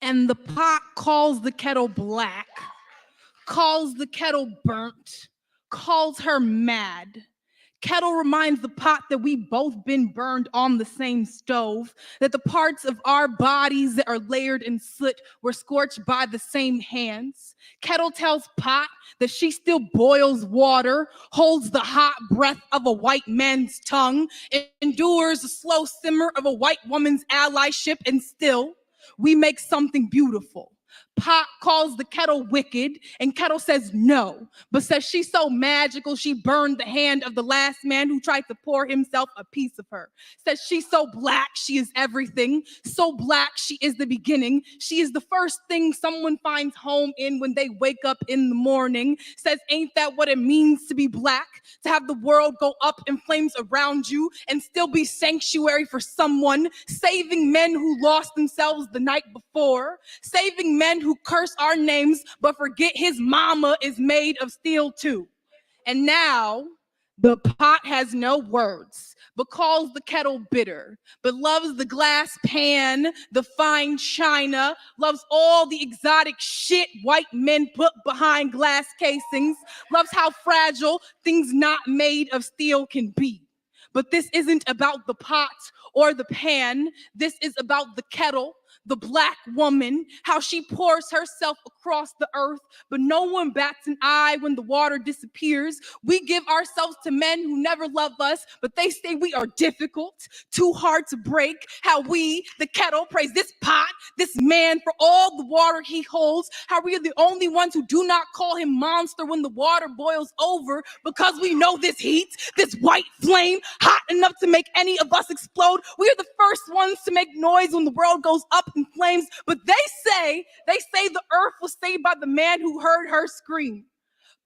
And the pot calls the kettle black, calls the kettle burnt, calls her mad. Kettle reminds the pot that we both been burned on the same stove, that the parts of our bodies that are layered in soot were scorched by the same hands. Kettle tells pot that she still boils water, holds the hot breath of a white man's tongue, endures the slow simmer of a white woman's allyship, and still we make something beautiful. Pot calls the kettle wicked, and Kettle says no, but says she's so magical she burned the hand of the last man who tried to pour himself a piece of her. Says she's so black she is everything, so black she is the beginning. She is the first thing someone finds home in when they wake up in the morning. Says ain't that what it means to be black? To have the world go up in flames around you and still be sanctuary for someone, saving men who lost themselves the night before, saving men who curse our names but forget his mama is made of steel too. And now the pot has no words, but calls the kettle bitter, but loves the glass pan, the fine china, loves all the exotic shit white men put behind glass casings, loves how fragile things not made of steel can be. But this isn't about the pot or the pan. This is about the kettle, the black woman, how she pours herself across the earth, but no one bats an eye when the water disappears. We give ourselves to men who never love us, but they say we are difficult, too hard to break. How we, the kettle, praise this pot, this man for all the water he holds. How we are the only ones who do not call him monster when the water boils over, because we know this heat, this white flame, hot enough to make any of us explode. We are the first ones to make noise when the world goes up in flames, but they say the earth was saved by the man who heard her scream.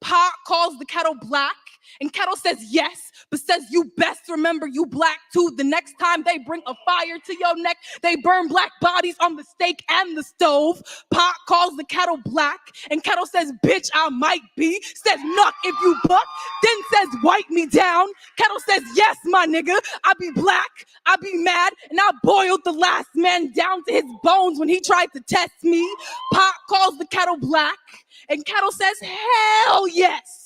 Pot calls the kettle black, and Kettle says yes, but says you best remember you black too. The next time they bring a fire to your neck, they burn black bodies on the stake and the stove. Pot calls the kettle black, and Kettle says, bitch, I might be. Says, nuck if you buck, then says, wipe me down. Kettle says, yes, my nigga, I be black, I be mad, and I boiled the last man down to his bones when he tried to test me. Pot calls the kettle black, and Kettle says, hell yes.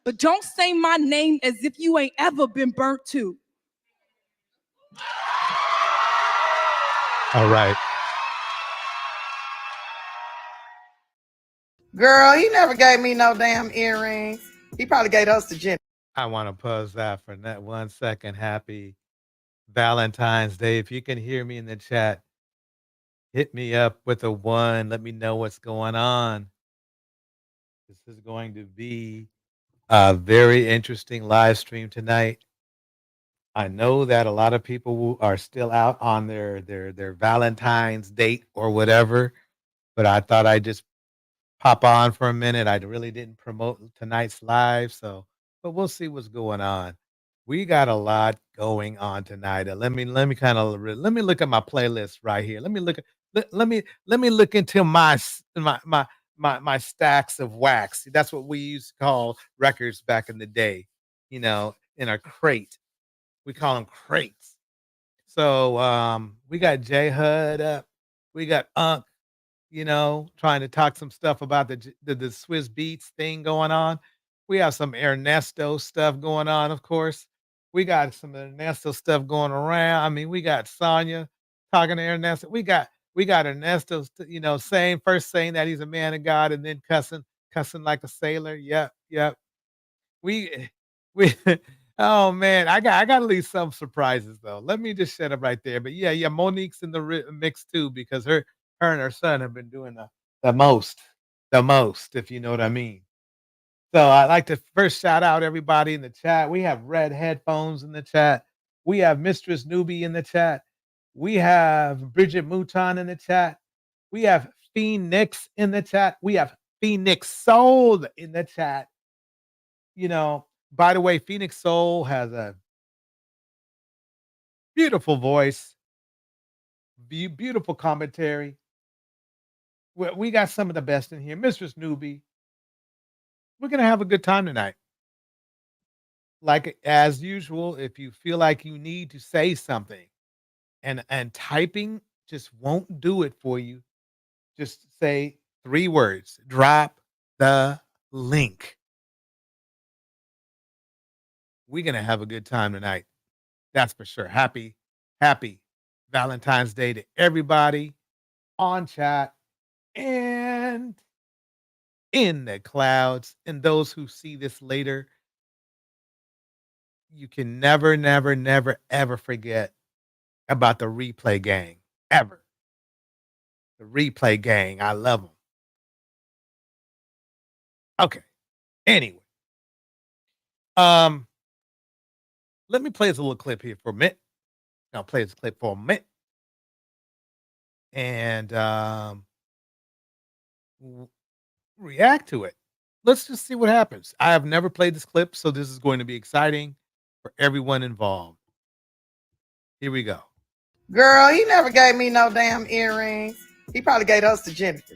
But don't say my name as if you ain't ever been burnt too. All right. Girl, he never gave me no damn earrings. He probably gave us to Jenny. I want to pause that for that 1 second. Happy Valentine's Day. If you can hear me in the chat, hit me up with a 1. Let me know what's going on. This is going to be a very interesting live stream tonight. I know that a lot of people are still out on their Valentine's date or whatever, but I thought I'd just pop on for a minute. I really didn't promote tonight's live, but we'll see what's going on. We got a lot going on tonight. Let me kind of let me look at my playlist right here. Let me look at let me look into my stacks of wax. That's what we used to call records back in the day. You know, in a crate. We call them crates. So we got J Hud up. We got Unk, trying to talk some stuff about the Swiss Beats thing going on. We have some Ernesto stuff going on, of course. We got some Ernesto stuff going around. I mean, we got Sonya talking to Ernesto. We got Ernesto, saying that he's a man of God and then cussing like a sailor. Yep, yep. We we oh man, I got at least some surprises though. Let me just shut up right there. But yeah, Monique's in the mix too because her and her son have been doing the most, if you know what I mean. So I'd like to first shout out everybody in the chat. We have Red Headphones in the chat. We have Mistress Newbie in the chat. We have Bridget Mouton in the chat. We have Phoenix in the chat. We have Phoenix Soul in the chat. By the way, Phoenix Soul has a beautiful voice, beautiful commentary. We got some of the best in here. Mistress Newbie, we're going to have a good time tonight. Like as usual, if you feel like you need to say something and typing just won't do it for you, Just say 3 words. Drop the link. We're going to have a good time tonight. That's for sure. Happy Valentine's Day to everybody on chat and in the clouds. And those who see this later, you can never, ever forget about the replay gang. Ever. The replay gang. I love them. Okay. Anyway. Let me play this little clip here for a minute. I'll play this clip for a minute. And react to it. Let's just see what happens. I have never played this clip, so this is going to be exciting for everyone involved. Here we go. Girl, he never gave me no damn earrings. He probably gave us to Jennifer.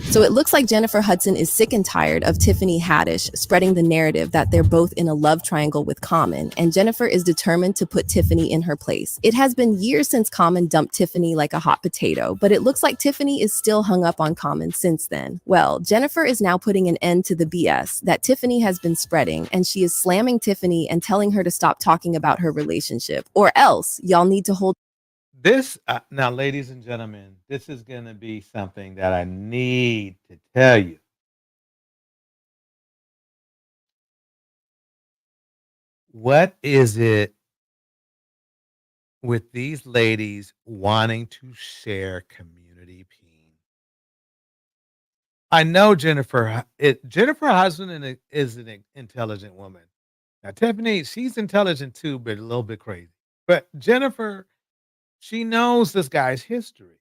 So it looks like Jennifer Hudson is sick and tired of Tiffany Haddish spreading the narrative that they're both in a love triangle with Common, and Jennifer is determined to put Tiffany in her place. It has been years since Common dumped Tiffany like a hot potato, but it looks like Tiffany is still hung up on Common since then. Well, Jennifer is now putting an end to the BS that Tiffany has been spreading, and she is slamming Tiffany and telling her to stop talking about her relationship, or else y'all need to hold. This, now, ladies and gentlemen, this is going to be something that I need to tell you. What is it with these ladies wanting to share community pain? I know Jennifer Hudson is an intelligent woman. Now, Tiffany, she's intelligent too, but a little bit crazy. But Jennifer, she knows this guy's history.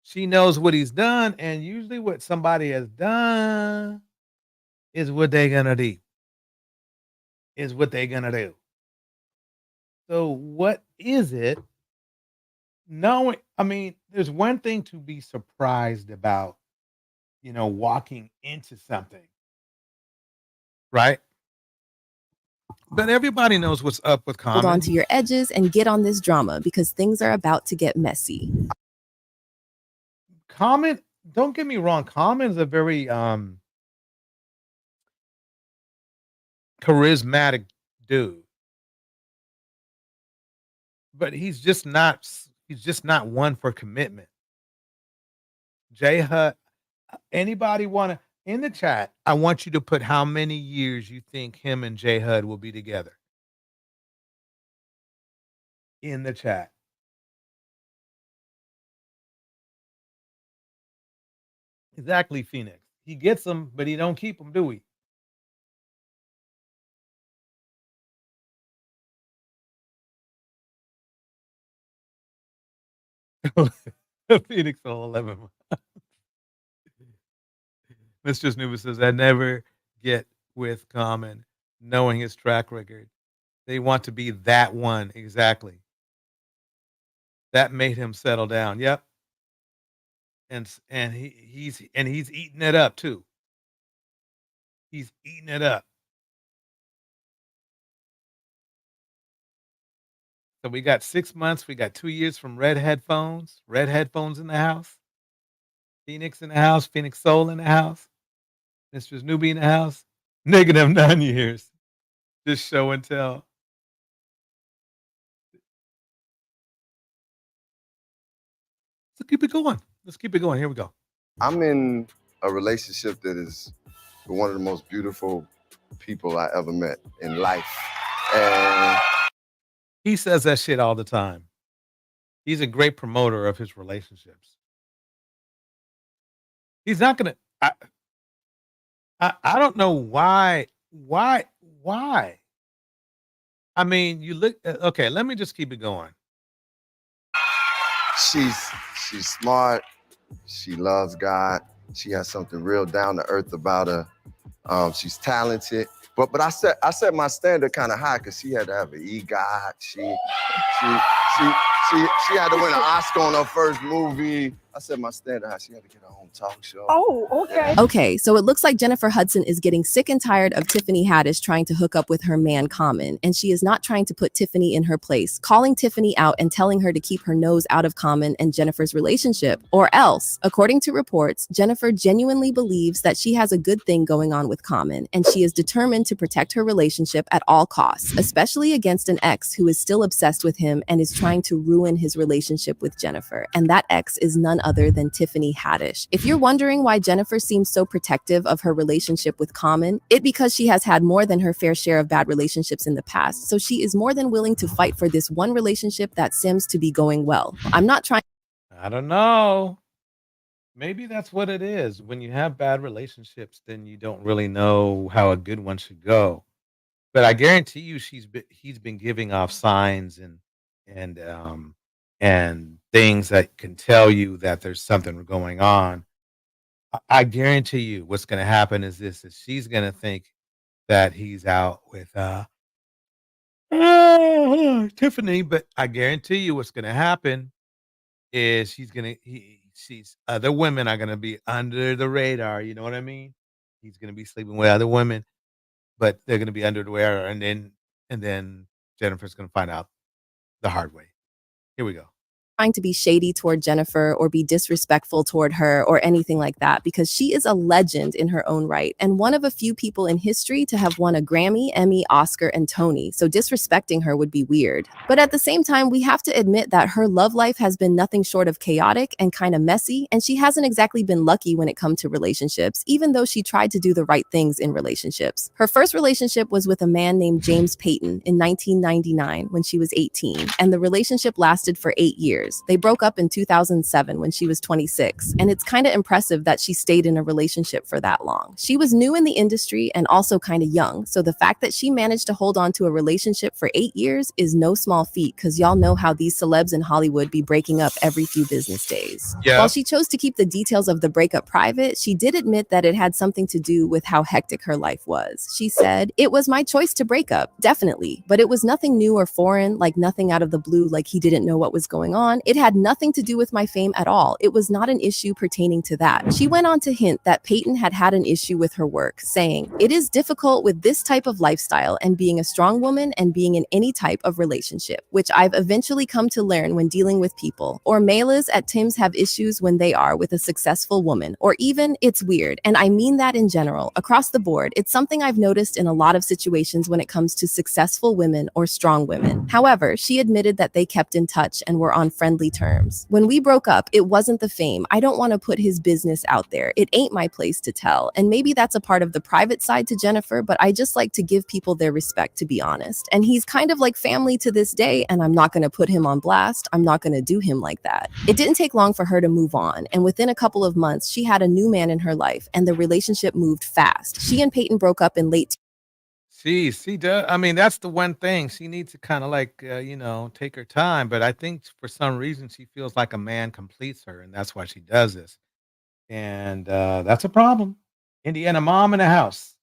She knows what he's done, and usually what somebody has done is what they're going to do. So what is it? Knowing, I mean, there's one thing to be surprised about, walking into something, right? But everybody knows what's up with Common. Hold on to your edges and get on this drama because things are about to get messy. Common, don't get me wrong, Common is a very charismatic dude. But he's just not one for commitment. J Hud, anybody want to, in the chat, I want you to put how many years you think him and J Hud will be together. In the chat. Exactly, Phoenix. He gets them, but he don't keep them, do we? Phoenix all 11 months. Mistress Nuba says, I never get with Common, knowing his track record. They want to be that one. Exactly. That made him settle down. Yep. And he's eating it up too. He's eating it up. So we got 6 months. We got 2 years from Red Headphones. Red Headphones in the house. Phoenix in the house. Phoenix Soul in the house. Mistress Newbie in the house. Negative 9 years. Just show and tell. So keep it going. Let's keep it going. Here we go. I'm in a relationship that is one of the most beautiful people I ever met in life. And he says that shit all the time. He's a great promoter of his relationships. He's not going to, I don't know why. I mean, you look, okay, let me just keep it going. She's smart. She loves God. She has something real down to earth about her. She's talented. But I set my standard kind of high because she had to have an EGOT. She had to win an Oscar on her first movie. I set my standard high. She had to get her own talk show. Oh, okay. Okay, so it looks like Jennifer Hudson is getting sick and tired of Tiffany Haddish trying to hook up with her man Common, and she is not trying to put Tiffany in her place, calling Tiffany out and telling her to keep her nose out of Common and Jennifer's relationship. Or else, according to reports, Jennifer genuinely believes that she has a good thing going on with Common, and she is determined to protect her relationship at all costs, especially against an ex who is still obsessed with him and is trying to ruin his relationship with Jennifer. And that ex is none other than Tiffany Haddish. If you're wondering why Jennifer seems so protective of her relationship with Common, it's because she has had more than her fair share of bad relationships in the past, so she is more than willing to fight for this one relationship that seems to be going well. I'm not trying. I don't know. Maybe that's what it is. When you have bad relationships, then you don't really know how a good one should go. But I guarantee you, he's been giving off signs and and things that can tell you that there's something going on. I guarantee you, what's going to happen is this: is she's going to think that he's out with Tiffany. But I guarantee you, what's going to happen is she's other women are going to be under the radar. You know what I mean? He's going to be sleeping with other women, but they're going to be under the radar, and then Jennifer's going to find out the hard way. Here we go. Trying to be shady toward Jennifer or be disrespectful toward her or anything like that, because she is a legend in her own right and one of a few people in history to have won a Grammy, Emmy, Oscar, and Tony, so disrespecting her would be weird. But at the same time, we have to admit that her love life has been nothing short of chaotic and kind of messy, and she hasn't exactly been lucky when it comes to relationships, even though she tried to do the right things in relationships. Her first relationship was with a man named James Payton in 1999 when she was 18, and the relationship lasted for 8 years. They broke up in 2007 when she was 26, and it's kind of impressive that she stayed in a relationship for that long. She was new in the industry and also kind of young, so the fact that she managed to hold on to a relationship for 8 years is no small feat, because y'all know how these celebs in Hollywood be breaking up every few business days. Yeah. While she chose to keep the details of the breakup private, she did admit that it had something to do with how hectic her life was. She said, "It was my choice to break up, definitely, but it was nothing new or foreign, like nothing out of the blue, like he didn't know what was going on. It had nothing to do with my fame at all. It was not an issue pertaining to that." She went on to hint that Payton had an issue with her work, saying, "It is difficult with this type of lifestyle and being a strong woman and being in any type of relationship, which I've eventually come to learn when dealing with people. Or malas at Tim's have issues when they are with a successful woman. Or even, it's weird, and I mean that in general, across the board. It's something I've noticed in a lot of situations when it comes to successful women or strong women." However, she admitted that they kept in touch and were on friendly terms. "When we broke up, it wasn't the fame. I don't want to put his business out there. It ain't my place to tell. And maybe that's a part of the private side to Jennifer, but I just like to give people their respect, to be honest. And he's kind of like family to this day, and I'm not going to put him on blast. I'm not going to do him like that." It didn't take long for her to move on, and within a couple of months, she had a new man in her life, and the relationship moved fast. She and Payton broke up in late See, I mean, that's the one thing. She needs to kind of like, take her time. But I think for some reason she feels like a man completes her, and that's why she does this. And that's a problem. Indiana mom in the house.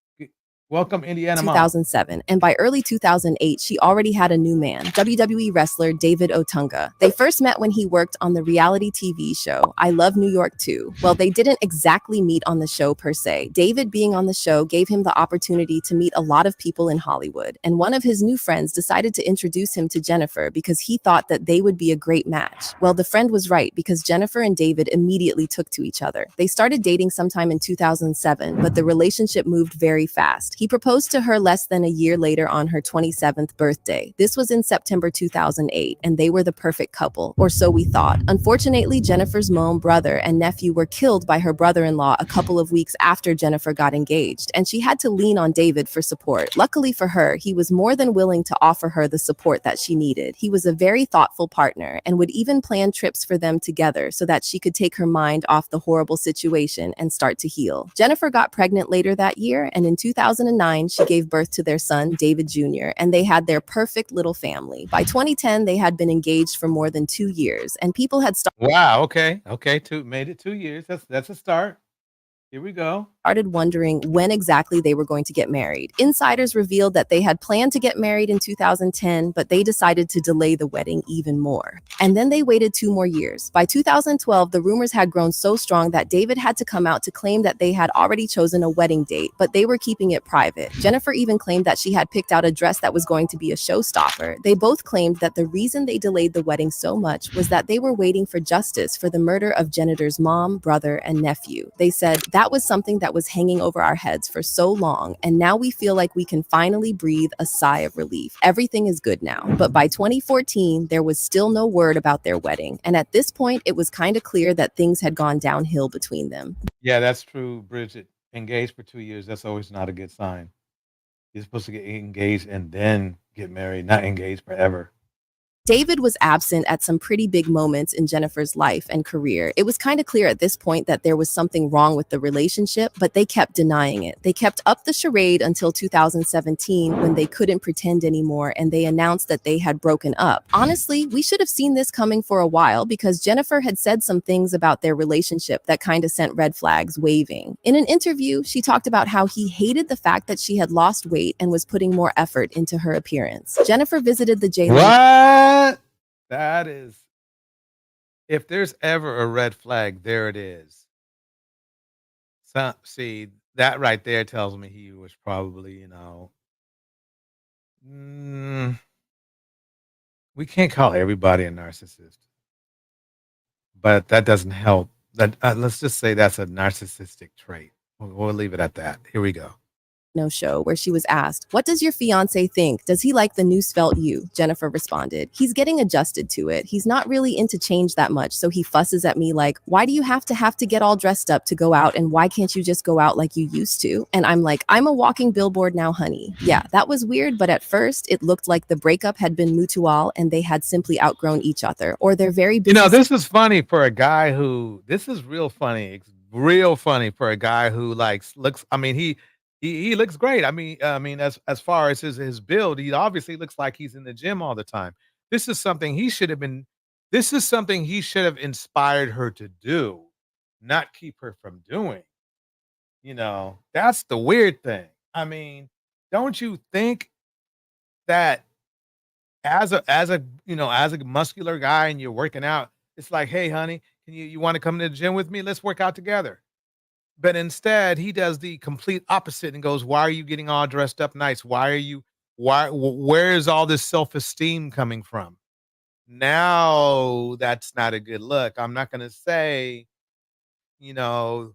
Welcome, Indiana mom. 2007, and by early 2008, she already had a new man, WWE wrestler David Otunga. They first met when he worked on the reality TV show I Love New York Too. Well, they didn't exactly meet on the show per se. David being on the show gave him the opportunity to meet a lot of people in Hollywood, and one of his new friends decided to introduce him to Jennifer because he thought that they would be a great match. Well, the friend was right, because Jennifer and David immediately took to each other. They started dating sometime in 2007, but the relationship moved very fast. He proposed to her less than a year later on her 27th birthday. This was in September 2008, and they were the perfect couple, or so we thought. Unfortunately, Jennifer's mom, brother, and nephew were killed by her brother-in-law a couple of weeks after Jennifer got engaged, and she had to lean on David for support. Luckily for her, he was more than willing to offer her the support that she needed. He was a very thoughtful partner and would even plan trips for them together so that she could take her mind off the horrible situation and start to heal. Jennifer got pregnant later that year, and in 2009, she gave birth to their son, David Jr., and they had their perfect little family. By 2010, they had been engaged for more than 2 years, and people had started. Wow. Okay. Made it 2 years. That's a start. Here we go. started wondering when exactly they were going to get married. Insiders revealed that they had planned to get married in 2010, but they decided to delay the wedding even more. And then they waited 2 more years. By 2012, the rumors had grown so strong that David had to come out to claim that they had already chosen a wedding date, but they were keeping it private. Jennifer even claimed that she had picked out a dress that was going to be a showstopper. They both claimed that the reason they delayed the wedding so much was that they were waiting for justice for the murder of Janitor's mom, brother, and nephew. They said that was something that was hanging over our heads for so long, and now we feel like we can finally breathe a sigh of relief. Everything is good now. But by 2014, there was still no word about their wedding, and at this point, it was kind of clear that things had gone downhill between them. Yeah, that's true, Bridget. Engaged for 2 years, that's always not a good sign. You're supposed to get engaged and then get married, not engaged forever. David was absent at some pretty big moments in Jennifer's life and career. It was kind of clear at this point that there was something wrong with the relationship, but they kept denying it. They kept up the charade until 2017 when they couldn't pretend anymore and they announced that they had broken up. Honestly, we should have seen this coming for a while because Jennifer had said some things about their relationship that kind of sent red flags waving. In an interview, she talked about how he hated the fact that she had lost weight and was putting more effort into her appearance. Jennifer visited the J. What? That is, if there's ever a red flag, there it is. So, see, that right there tells me he was probably, we can't call everybody a narcissist, but that doesn't help. That let's just say that's a narcissistic trait. We'll leave it at that. Here we go. Show where she was asked, "What does your fiance think? Does he like the new svelte you?" Jennifer responded, "He's getting adjusted to it. He's not really into change that much, so he fusses at me like, why do you have to get all dressed up to go out and why can't you just go out like you used to?" And I'm like, I'm a walking billboard now, honey. Yeah, that was weird, but at first it looked like the breakup had been mutual and they had simply outgrown each other, or they're very busy. This is funny for a guy who, this is real funny. It's real funny for a guy who looks, I mean, he looks great. I mean, as far as his build, he obviously looks like he's in the gym all the time. This is something he should have inspired her to do, not keep her from doing. That's the weird thing. I mean, don't you think that as a muscular guy and you're working out, it's like, hey, honey, can you want to come to the gym with me? Let's work out together. But instead, he does the complete opposite and goes, "Why are you getting all dressed up nice? Where is all this self-esteem coming from?" Now, that's not a good look. I'm not going to say, that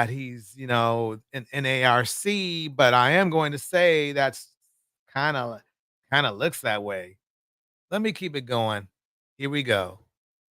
he's, an ARC, but I am going to say that's kind of looks that way. Let me keep it going. Here we go.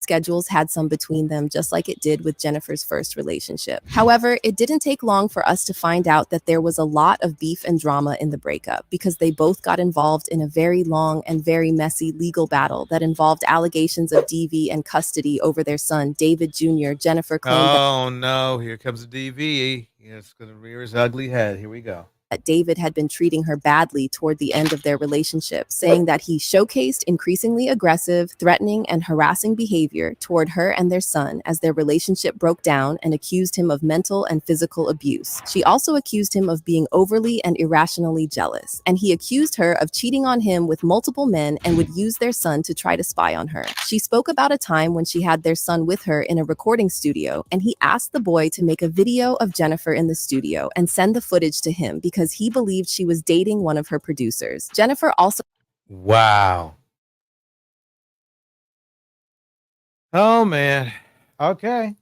Schedules had some between them, just like it did with Jennifer's first relationship. However, it didn't take long for us to find out that there was a lot of beef and drama in the breakup because they both got involved in a very long and very messy legal battle that involved allegations of DV and custody over their son, David Jr. Jennifer claimed Oh, no, here comes the DV. It's going to rear his ugly head. Here we go. that David had been treating her badly toward the end of their relationship, saying that he showcased increasingly aggressive, threatening, and harassing behavior toward her and their son as their relationship broke down, and accused him of mental and physical abuse. She also accused him of being overly and irrationally jealous, and he accused her of cheating on him with multiple men and would use their son to try to spy on her. She spoke about a time when she had their son with her in a recording studio, and he asked the boy to make a video of Jennifer in the studio and send the footage to him because he believed she was dating one of her producers. Jennifer also Wow. Oh, man. Okay.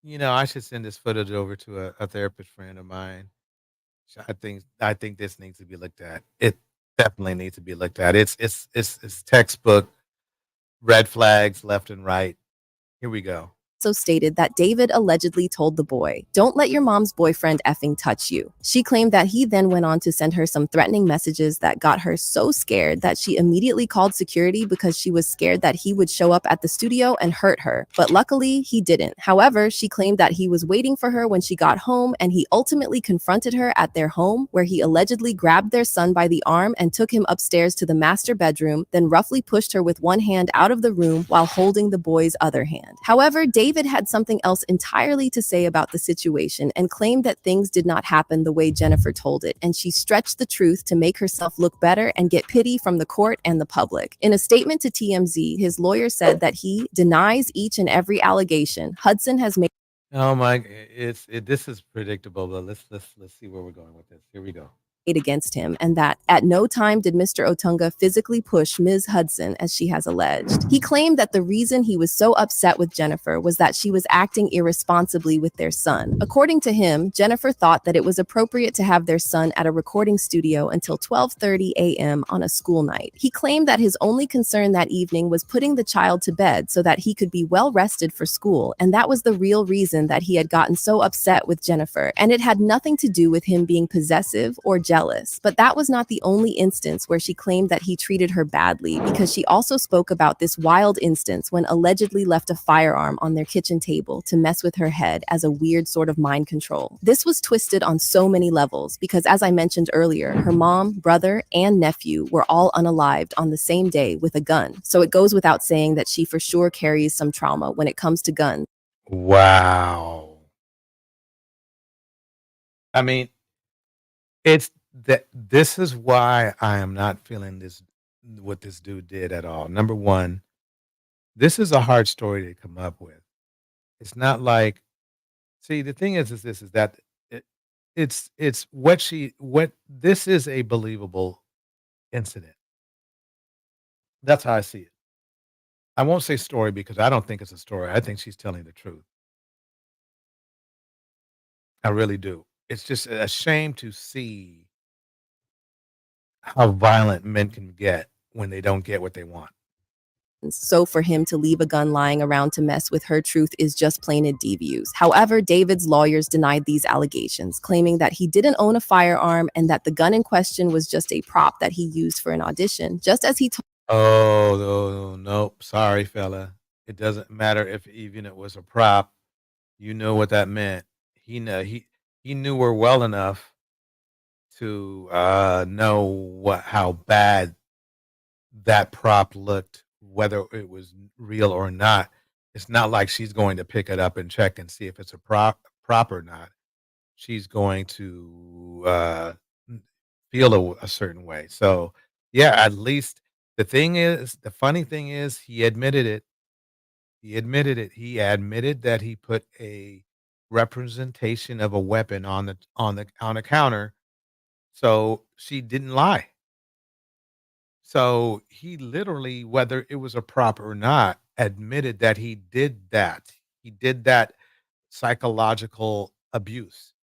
I should send this footage over to a therapist friend of mine. I think this needs to be looked at. It definitely needs to be looked at. It's textbook red flags left and right. Here we go. stated that David allegedly told the boy, "Don't let your mom's boyfriend effing touch you." She claimed that he then went on to send her some threatening messages that got her so scared that she immediately called security because she was scared that he would show up at the studio and hurt her. But luckily, he didn't. However, she claimed that he was waiting for her when she got home, and he ultimately confronted her at their home, where he allegedly grabbed their son by the arm and took him upstairs to the master bedroom, then roughly pushed her with one hand out of the room while holding the boy's other hand. However, David David had something else entirely to say about the situation and claimed that things did not happen the way Jennifer told it, and she stretched the truth to make herself look better and get pity from the court and the public. In a statement to TMZ, his lawyer said that he denies each and every allegation Hudson has made Oh my, this is predictable, but let's see where we're going with this. Here we go. against him, and that at no time did Mr. Otunga physically push Ms. Hudson, as she has alleged. He claimed that the reason he was so upset with Jennifer was that she was acting irresponsibly with their son. According to him, Jennifer thought that it was appropriate to have their son at a recording studio until 12:30 a.m. on a school night. He claimed that his only concern that evening was putting the child to bed so that he could be well rested for school, and that was the real reason that he had gotten so upset with Jennifer, and it had nothing to do with him being possessive or jealous. But that was not the only instance where she claimed that he treated her badly, because she also spoke about this wild instance when allegedly left a firearm on their kitchen table to mess with her head as a weird sort of mind control. This was twisted on so many levels because, as I mentioned earlier, her mom, brother, and nephew were all unalived on the same day with a gun. So it goes without saying that she for sure carries some trauma when it comes to guns. Wow. I mean, it's that this is why I am not feeling this what this dude did at all. Number one, this is a hard story to come up with. It's not like, see, the thing is this is that it, it's what this is a believable incident. That's how I see it. I won't say story because I don't think it's a story. I think she's telling the truth. I really do. It's just a shame to see how violent men can get when they don't get what they want. So for him to leave a gun lying around to mess with her truth is just plain devious. However, David's lawyers denied these allegations, claiming that he didn't own a firearm and that the gun in question was just a prop that he used for an audition, just as he told. Oh, no, nope. Sorry, fella. It doesn't matter if even it was a prop. You know what that meant. He knew her well enough to know how bad that prop looked, whether it was real or not. It's not like she's going to pick it up and check and see if it's a prop or not. She's going to feel a certain way. So yeah, at least the funny thing is he admitted it. He admitted it. He admitted that he put a representation of a weapon on the counter, so she didn't lie. So he literally, whether it was a prop or not, admitted that he did that. He did that psychological abuse.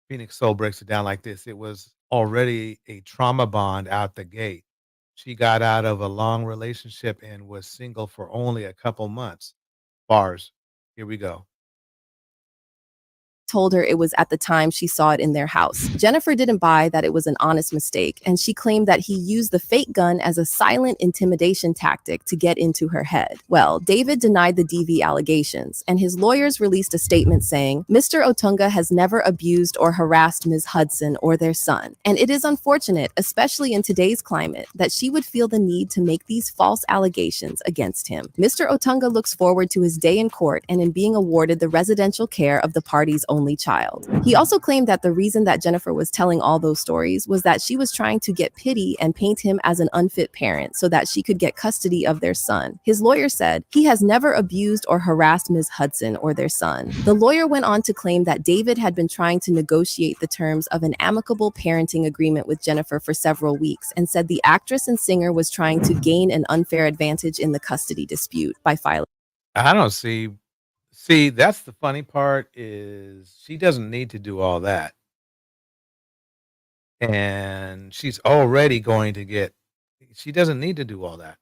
Phoenix Soul breaks it down like this. It was already a trauma bond out the gate. She got out of a long relationship and was single for only a couple months. Bars. Here we go. Told her it was at the time she saw it in their house. Jennifer didn't buy that it was an honest mistake, and she claimed that he used the fake gun as a silent intimidation tactic to get into her head. Well, David denied the DV allegations, and his lawyers released a statement saying, Mr. Otunga has never abused or harassed Ms. Hudson or their son, and it is unfortunate, especially in today's climate, that she would feel the need to make these false allegations against him. Mr. Otunga looks forward to his day in court and in being awarded the residential care of the party's only child. He also claimed that the reason that Jennifer was telling all those stories was that she was trying to get pity and paint him as an unfit parent so that she could get custody of their son. His lawyer said he has never abused or harassed Ms. Hudson or their son. The lawyer went on to claim that David had been trying to negotiate the terms of an amicable parenting agreement with Jennifer for several weeks, and said the actress and singer was trying to gain an unfair advantage in the custody dispute by filing. I don't see. See, that's the funny part is she doesn't need to do all that. And she's already going to get, she doesn't need to do all that.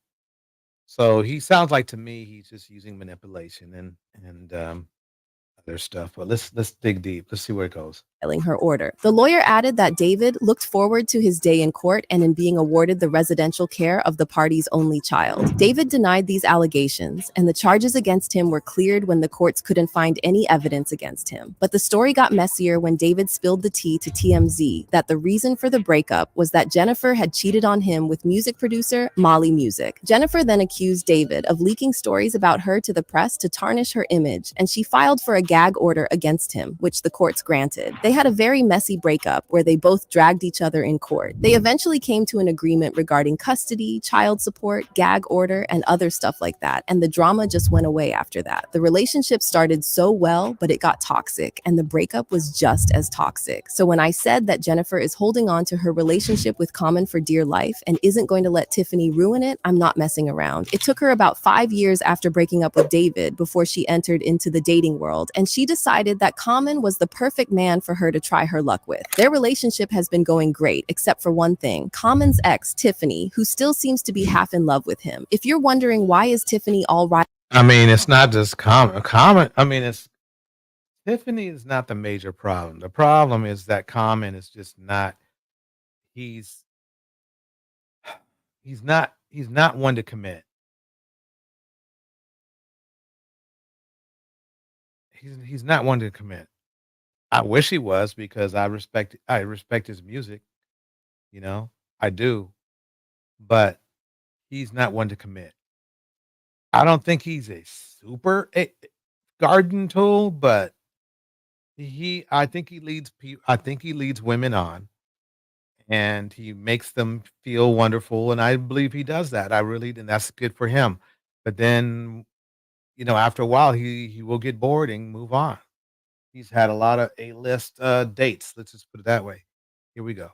So he sounds like to me he's just using manipulation and other stuff. But let's dig deep. Let's see where it goes. filing her order. The lawyer added that David looked forward to his day in court and in being awarded the residential care of the party's only child. David denied these allegations, and the charges against him were cleared when the courts couldn't find any evidence against him. But the story got messier when David spilled the tea to TMZ that the reason for the breakup was that Jennifer had cheated on him with music producer Molly Music. Jennifer then accused David of leaking stories about her to the press to tarnish her image, and she filed for a gag order against him, which the courts granted. They had a very messy breakup where they both dragged each other in court. They eventually came to an agreement regarding custody, child support, gag order, and other stuff like that, and the drama just went away after that. The relationship started so well, but it got toxic, and the breakup was just as toxic. So when I said that Jennifer is holding on to her relationship with Common for dear life and isn't going to let Tiffany ruin it, I'm not messing around. It took her about 5 years after breaking up with David before she entered into the dating world, and she decided that Common was the perfect man for her to try her luck with. Their relationship has been going great, except for one thing: Common's ex, Tiffany, who still seems to be half in love with him. If you're wondering why is Tiffany all right, I mean, it's not just Common. I mean, it's Tiffany is not the major problem. The problem is that Common is just not. He's he's not one to commit. He's not one to commit. I wish he was because I respect his music. You know, I do, but he's not one to commit. I don't think he's a super garden tool, but I think he leads I think he leads women on, and he makes them feel wonderful, and I believe he does that. I really, and that's good for him. But then, after a while, he will get bored and move on. He's had a lot of A-list dates. Let's just put it that way. Here we go.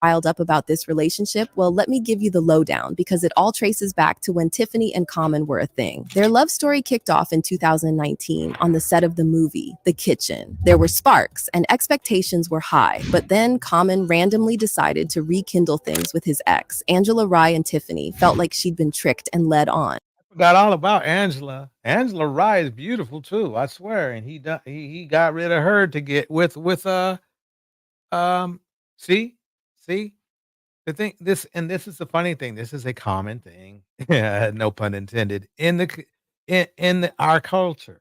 riled up about this relationship? Well, let me give you the lowdown because it all traces back to when Tiffany and Common were a thing. Their love story kicked off in 2019 on the set of the movie The Kitchen. There were sparks and expectations were high, but then Common randomly decided to rekindle things with his ex. Angela Rye and Tiffany felt like she'd been tricked and led on. Forgot all about Angela. Angela Rye is beautiful too, I swear. And he got rid of her to get with um see see the thing this is the funny thing. This is a common thing, no pun intended, in our culture.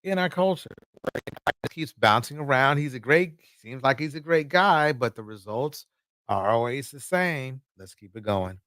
In our culture, it keeps bouncing around. Seems like he's a great guy, but the results are always the same. Let's keep it going.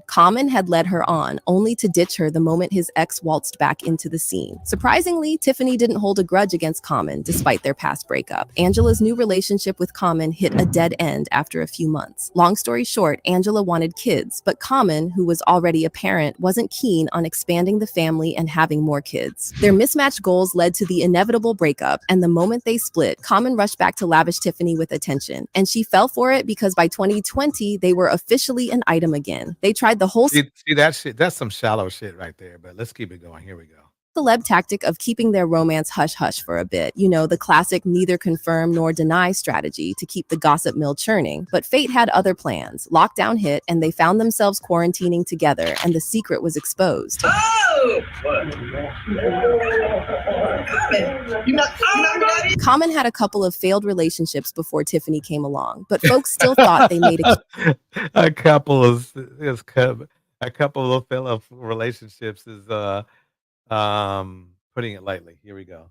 Common had led her on, only to ditch her the moment his ex waltzed back into the scene. Surprisingly, Tiffany didn't hold a grudge against Common despite their past breakup. Angela's new relationship with Common hit a dead end after a few months. Long story short, Angela wanted kids, but Common, who was already a parent, wasn't keen on expanding the family and having more kids. Their mismatched goals led to the inevitable breakup, and the moment they split, Common rushed back to lavish Tiffany with attention. And she fell for it because by 2020, they were officially an item again. They tried the whole See that shit? That's some shallow shit right there. But let's keep it going. Here we go. celeb tactic of keeping their romance hush-hush for a bit. You know, the classic neither confirm nor deny strategy to keep the gossip mill churning. But fate had other plans. Lockdown hit, and they found themselves quarantining together, and the secret was exposed. Common had a couple of failed relationships before Tiffany came along, but folks still thought they made a couple of failed relationships is putting it lightly. Here we go.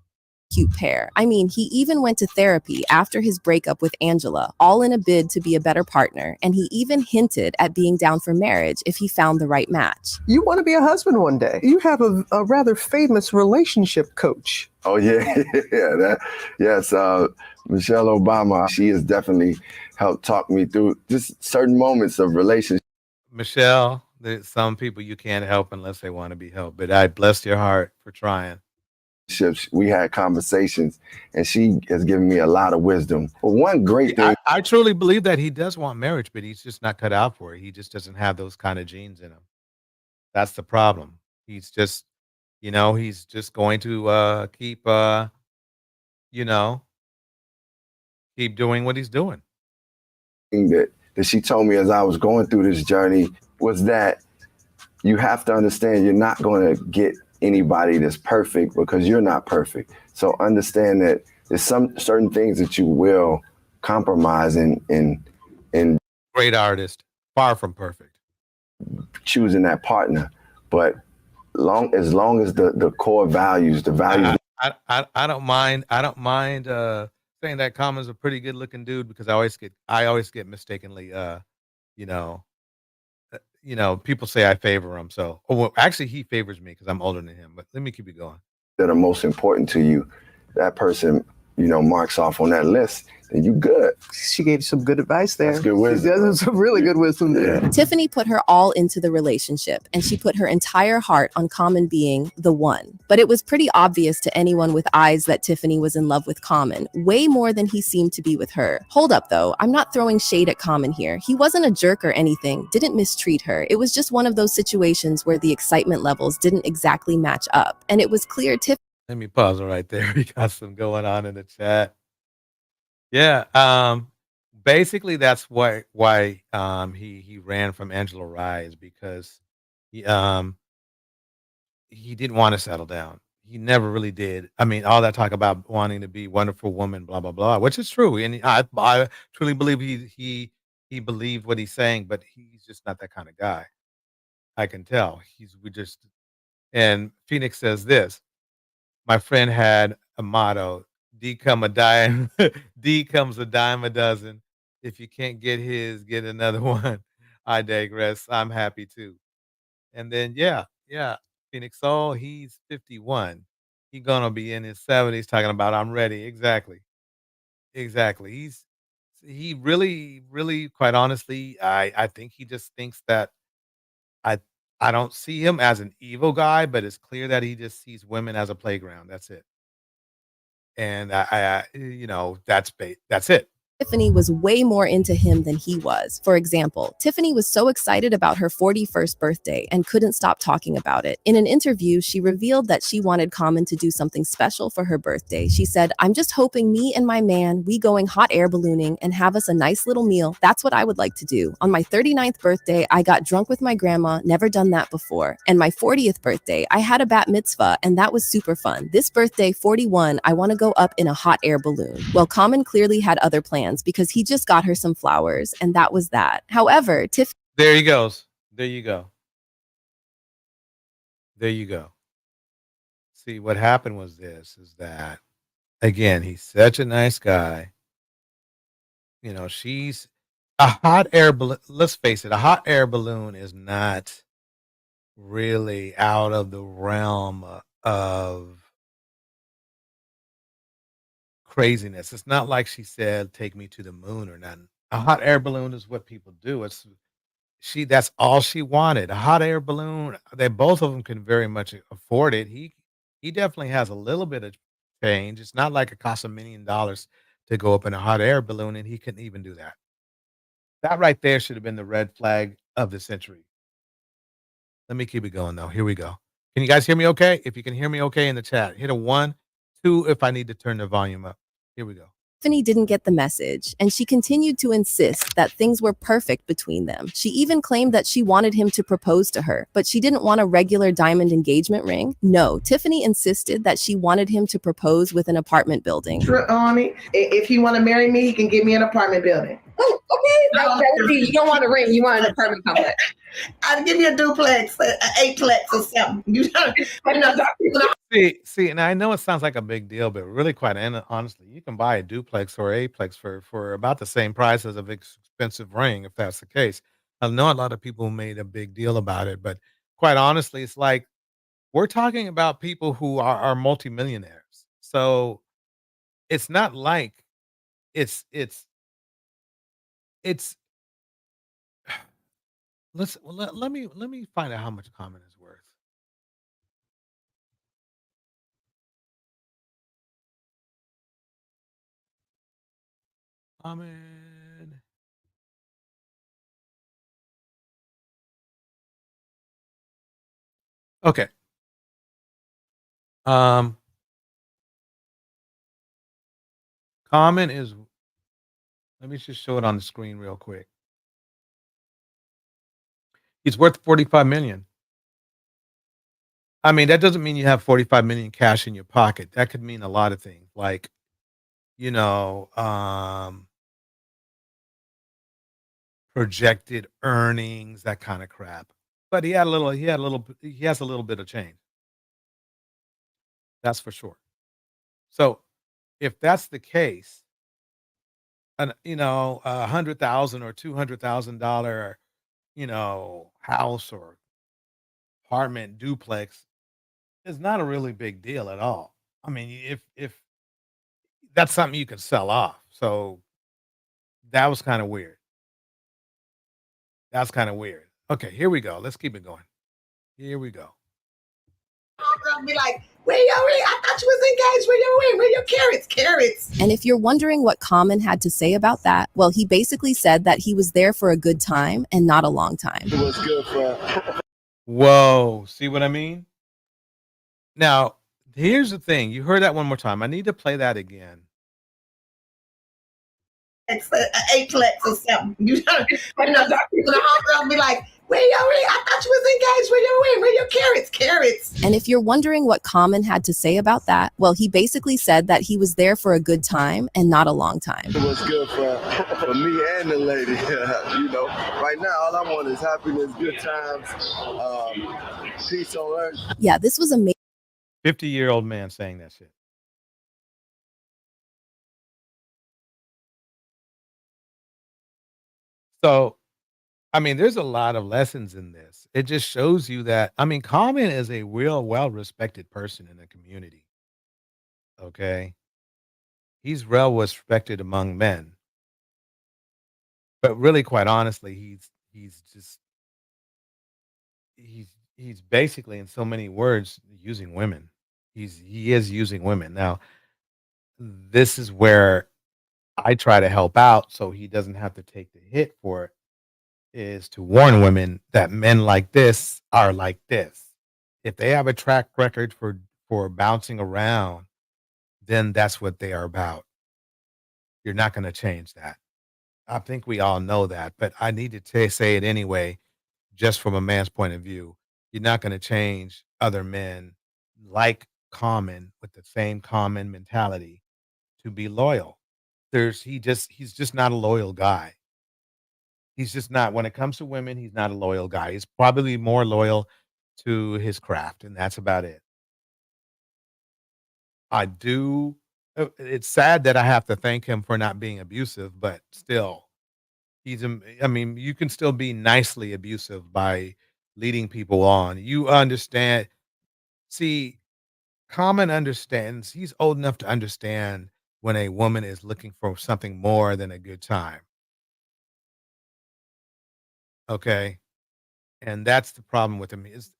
cute pair. I mean, he even went to therapy after his breakup with Angela, all in a bid to be a better partner, and he even hinted at being down for marriage if he found the right match. You want to be a husband one day. You have a rather famous relationship coach. Oh yeah, yes. Michelle Obama, she has definitely helped talk me through just certain moments of relationship. Michelle, there's some people you can't help unless they want to be helped. But I bless your heart for trying. We had conversations, and she has given me a lot of wisdom. But one great thing, I truly believe that he does want marriage, but he's just not cut out for it. He just doesn't have those kind of genes in him. That's the problem. He's just, he's just going to keep doing what he's doing. that she told me as I was going through this journey was that you have to understand you're not going to get anybody that's perfect because you're not perfect. So understand that there's some certain things that you will compromise in Great artist, far from perfect. choosing that partner. But as long as the core values, the values. I don't mind. I don't mind saying that Common's a pretty good looking dude because I always get mistakenly you know people say I favor him. So well, actually he favors me because I'm older than him. But let me keep it going. That are most important to you, that person, marks off on that list, then you good. She gave some good advice there. That's good wisdom. She does some really good wisdom there. Yeah. Tiffany put her all into the relationship, and she put her entire heart on Common being the one. But it was pretty obvious to anyone with eyes that Tiffany was in love with Common, way more than he seemed to be with her. Hold up, though. I'm not throwing shade at Common here. He wasn't a jerk or anything, didn't mistreat her. It was just one of those situations where the excitement levels didn't exactly match up. And it was clear Tiffany. Let me pause it right there. We got some going on in the chat. Yeah. Basically that's why he ran from Angela Rye is because he didn't want to settle down. He never really did. I mean, all that talk about wanting to be wonderful woman, blah blah blah, which is true, and I truly believe he believed what he's saying, but he's just not that kind of guy. I can tell. And Phoenix says this. My friend had a motto: D come a dime, D comes a dime a dozen. If you can't get his, get another one. I digress. I'm happy too. And then yeah, Phoenix Soul, he's 51. He gonna be in his 70s talking about I'm ready. Exactly. Exactly. He really, really, quite honestly, I think he just thinks that I I don't see him as an evil guy, but it's clear that he just sees women as a playground. That's it. And that's it. Tiffany was way more into him than he was. For example, Tiffany was so excited about her 41st birthday and couldn't stop talking about it. In an interview, she revealed that she wanted Common to do something special for her birthday. She said, "I'm just hoping me and my man, we going hot air ballooning and have us a nice little meal. That's what I would like to do. On my 39th birthday, I got drunk with my grandma, never done that before. And my 40th birthday, I had a bat mitzvah and that was super fun. This birthday, 41, I want to go up in a hot air balloon." Well, Common clearly had other plans because he just got her some flowers and that was that. However, There he goes. There you go. There you go. See, what happened was is that again, he's such a nice guy. She's a hot air balloon. Let's face it, a hot air balloon is not really out of the realm of craziness. It's not like she said, "Take me to the moon" or nothing. A hot air balloon is what people do. That's all she wanted. A hot air balloon. They both of them can very much afford it. He definitely has a little bit of change. It's not like it costs $1 million to go up in a hot air balloon, and he couldn't even do that. That right there should have been the red flag of the century. Let me keep it going though. Here we go. Can you guys hear me okay? If you can hear me okay in the chat, hit a 1, 2 if I need to turn the volume up. Here we go. Tiffany didn't get the message, and she continued to insist that things were perfect between them. She even claimed that she wanted him to propose to her, but she didn't want a regular diamond engagement ring. No, Tiffany insisted that she wanted him to propose with an apartment building. On it. If he want to marry me, he can give me an apartment building. Oh, okay. That would be, you don't want a ring, you want an apartment complex. I'd give you a duplex, an eightplex or something. See, and I know it sounds like a big deal, but really, quite honestly, you can buy a duplex or eightplex for about the same price as an expensive ring, if that's the case. I know a lot of people made a big deal about it, but quite honestly, it's like we're talking about people who are multimillionaires. So it's not like it's let me find out how much Common is worth. Common. Okay. Common is, let me just show it on the screen real quick. He's worth 45 million. I mean, that doesn't mean you have 45 million cash in your pocket. That could mean a lot of things. Like you know, projected earnings, that kind of crap. But he has a little bit of change. That's for sure. So if that's the case, a 100,000 or $200,000, house or apartment duplex is not a really big deal at all. I mean, if that's something you can sell off. So that was kind of weird. That's kind of weird. Okay, here we go. Let's keep it going. Here we go. I'll be like, where your ring? I thought you was engaged. Where your ring? Where your carrots? Carrots. And if you're wondering what Common had to say about that, well, he basically said that he was there for a good time and not a long time. It was good for. Whoa, see what I mean? Now, here's the thing. You heard that one more time. I need to play that again. It's an eightplex or something. Dark people in the homegirl be like, where your ring? I thought you was engaged. Where your ring? Where your carrots? Carrots. And if you're wondering what Common had to say about that, well, he basically said that he was there for a good time and not a long time. It was good for me and the lady. Right now, all I want is happiness, good times, peace on earth. Yeah, this was amazing. 50-year-old man saying that shit. So, I mean, there's a lot of lessons in this. It just shows you that, I mean, Common is a real well-respected person in the community. Okay. He's well respected among men. But really, quite honestly, he's basically, in so many words, using women. He is using women. Now, this is where I try to help out so he doesn't have to take the hit for it, is to warn women that men like this are like this. If they have a track record for bouncing around, then that's what they are about. You're not going to change that. I think we all know that, but I need to say it anyway, just from a man's point of view. You're not going to change other men like Common with the same Common mentality to be loyal. He's just not a loyal guy. He's just not. When it comes to women, he's not a loyal guy. He's probably more loyal to his craft, and that's about it. I do. It's sad that I have to thank him for not being abusive, but still, I mean, you can still be nicely abusive by leading people on. You understand. See, Common understands. He's old enough to understand when a woman is looking for something more than a good time. Okay. And that's the problem with him is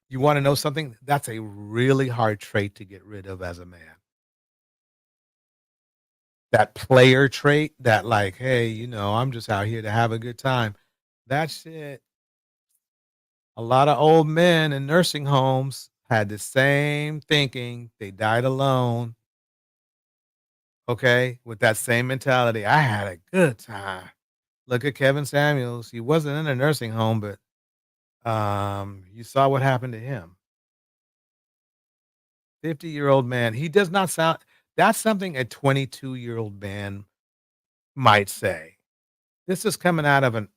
you wanna know something? That's a really hard trait to get rid of as a man. That player trait, that like, "Hey, I'm just out here to have a good time." That shit, a lot of old men in nursing homes had the same thinking. They died alone, okay, with that same mentality. "I had a good time." Look at Kevin Samuels. He wasn't in a nursing home, but, you saw what happened to him. 50-year-old man. He does not sound that's something a 22-year-old man might say. This is coming out of a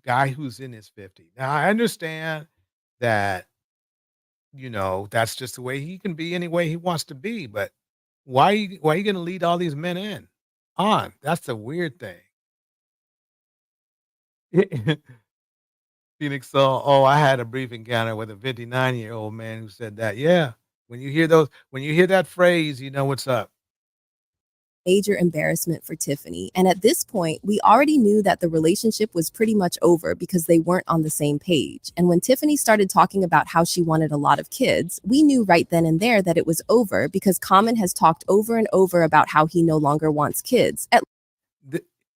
guy who's in his 50s. Now, I understand that, that's just the way he can be any way he wants to be, but why are you gonna lead all these men on? That's the weird thing. Phoenix saw, "Oh, I had a brief encounter with a 59-year-old man who said that." Yeah. When you hear that phrase, you know what's up. Major embarrassment for Tiffany. And at this point, we already knew that the relationship was pretty much over because they weren't on the same page. And when Tiffany started talking about how she wanted a lot of kids, we knew right then and there that it was over because Common has talked over and over about how he no longer wants kids.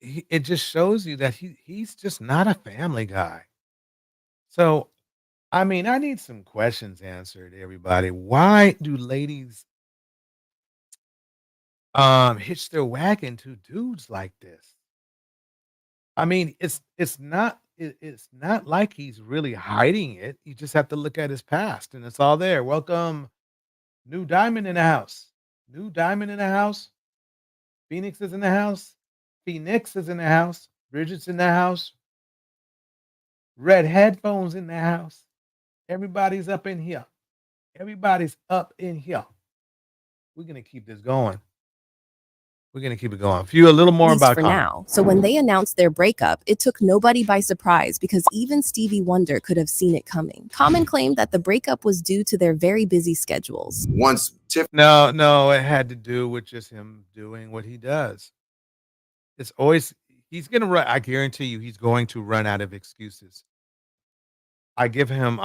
It just shows you that he's just not a family guy. So, I mean, I need some questions answered, everybody. Why do ladies hitch their wagon to dudes like this? I mean, it's not like he's really hiding it. You just have to look at his past and it's all there. Welcome, new diamond in the house. New diamond in the house. Phoenix is in the house. Phoenix is in the house. Bridget's in the house. Red headphones in the house. Everybody's up in here. Everybody's up in here. We're gonna keep this going. We're gonna keep it going. A little more At least about for Common. now. So when they announced their breakup, it took nobody by surprise because even Stevie Wonder could have seen it coming. Common claimed that the breakup was due to their very busy schedules. Once No, it had to do with just him doing what he does. It's always he's gonna run. I guarantee you, he's going to run out of excuses. I give him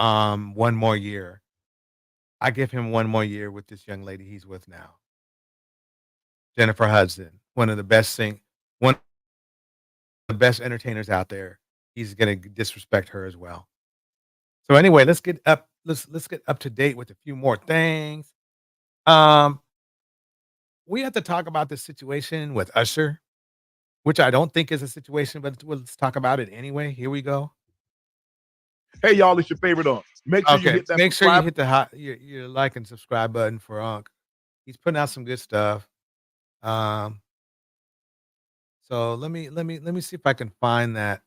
one more year. I give him one more year with this young lady he's with now, Jennifer Hudson, one of the best entertainers out there. He's gonna disrespect her as well. So anyway, let's get up. Let's get up to date with a few more things. We have to talk about this situation with Usher, which I don't think is a situation, but let's talk about it anyway. Here we go. Hey y'all, it's your favorite Unc. Make sure you Okay, hit that make sure you subscribe hit your like and subscribe button for Unc. He's putting out some good stuff. So let me see if I can find that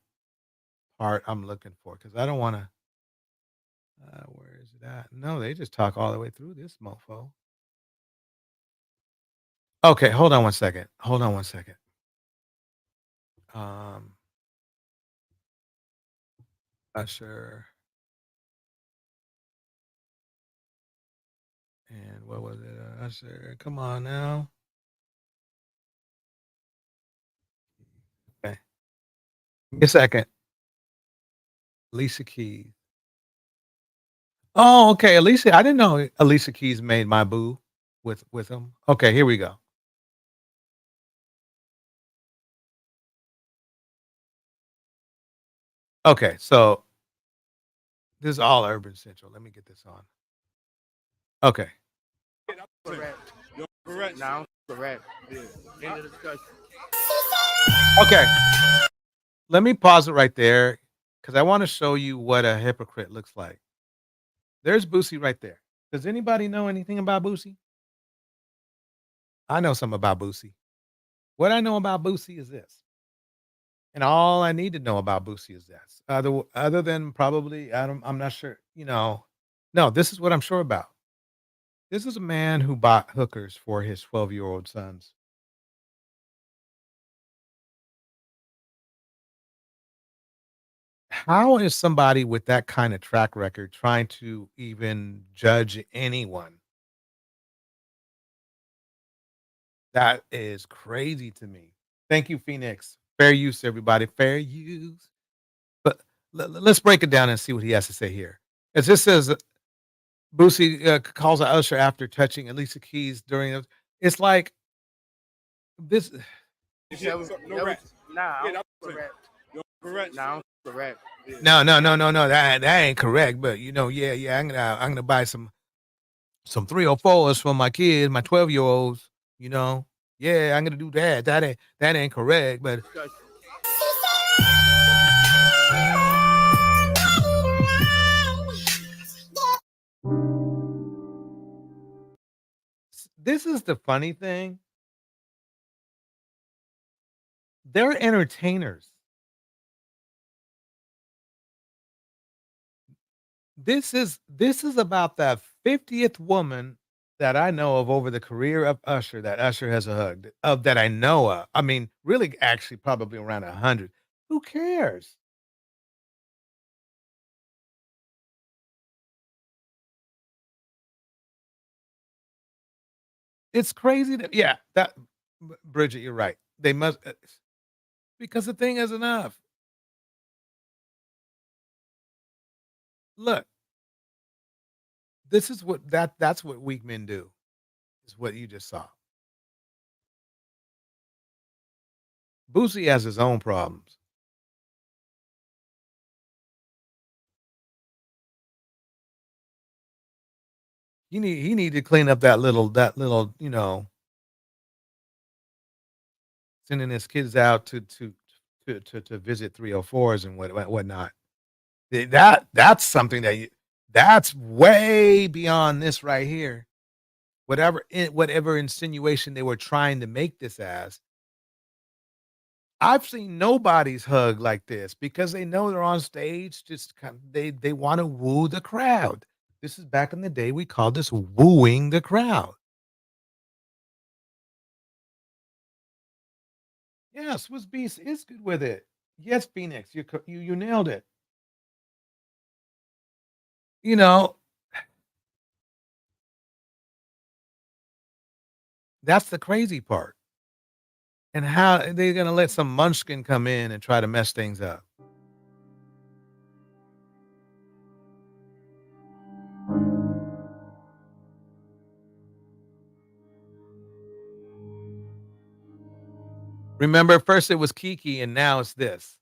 part I'm looking for because I don't want to. Where is it at? No, they just talk all the way through this mofo. Okay, hold on one second. Usher. And what was it? Usher. Come on now. Okay. Give me a second. Alicia Keys. Oh, okay. Alicia. I didn't know Alicia Keys made My Boo with him. Okay, here we go. Okay, so this is all Urban Central. Let me get this on. Okay. Correct. You're correct now. Correct. Yeah. End of discussion. Okay. Let me pause it right there because I want to show you what a hypocrite looks like. There's Boosie right there. Does anybody know anything about Boosie? I know something about Boosie. What I know about Boosie is this. And all I need to know about Boosie is this. Other than probably, I'm not sure, no, this is what I'm sure about. This is a man who bought hookers for his 12-year-old sons. How is somebody with that kind of track record trying to even judge anyone? That is crazy to me. Thank you, Phoenix. Fair use, everybody. Fair use. But let's break it down and see what he has to say here. It just says Boosie calls out Usher after touching Alicia Keys during. It's like this. Correct now. Correct. No. That ain't correct. But yeah. I'm gonna buy some 304s for my kids, my 12-year-olds. Yeah, I'm gonna do that. That ain't correct. But this is the funny thing. They're entertainers. This is about the 50th woman that I know of over the career of Usher that Usher has hugged, of that I know of. I mean, really, actually, probably around 100. Who cares? It's crazy that Bridget, you're right. They must because the thing is enough. Look, this is that's what weak men do. Is what you just saw. Boosie has his own problems. He need to clean up that little sending his kids out to visit 304s and whatnot. That's something that's way beyond this right here. Whatever insinuation they were trying to make this as, I've seen nobody's hug like this because they know they're on stage, just they wanna woo the crowd. This is back in the day, we called this wooing the crowd. Yeah, Swiss Beats is good with it. Yes, Phoenix, you nailed it. You know, that's the crazy part. And how they're gonna let some munchkin come in and try to mess things up. Remember, first it was Kiki and now it's this.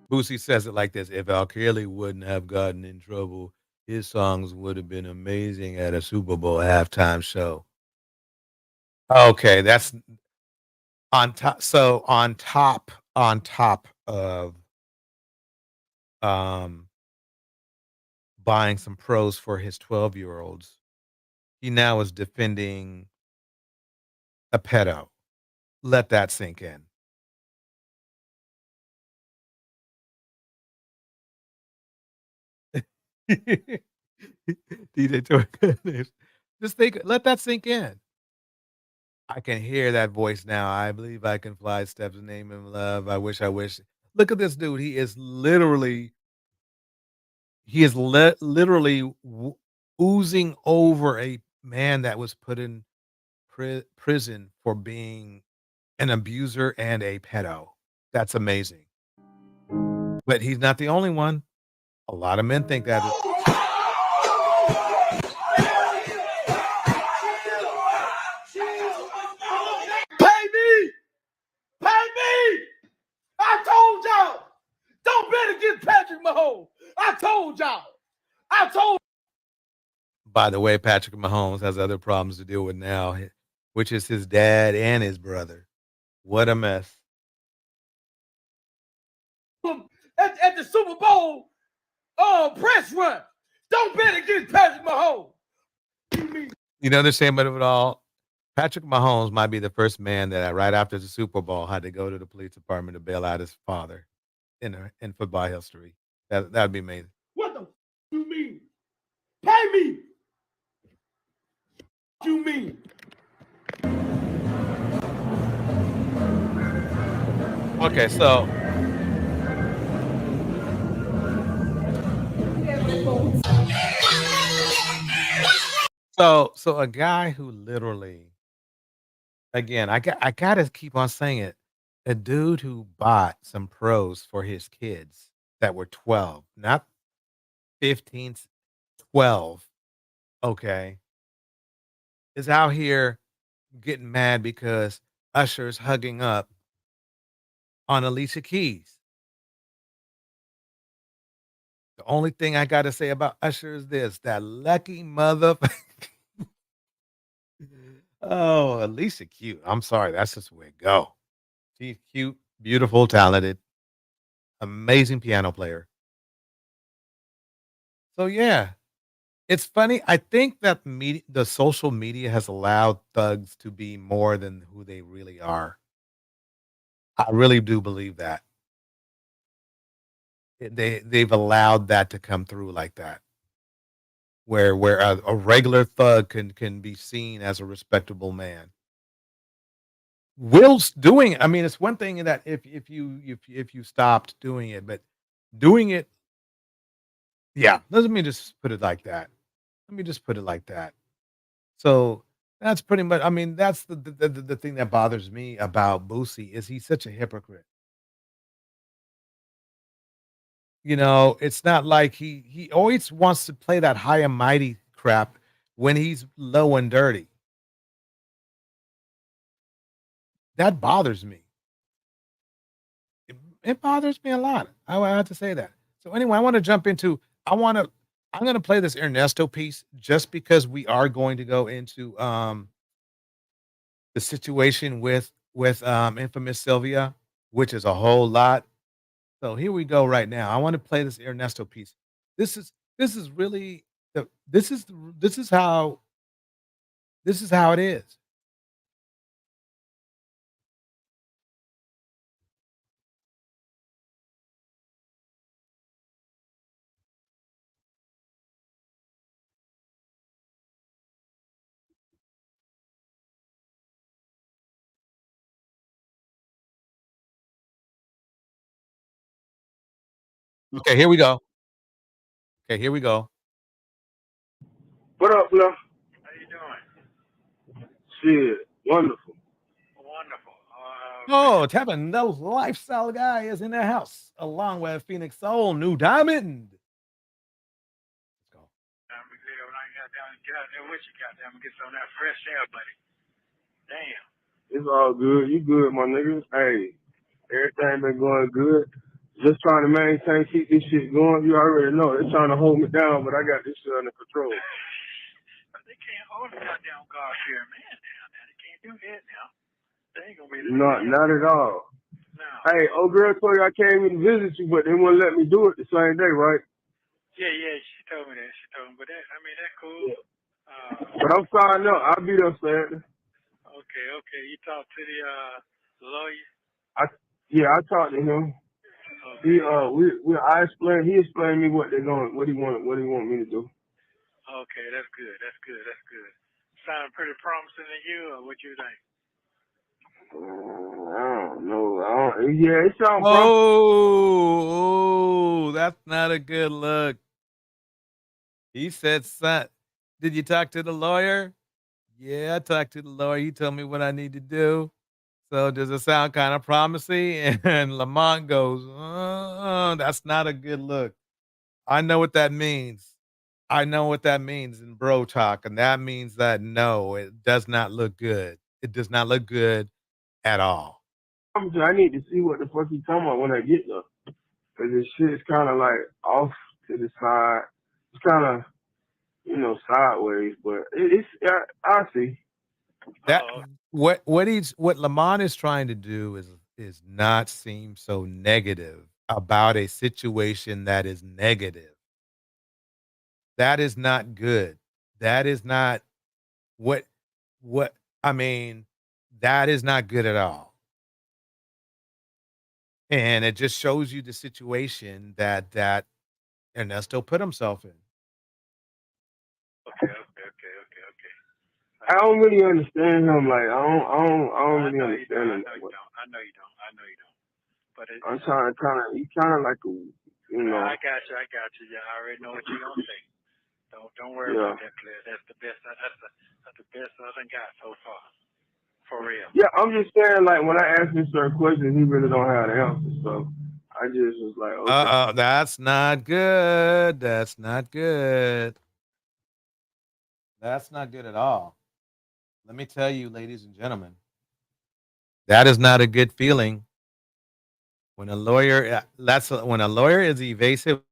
Boosie says it like this: "If Al Kelly wouldn't have gotten in trouble, his songs would have been amazing at a Super Bowl halftime show." Okay, that's on top. So on top of um buying some pros for his 12-year-olds, he now is defending a pedo. Let that sink in. DJ Torres. Just think, let that sink in. I can hear that voice now. I believe I can fly. Steps name him love. I wish. I wish. Look at this dude. He is literally oozing over a man that was put in prison for being an abuser and a pedo. That's amazing. But he's not the only one. A lot of men think that. Pay me! Pay me! I told y'all! Don't bet against Patrick Mahomes. I told y'all. I told. By the way, Patrick Mahomes has other problems to deal with now, which is his dad and his brother. What a mess. At the Super Bowl press run. Don't bet against Patrick Mahomes. You know the shame of it all? Patrick Mahomes might be the first man that right after the Super Bowl had to go to the police department to bail out his father in football history. That'd be amazing. What the you mean? Pay me. You mean? Okay, so a guy who literally, again, I gotta keep on saying it. A dude who bought some pros for his kids that were 12, not 15, 12, okay, is out here getting mad because Usher's hugging up on Alicia Keys. The only thing I gotta say about Usher is this: that lucky mother. Oh, Alicia cute. I'm sorry, that's just the way it go. She's cute, beautiful, talented, amazing piano player. So yeah, it's funny. I think that the social media has allowed thugs to be more than who they really are. I really do believe that. They've allowed that to come through like that, where a regular thug can be seen as a respectable man. Will's doing. I mean, it's one thing that if you stopped doing it, but doing it, yeah. Let me just put it like that. Let me just put it like that. So that's pretty much. I mean, that's the thing that bothers me about Boosie is he's such a hypocrite. You know, it's not like he always wants to play that high and mighty crap when he's low and dirty. That bothers me. It bothers me a lot. I have to say that. So anyway, I want to jump into. I'm going to play this Ernesto piece just because we are going to go into the situation with infamous Sylvia, which is a whole lot. So here we go right now. I want to play this Ernesto piece. This is really This is how it is. Okay, here we go. Okay, here we go. What up, Flo? How you doing? Shit, wonderful. Wonderful. Oh, Tevin, those lifestyle guy is in the house, along with Phoenix Soul, New Diamond. Let's go. When I got down, get out there with you, goddamn, get some of that fresh air, buddy. Damn. It's all good. You good, my nigga? Hey, everything been going good. Just trying to maintain, keep this shit going. You already know they're trying to hold me down, but I got this shit under control. They can't hold the goddamn God-fearing man down. They can't do that now. They ain't gonna be. Not at all. No. Hey, old girl told you I came in to visit you, but they wouldn't let me do it the same day, right? Yeah, she told me that. She told me, but that's cool. Yeah. But I'm fine up. I'll be there Saturday. Okay. You talked to the lawyer? I talked to him. Okay. He explained me what he want me to do. Okay, that's good. Sound pretty promising to you, or what you think? I don't know. Yeah, it sounds promising. Oh, that's not a good look. He said, son, did you talk to the lawyer? Yeah, I talked to the lawyer. He told me what I need to do. So does it sound kind of promising? And Lamont goes, that's not a good look. I know what that means. I know what that means in bro talk. And that means that no, it does not look good. It does not look good at all. I need to see what the fuck he talking about when I get there. Because this shit is kind of like off to the side. It's kind of, sideways, but I see. That what Lamont is trying to do is not seem so negative about a situation that is negative. That is not good. That is not what I mean, that is not good at all. And it just shows you the situation that Ernesto put himself in. Okay. I don't really understand him. Like I don't really understand him. I know you don't. But I'm trying. He's kind of like a, I got you. Yeah, I already know what you're gonna say. Don't worry about that, player. That's the best. That's the best I done got so far. For real. Yeah, I'm just saying. Like when I ask him certain questions, he really don't have the answers. So I just was like, okay. That's not good. That's not good. That's not good at all. Let me tell you, ladies and gentlemen, that is not a good feeling. When a lawyer, when a lawyer is evasive,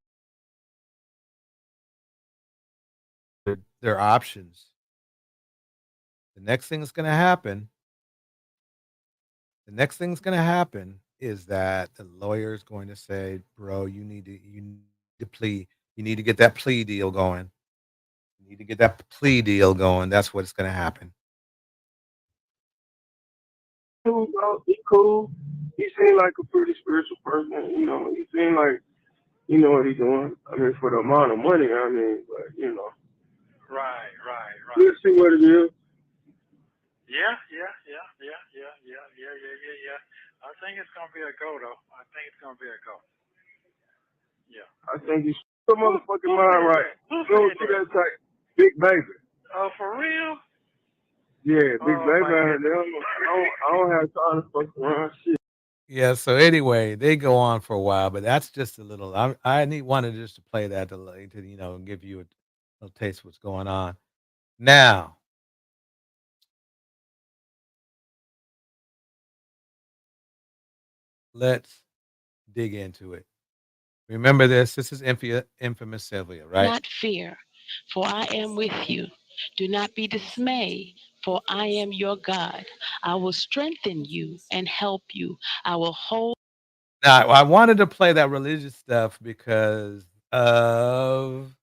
their options. The next thing that's going to happen. The next thing's going to happen is that the lawyer is going to say, "Bro, you need to plea. You need to get that plea deal going. You need to get that plea deal going." That's what's going to happen. He's cool. He seemed like a pretty spiritual person. He seemed like he know what he's doing. I mean, for the amount of money, but Right. We'll see what it is. Yeah. I think it's gonna be a go, though. Yeah. I think you the motherfucking mind right. Go to that type, Big Baby. Oh, for real? Yeah, Big Baby. I don't have time to fuck around. Shit. Yeah. So anyway, they go on for a while, but that's just a little. wanted just to play that to give you a little taste of what's going on. Now, let's dig into it. Remember this. This is infamous Sylvia, right? Not fear, for I am with you. Do not be dismayed, for I am your God. I will strengthen you and help you. I will hold. Now, I wanted to play that religious stuff because of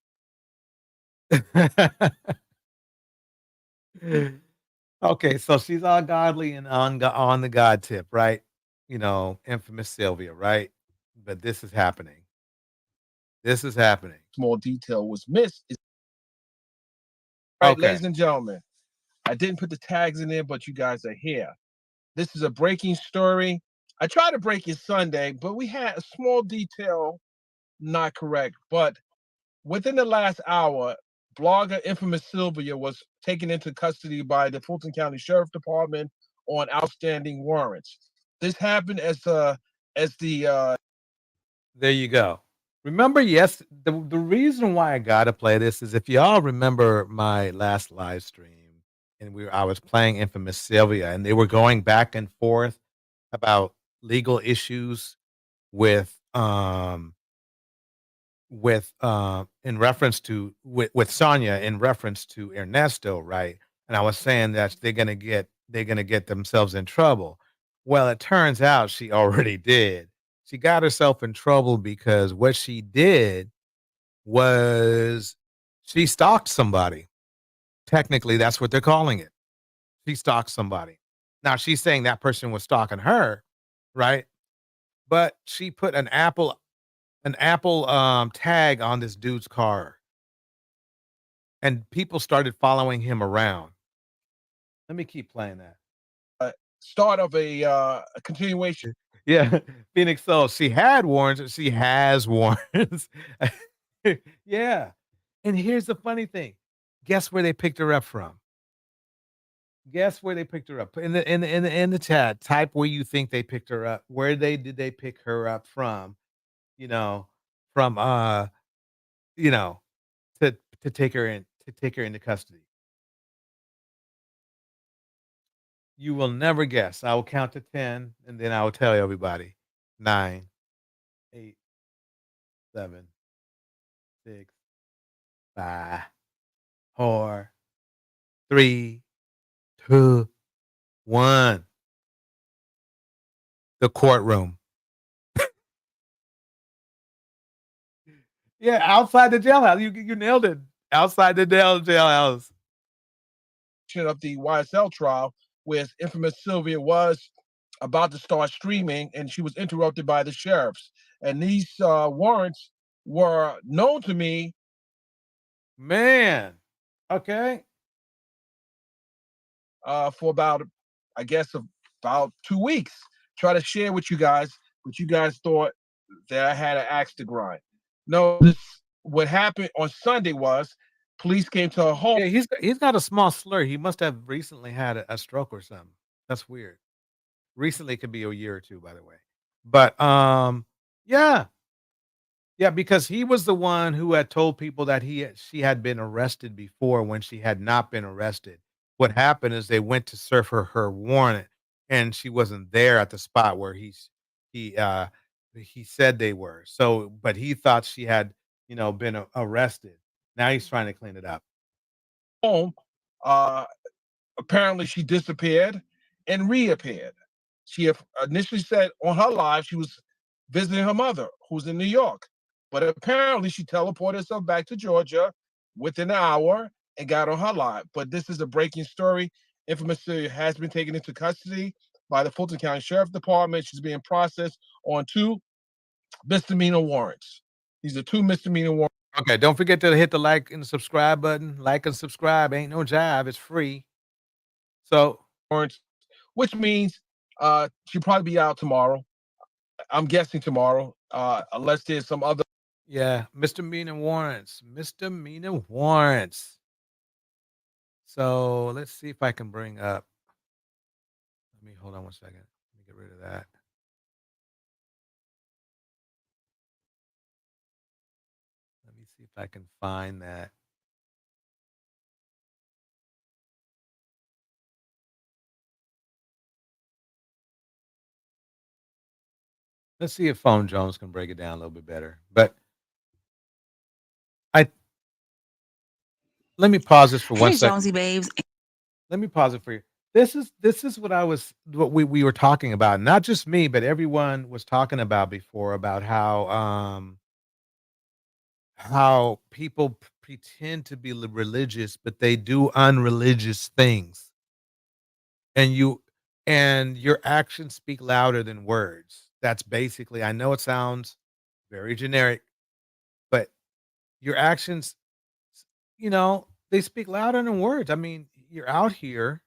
Okay, so she's all godly and on the God tip, right? Infamous Sylvia, right? But this is happening. This is happening. Small detail was missed. All right, Okay. ladies and gentlemen, I didn't put the tags in there, but you guys are here. This is a breaking story. I tried to break it Sunday, but we had a small detail not correct. But within the last hour, blogger Infamous Sylvia was taken into custody by the Fulton County Sheriff Department on outstanding warrants. This happened as the There you go. Remember, yes, the reason why I gotta play this is if y'all remember my last live stream, and I was playing Infamous Sylvia, and they were going back and forth about legal issues with in reference to with Sonia in reference to Ernesto, right? And I was saying that they're gonna get themselves in trouble. Well, it turns out she already did. She got herself in trouble because what she did was she stalked somebody. Technically, that's what they're calling it. She stalked somebody. Now she's saying that person was stalking her, right? But she put an Apple tag on this dude's car, and people started following him around. Let me keep playing that. start of a continuation. Yeah, Phoenix Soul. She had warrants. She has warrants. Yeah, and here's the funny thing. Guess where they picked her up from? Guess where they picked her up? In the chat, type where you think they picked her up. Where did they pick her up from? You know, from you know, to take her into custody. You will never guess. I will count to 10 and then I will tell everybody. 9, 8, 7, 6, 5, 4, 3, 2, 1. The courtroom. Yeah, outside the jailhouse. You nailed it. Outside the jailhouse. Of the YSL trial, where Infamous Sylvia was about to start streaming, and she was interrupted by the sheriffs. And these warrants were known to me. Man, okay. For about, I guess, about 2 weeks. Try to share with you guys, but you guys thought that I had an axe to grind. No, what happened on Sunday was police came to her home. Yeah, he's got a small slur. He must have recently had a stroke or something. That's weird. Recently could be a year or 2, by the way. But yeah. Yeah, because he was the one who had told people that she had been arrested before when she had not been arrested. What happened is they went to serve her warrant, and she wasn't there at the spot where he said they were. So, but he thought she had, been arrested. Now he's trying to clean it up. Home, apparently she disappeared and reappeared. She initially said on her live she was visiting her mother, who's in New York, but apparently she teleported herself back to Georgia within an hour and got on her live. But this is a breaking story. Infamous Sylvia has been taken into custody by the Fulton County Sheriff Department. She's being processed on 2 misdemeanor warrants. These are 2 misdemeanor warrants. Okay, don't forget to hit the like and subscribe button. Like and subscribe. Ain't no jive. It's free. So, which means she'll probably be out tomorrow. I'm guessing tomorrow, unless there's some other. Yeah, misdemeanor warrants. Misdemeanor warrants. So let's see if I can bring up. Let me hold on 1 second. Let me get rid of that. Let me see if I can find that. Let's see if Phone Jones can break it down a little bit better. But let me pause this for 1 second. Jonesy babes. Let me pause it for you. This is what we were talking about. Not just me, but everyone was talking about before about how people pretend to be religious, but they do unreligious things. And your actions speak louder than words. That's basically, I know it sounds very generic, but your actions, they speak louder than words. I mean, you're out here,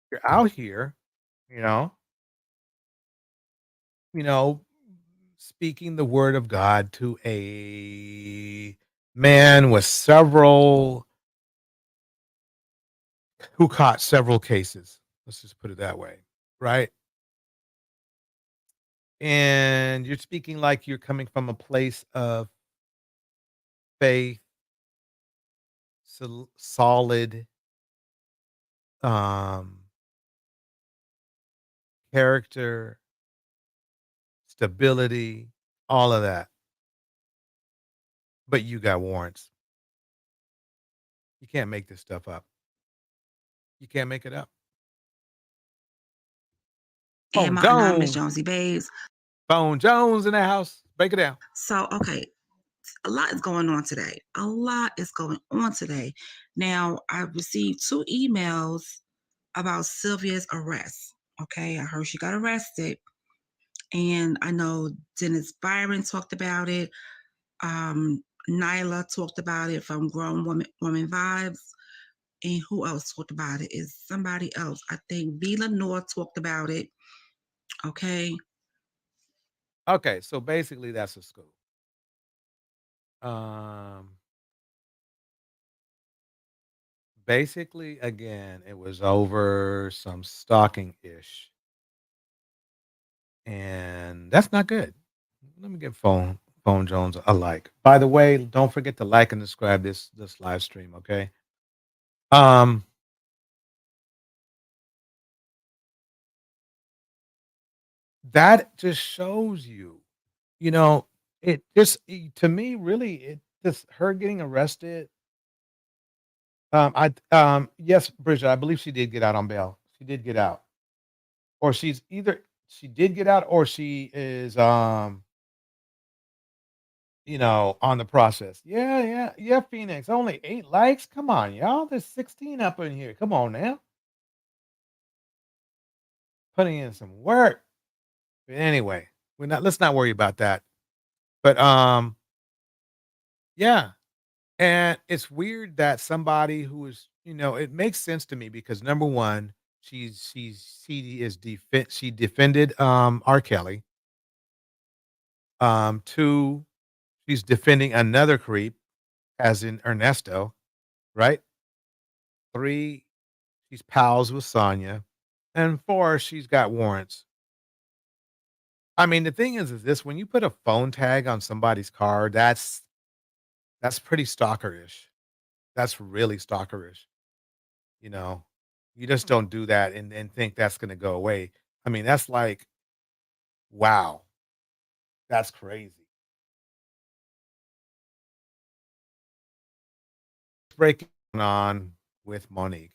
you know, you know, speaking the word of God to a man with who caught several cases. Let's just put it that way, right? And you're speaking like you're coming from a place of faith, solid um, character, stability, all of that. But you got warrants. You can't make this stuff up. You can't make it up. And Phone my anonymous Jones. Jonesy Babes. Phone Jones in the house. Break it down. So, okay, a lot is going on today. A lot is going on today. Now, I received 2 emails about Sylvia's arrest. Okay, I heard she got arrested. And I know Dennis Byron talked about it. Nyla talked about it from Grown Woman Vibes. And who else talked about it? Is somebody else. I think Vila Noor talked about it. Okay. Okay, so basically that's a scoop. Basically, again, it was over some stalking-ish. And that's not good. Let me give Phone Jones a like. By the way, don't forget to like and subscribe this live stream, okay? That just shows you, it just to me really it just her getting arrested. Yes, Bridget, I believe she did get out on bail. She did get out. Or she did get out or she is on the process. Yeah, Phoenix. Only 8 likes. Come on, y'all. There's 16 up in here. Come on now. Putting in some work. But anyway, let's not worry about that. But yeah. And it's weird that somebody who is, it makes sense to me because number one, she defended R. Kelly. 2, she's defending another creep, as in Ernesto, right? 3, she's pals with Sonya. And 4, she's got warrants. I mean, the thing is this: when you put a phone tag on somebody's car, that's pretty stalkerish. That's really stalkerish. You just don't do that and think that's going to go away. I mean, that's like, wow, that's crazy. Breaking on with Monique.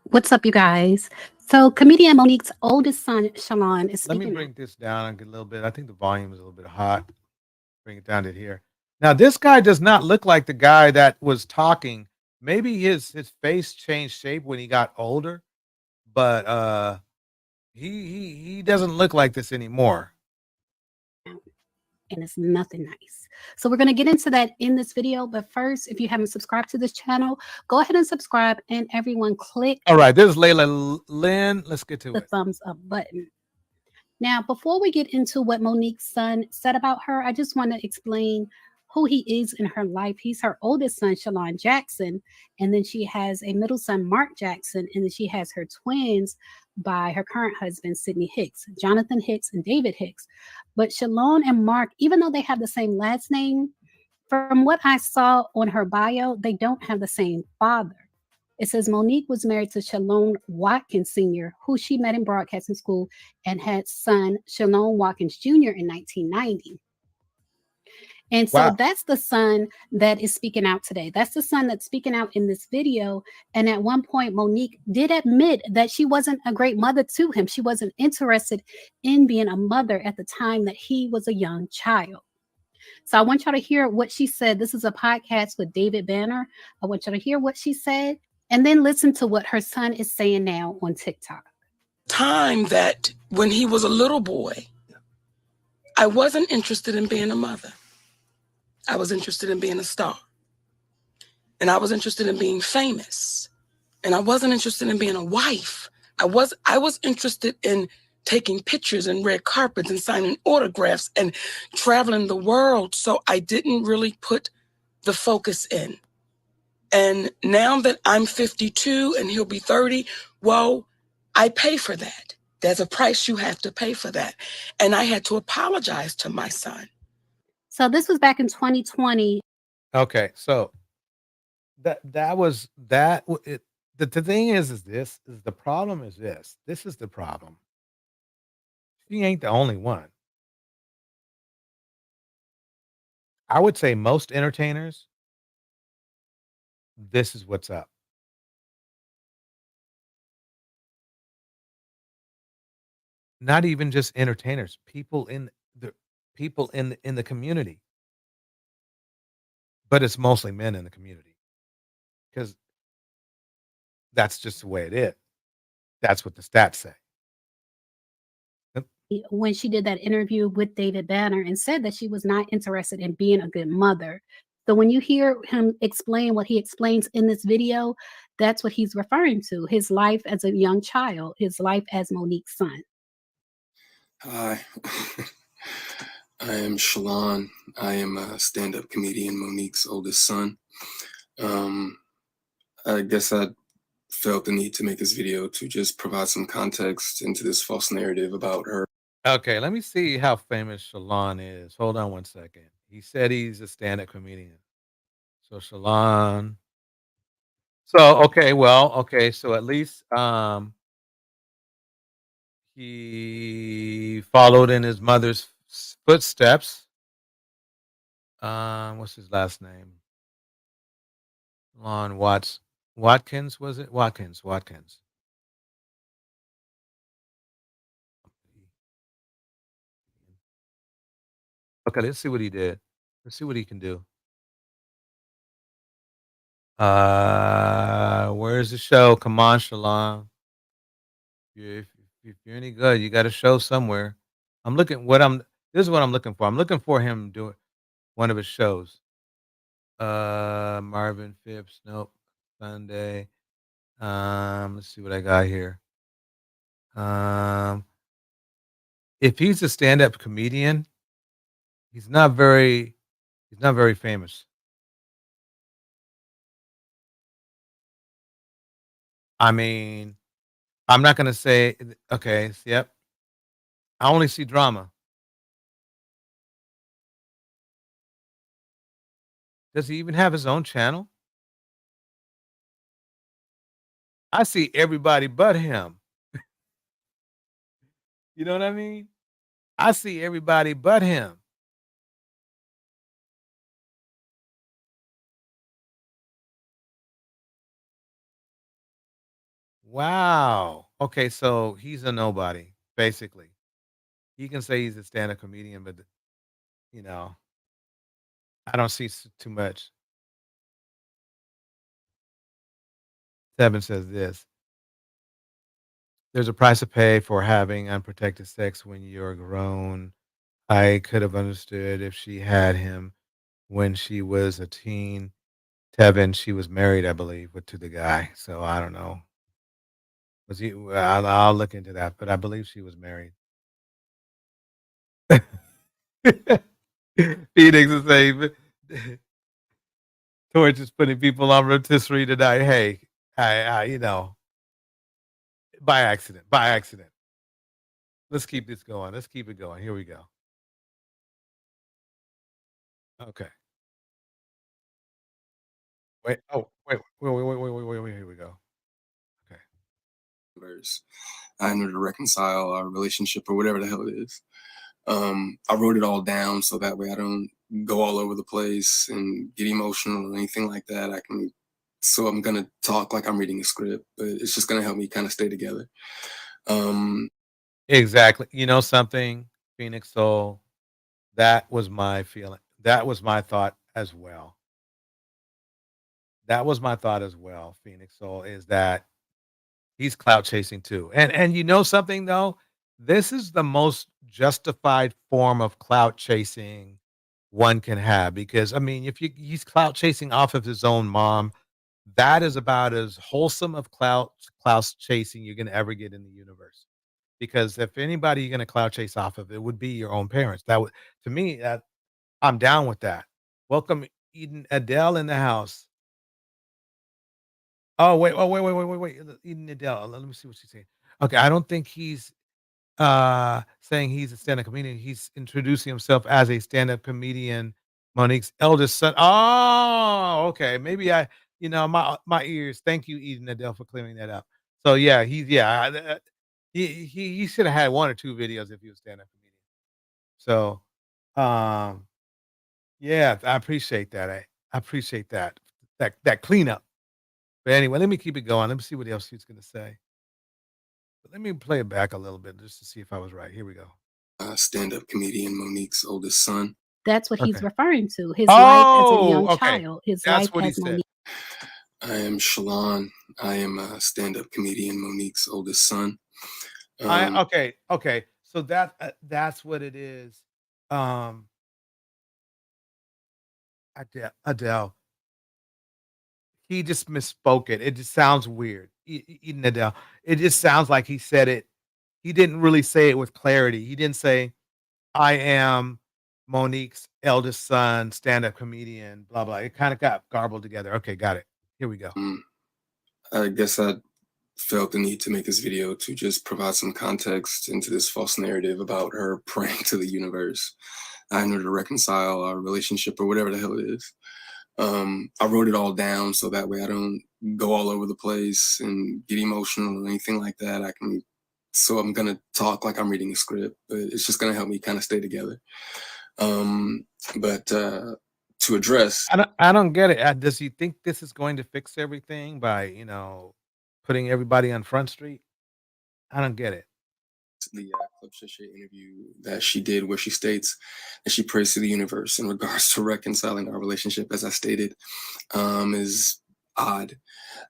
What's up, you guys? So comedian Monique's oldest son, Shalon, is Let speaking. me bring this down a little bit. I think the volume is a little bit hot. Bring it down to here. Now, this guy does not look like the guy that was talking. Maybe his face changed shape when he got older, but he doesn't look like this anymore. And it's nothing nice. So we're going to get into that in this video. But first, if you haven't subscribed to this channel, go ahead and subscribe, and everyone click. All right, this is Layla Lynn. Let's get to the it. thumbs up button. Now, before we get into what Monique's son said about her, I just want to explain who he is in her life. He's her oldest son, Shalon Jackson, and then she has a middle son, Mark Jackson, and then she has her twins by her current husband, Sidney Hicks, Jonathan Hicks and David Hicks. But Shalon and Mark, even though they have the same last name, from what I saw on her bio, they don't have the same father. It says Monique was married to Shalon Watkins Sr., who she met in broadcasting school, and had son Shalon Watkins Jr. in 1990. And so that's the son that is speaking out today. That's the son that's speaking out in this video. And at one point, Monique did admit that she wasn't a great mother to him. She wasn't interested in being a mother at the time that he was a young child. So I want y'all to hear what she said. This is a podcast with David Banner. I want y'all to hear what she said and then listen to what her son is saying now on TikTok. Time that when he was a little boy, I wasn't interested in being a mother. I was interested in being a star. And I was interested in being famous. And I wasn't interested in being a wife. I was interested in taking pictures and red carpets and signing autographs and traveling the world. So I didn't really put the focus in. And now that I'm 52 and he'll be 30, well, I pay for that. There's a price you have to pay for that. And I had to apologize to my son. So this was back in 2020. Okay, so that was that. The thing is this is the problem is this. This is the problem. She ain't the only one. I would say most entertainers, this is what's up. Not even just entertainers, people in the community. But it's mostly men in the community. Because that's just the way it is. That's what the stats say. When she did that interview with David Banner and said that she was not interested in being a good mother. So when you hear him explain what he explains in this video, that's what he's referring to, his life as a young child, his life as Monique's son. Hi, I am Shalon. I am a stand-up comedian, Monique's oldest son. I guess I felt the need to make this video to just provide some context into this false narrative about her. Okay, let me see how famous Shalon is. Hold on one second. He said he's a stand-up comedian. So Shalon. So okay, so at least he followed in his mother's footsteps. What's his last name? Shalon Watkins, was it? Watkins. Okay, let's see what he did. Let's see what he can do. Where's the show? Come on, Shalon. If you're any good, you got a show somewhere. This is what I'm looking for. I'm looking for him doing one of his shows. Marvin Phipps, nope. Sunday. Let's see what I got here. If he's a stand-up comedian, he's not very famous. I mean, I'm not gonna say okay, yep. I only see drama. Does he even have his own channel? I see everybody but him. You know what I mean? I see everybody but him. Wow. Okay, so he's a nobody, basically. He can say he's a stand-up comedian, but you know, I don't see too much. Seven says this. There's a price to pay for having unprotected sex when you're grown. I could have understood if she had him when she was a teen. Tevin, she was married, I believe, to the guy. So I don't know. Was he? I'll look into that, but I believe she was married. Phoenix is saying, Torch is putting people on rotisserie tonight. Hey, I by accident. Let's keep this going. Let's keep it going. Here we go. Okay. Wait. Oh, wait. Here we go. Okay. I know to reconcile our relationship or whatever the hell it is. I wrote it all down so that way I don't go all over the place and get emotional or anything like that. So I'm gonna talk like I'm reading a script, but it's just gonna help me kind of stay together. Exactly. You know something, Phoenix Soul, that was my feeling. That was my thought as well. That was my thought as well, Phoenix Soul, is that he's clout chasing too. And you know something though? This is the most justified form of clout chasing one can have because I mean, if he's clout chasing off of his own mom, that is about as wholesome of clout chasing you're gonna ever get in the universe. Because if anybody you're gonna clout chase off of, it would be your own parents. That would to me, that I'm down with that. Welcome Eden Adele in the house. Oh, wait. Oh, wait. Eden Adele. Let me see what she's saying. Okay, I don't think he's saying he's a stand-up comedian. He's introducing himself as a stand-up comedian, Monique's eldest son. Oh, okay. Maybe my ears. Thank you, Eden Adele, for clearing that up. So yeah, he should have had one or two videos if he was a stand-up comedian. So yeah, I appreciate that. I appreciate that cleanup. But anyway, let me keep it going. Let me see what else he's gonna say. But let me play it back a little bit just to see if I was right. Here we go. Stand-up comedian Monique's oldest son. That's what he's Okay. referring to. His life as a young Oh, okay. child. His That's life what he as said. Monique. I am Shalon. I am a stand-up comedian Monique's oldest son. Okay. So that's what it is. Adele. He just misspoke it. It just sounds weird. Eden Adele. It just sounds like he said it. He didn't really say it with clarity. He didn't say, I am Monique's eldest son, stand-up comedian, blah, blah. It kind of got garbled together. Okay, got it. Here we go. I guess I felt the need to make this video to just provide some context into this false narrative about her praying to the universe. I know to reconcile our relationship or whatever the hell it is. I wrote it all down so that way I don't go all over the place and get emotional or anything like that. So I'm gonna talk like I'm reading a script, but it's just gonna help me kind of stay together. But to address, I don't get it. Does he think this is going to fix everything by, putting everybody on Front Street? I don't get it. the Club Shay interview that she did where she states that she prays to the universe in regards to reconciling our relationship, as I stated, is odd.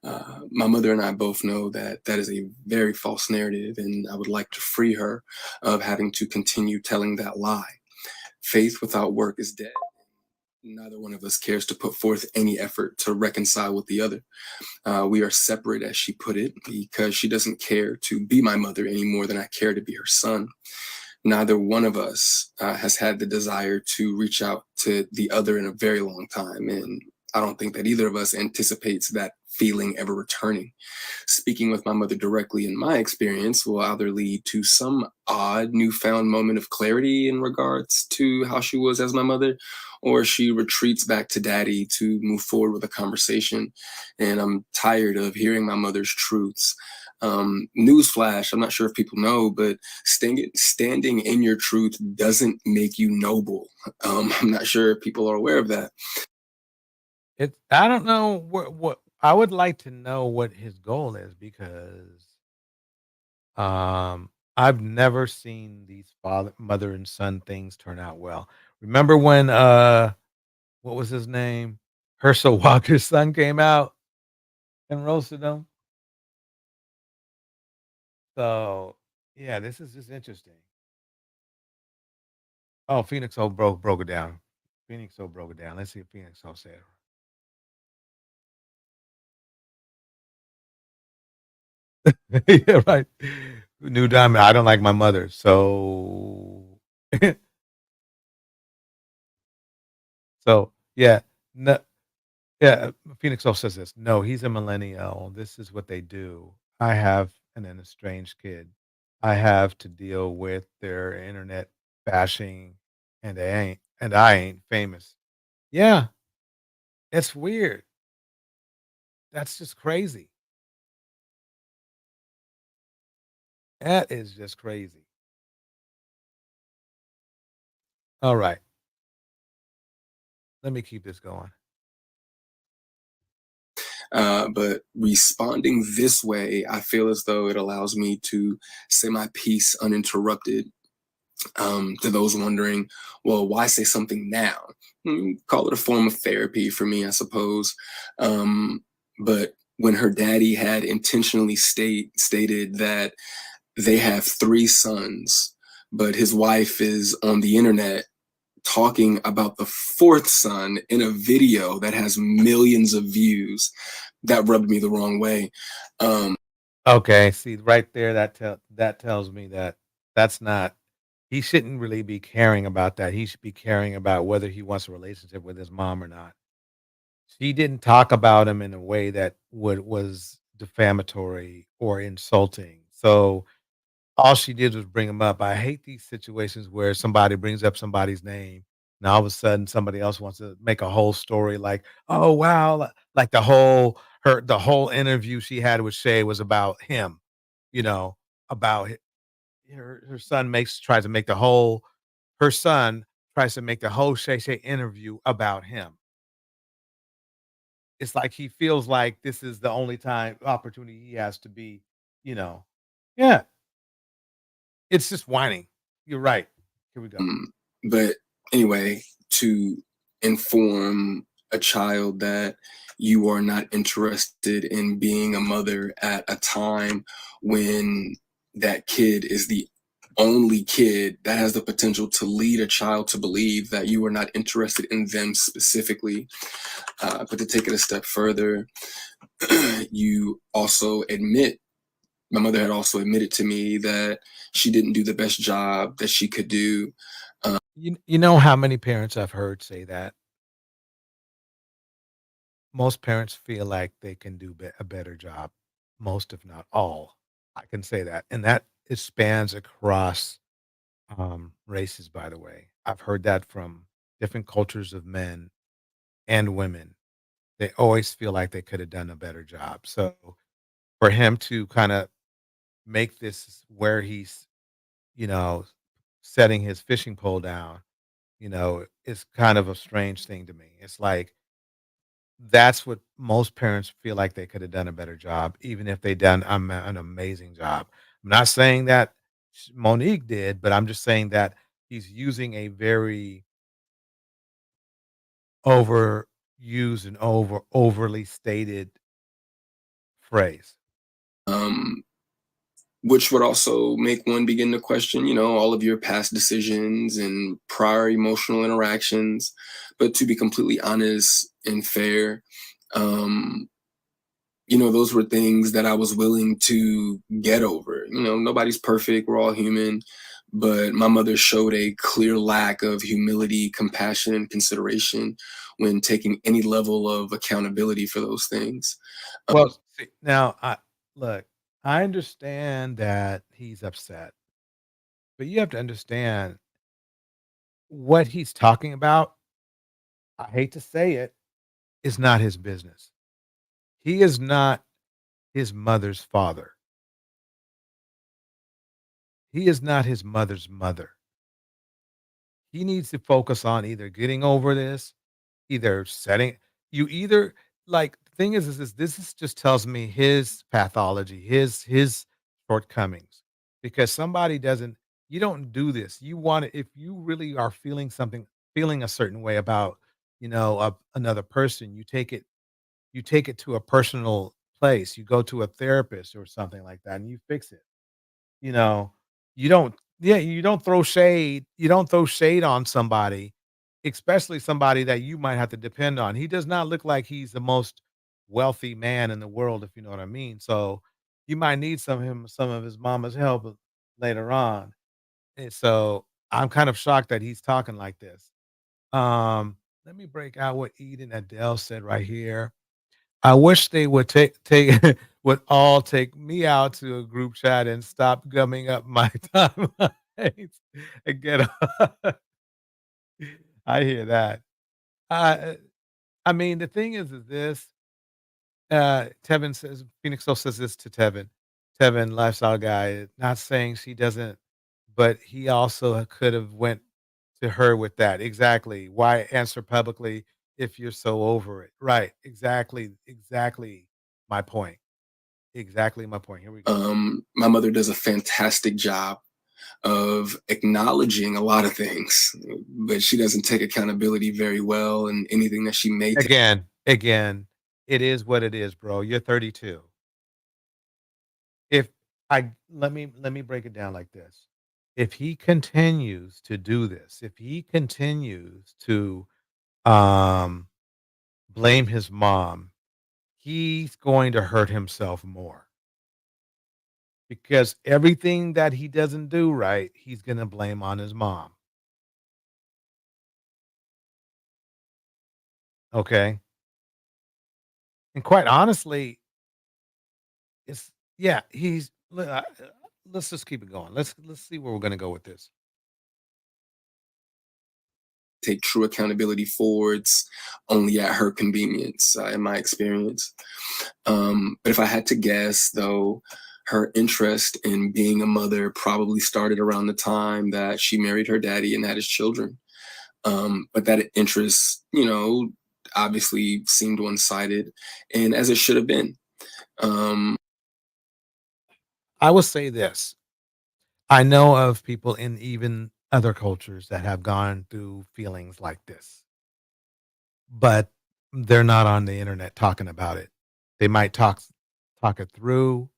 My mother and I both know that that is a very false narrative, and I would like to free her of having to continue telling that lie. Faith without work is dead. Neither one of us cares to put forth any effort to reconcile with the other. We are separate, as she put it, because she doesn't care to be my mother any more than I care to be her son. Neither one of us has had the desire to reach out to the other in a very long time, and I don't think that either of us anticipates that feeling ever returning. Speaking with my mother directly, in my experience, will either lead to some odd newfound moment of clarity in regards to how she was as my mother, or she retreats back to daddy to move forward with a conversation. And I'm tired of hearing my mother's truths. Newsflash, I'm not sure if people know, but standing in your truth doesn't make you noble. I'm not sure if people are aware of that. I don't know what I would like to know what his goal is, because I've never seen these mother and son things turn out well. Remember when what was his name? Herschel Walker's son came out and roasted him. So yeah, this is just interesting. Oh, Phoenix O broke it down. Phoenix O broke it down. Let's see if Phoenix O said it. Yeah, right. New Diamond. I don't like my mother, so yeah, no, yeah. Phoenix O says this. No, he's a millennial. This is what they do. I have an estranged kid. I have to deal with their internet bashing, and I ain't famous. Yeah, it's weird. That's just crazy. That is just crazy. All right. Let me keep this going. But responding this way, I feel as though it allows me to say my piece uninterrupted. To those wondering, well, why say something now? Call it a form of therapy for me, I suppose. But when her daddy had intentionally stated that they have 3 sons, but his wife is on the internet talking about the 4th son in a video that has millions of views, that rubbed me the wrong way. Okay, see right there, that tells me that that's not he shouldn't really be caring about that. He should be caring about whether he wants a relationship with his mom or not. She didn't talk about him in a way that was defamatory or insulting. So all she did was bring him up. I hate these situations where somebody brings up somebody's name and all of a sudden somebody else wants to make a whole story like, "Oh, wow," like the whole interview she had with Shay was about him, you know, about her son makes tries to make the whole her son tries to make the whole Shay Shay interview about him. It's like he feels like this is the only time opportunity he has to be, you know. Yeah, it's just whining. You're right. Here we go. But anyway, to inform a child that you are not interested in being a mother at a time when that kid is the only kid that has the potential to lead a child to believe that you are not interested in them specifically. But to take it a step further, you also admit, my mother had also admitted to me that she didn't do the best job that she could do. You know how many parents I've heard say that? Most parents feel like they can do a better job. Most, if not all. I can say that. And that it spans across races, by the way. I've heard that from different cultures of men and women. They always feel like they could have done a better job. So for him to kind of make this where he's, you know, setting his fishing pole down, you know, it's kind of a strange thing to me. It's like that's what most parents feel like they could have done a better job, even if they done an amazing job. I'm not saying that Monique did, but I'm just saying that he's using a very overused and overly stated phrase. Which would also make one begin to question, all of your past decisions and prior emotional interactions. But to be completely honest and fair, those were things that I was willing to get over. Nobody's perfect. We're all human. But my mother showed a clear lack of humility, compassion, and consideration when taking any level of accountability for those things. Well, see, now look, I understand that he's upset, but you have to understand what he's talking about. I hate to say it, is not his business. He is not his mother's father. He is not his mother's mother. He needs to focus on either getting over this, either setting you either like the thing is this is just tells me his pathology, his shortcomings. Because somebody doesn't you don't do this. You want it if you really are feeling something, feeling a certain way about, another person, you take it to a personal place. You go to a therapist or something like that and you fix it. You know, you don't yeah, you don't throw shade on somebody, especially somebody that you might have to depend on. He does not look like he's the most wealthy man in the world, if you know what I mean. So, you might need some of his mama's help later on. And so, I'm kind of shocked that he's talking like this. Let me break out what Eden Adele said right here. I wish they would take would all take me out to a group chat and stop gumming up my timelines and get I hear that. Uh, I mean, the thing is this, Tevin says Phoenix Soul says this to Tevin. Tevin, lifestyle guy, not saying she doesn't, but he also could have went to her with that. Exactly. Why answer publicly if you're so over it? Right. Exactly my point. Exactly my point. Here we go. My mother does a fantastic job of acknowledging a lot of things, but she doesn't take accountability very well, and anything that she may take. Again, it is what it is, bro. You're 32. If let me break it down like this. If he continues to do this, if he continues to um blame his mom, he's going to hurt himself more because everything that he doesn't do right, he's going to blame on his mom. Okay? And quite honestly, it's yeah, let's just keep it going. Let's see where we're going to go with this. Take true accountability forwards only at her convenience, in my experience. But if I had to guess, though, her interest in being a mother probably started around the time that she married her daddy and had his children. But that interest, obviously seemed one-sided, and as it should have been. I will say this. I know of people in even other cultures that have gone through feelings like this, but they're not on the internet talking about it. They might talk it through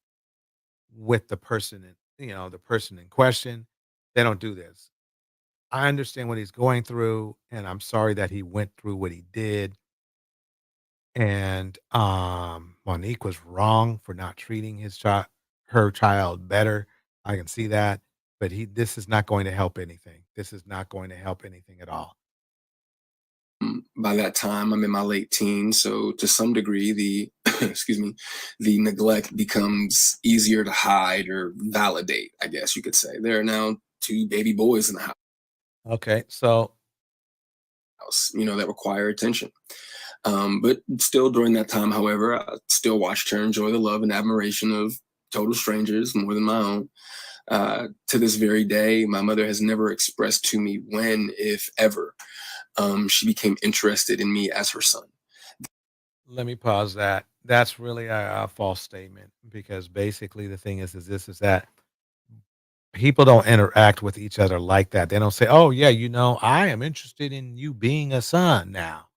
with the person the person in question. They don't do this. I understand what he's going through, and I'm sorry that he went through what he did. And Monique was wrong for not treating her child better. I can see that, but this is not going to help anything. This is not going to help anything at all. By that time, I'm in my late teens, so to some degree, the excuse me, the neglect becomes easier to hide or validate, I guess you could say. There are now 2 baby boys in the Okay, so house, that require attention. But still, during that time, however, I still watched her enjoy the love and admiration of total strangers more than my own. To this very day, my mother has never expressed to me when, if ever, she became interested in me as her son. let me pause that. That's really a false statement because basically the thing is that people don't interact with each other like that. They don't say, "Oh yeah, I am interested in you being a son now."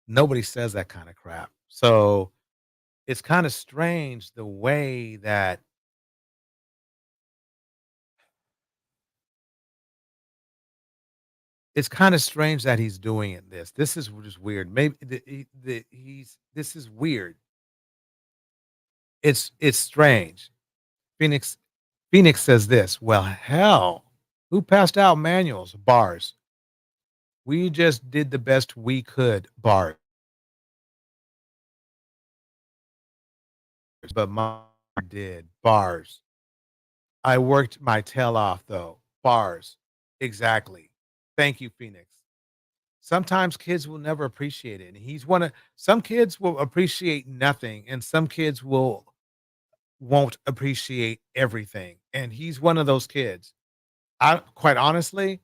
Nobody says that kind of crap. So it's kind of strange the way that he's doing it. This is just weird. Maybe this is weird. It's strange. Phoenix Phoenix says this. Well, hell, who passed out manuals? Bars. We just did the best we could. Bars. But mom did. Bars. I worked my tail off though. Bars. Exactly. Thank you, Phoenix. Sometimes kids will never appreciate it. And some kids will appreciate nothing, and some kids won't appreciate everything. And he's one of those kids. I quite honestly,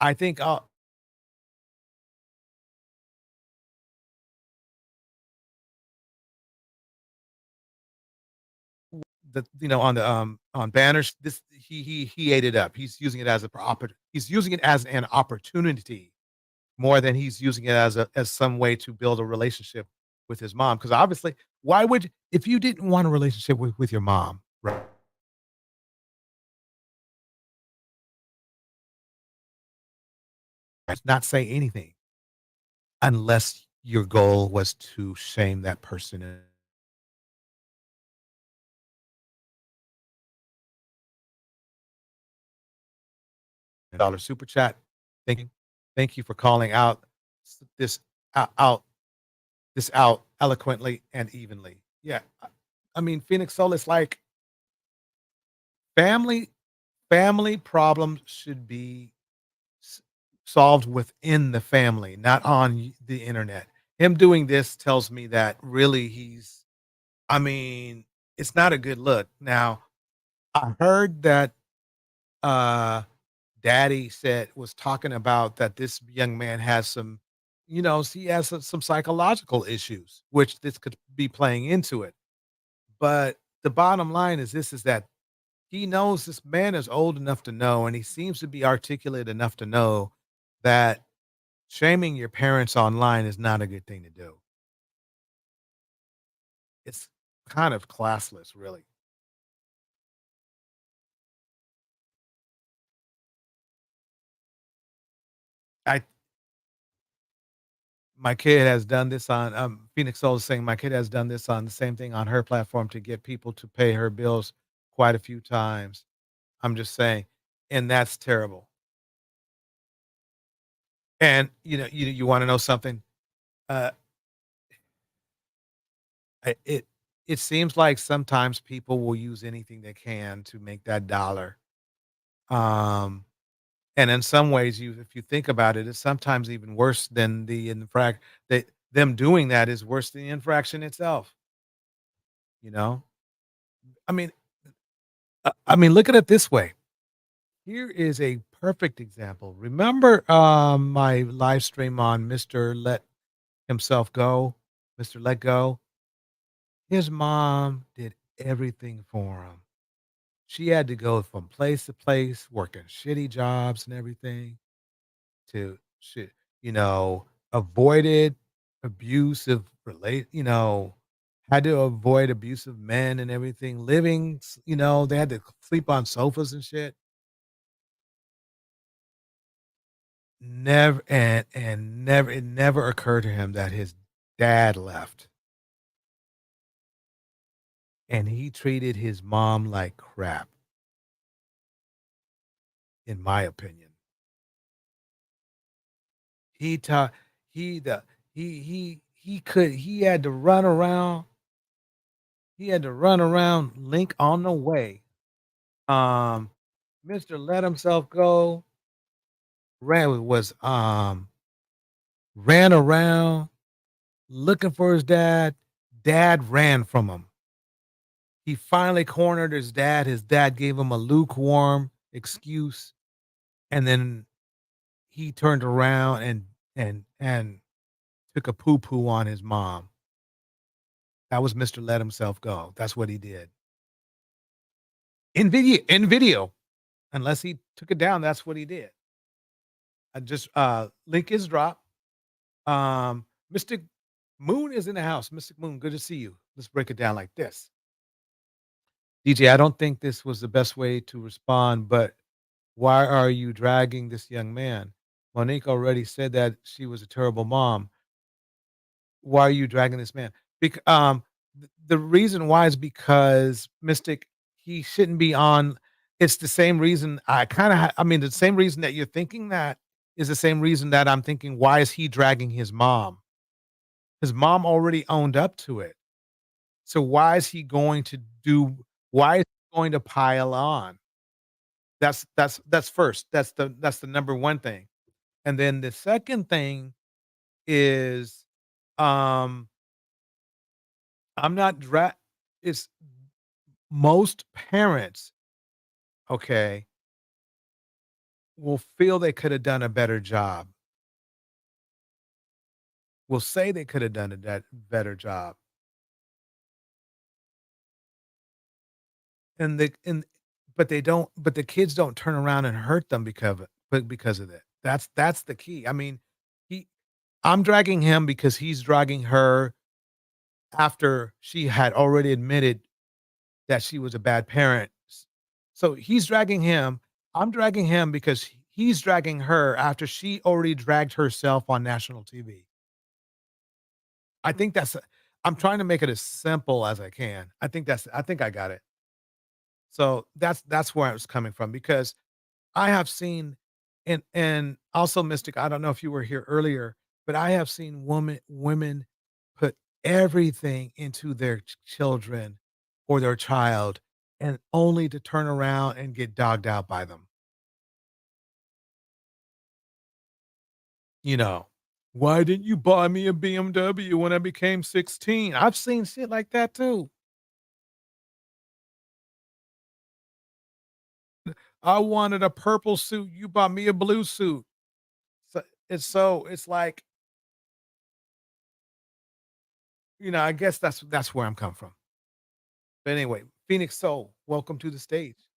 I think on banners, this he ate it up. He's using it as he's using it as an opportunity more than he's using it as some way to build a relationship with his mom. Because obviously, why would if you didn't want a relationship with your mom, right? Not say anything unless your goal was to shame that person. Dollar super chat. Thank you for calling out this out out eloquently and evenly. Yeah, I mean Phoenix Soul is like family problems should be solved within the family, not on the internet. Him doing this tells me that really I mean, it's not a good look. Now, I heard that daddy was talking about that this young man has he has some psychological issues, which this could be playing into it. But the bottom line is this is that he knows this man is old enough to know, and he seems to be articulate enough to know that shaming your parents online is not a good thing to do. It's kind of classless, really. I My kid has done this on Phoenix Soul is saying my kid has done this on the same thing on her platform to get people to pay her bills quite a few times. I'm just saying, and that's terrible. And you want to know something? Uh, it seems like sometimes people will use anything they can to make that dollar. Um, and in some ways, if you think about it, it's sometimes even worse than the infract. That them doing that is worse than the infraction itself. You know, I mean, look at it this way. Here is a perfect example. Remember my live stream on Mr. Let Himself Go, Mr. Let Go? His mom did everything for him. She had to go from place to place, working shitty jobs and everything to shit, avoided abusive had to avoid abusive men and everything, they had to sleep on sofas and shit. Never and never it never occurred to him that his dad left, and he treated his mom like crap, in my opinion. He taught he the he had to run around. He had to run around Link on the way. Um, Mr. Let Himself Go ran around looking for his dad. Dad ran from him. He finally cornered his dad. His dad gave him a lukewarm excuse, and then he turned around and took a poo poo on his mom. That was Mr. Let Himself Go. That's what he did. In video. Unless he took it down, that's what he did. I just link is dropped. Mystic Moon is in the house. Mystic Moon, good to see you. Let's break it down like this. DJ, I don't think this was the best way to respond, but why are you dragging this young man? Monique already said that she was a terrible mom. Why are you dragging this man? The reason why is because Mystic, he shouldn't be on. It's the same reason the same reason that you're thinking that is the same reason that I'm thinking, why is he dragging his mom? His mom already owned up to it. So why is he going to pile on? That's first. That's the number one thing. And then the second thing is I'm not it's most parents, okay, will feel they could have done a better job. Will say they could have done better job. And but the kids don't turn around and hurt them because of it. That's the key. I mean, I'm dragging him because he's dragging her after she had already admitted that she was a bad parent. So he's dragging him. I'm dragging him because he's dragging her after she already dragged herself on national TV. I think I'm trying to make it as simple as I can. I think I got it. So that's where I was coming from, because I have seen, and also Mystic, I don't know if you were here earlier, but I have seen women put everything into their children or their child, and only to turn around and get dogged out by them. Why didn't you buy me a BMW when I became 16? I've seen shit like that too. I wanted a purple suit. You bought me a blue suit. It's like, I guess that's where I'm coming from. But anyway, Phoenix Soul, welcome to the stage.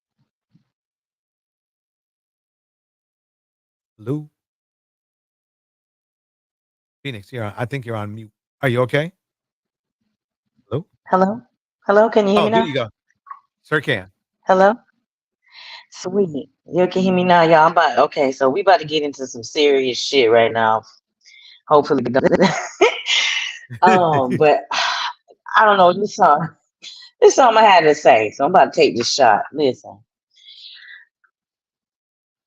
Lou? Phoenix, I think you're on mute. Are you okay? Lou? Hello? Hello, can you hear Oh, me there now? you go. Sir can. Hello? Sweet. You can hear me now, y'all. Okay, so we about to get into some serious shit right now. Hopefully we don't. But I don't know, this something I had to say. So I'm about to take this shot. Listen.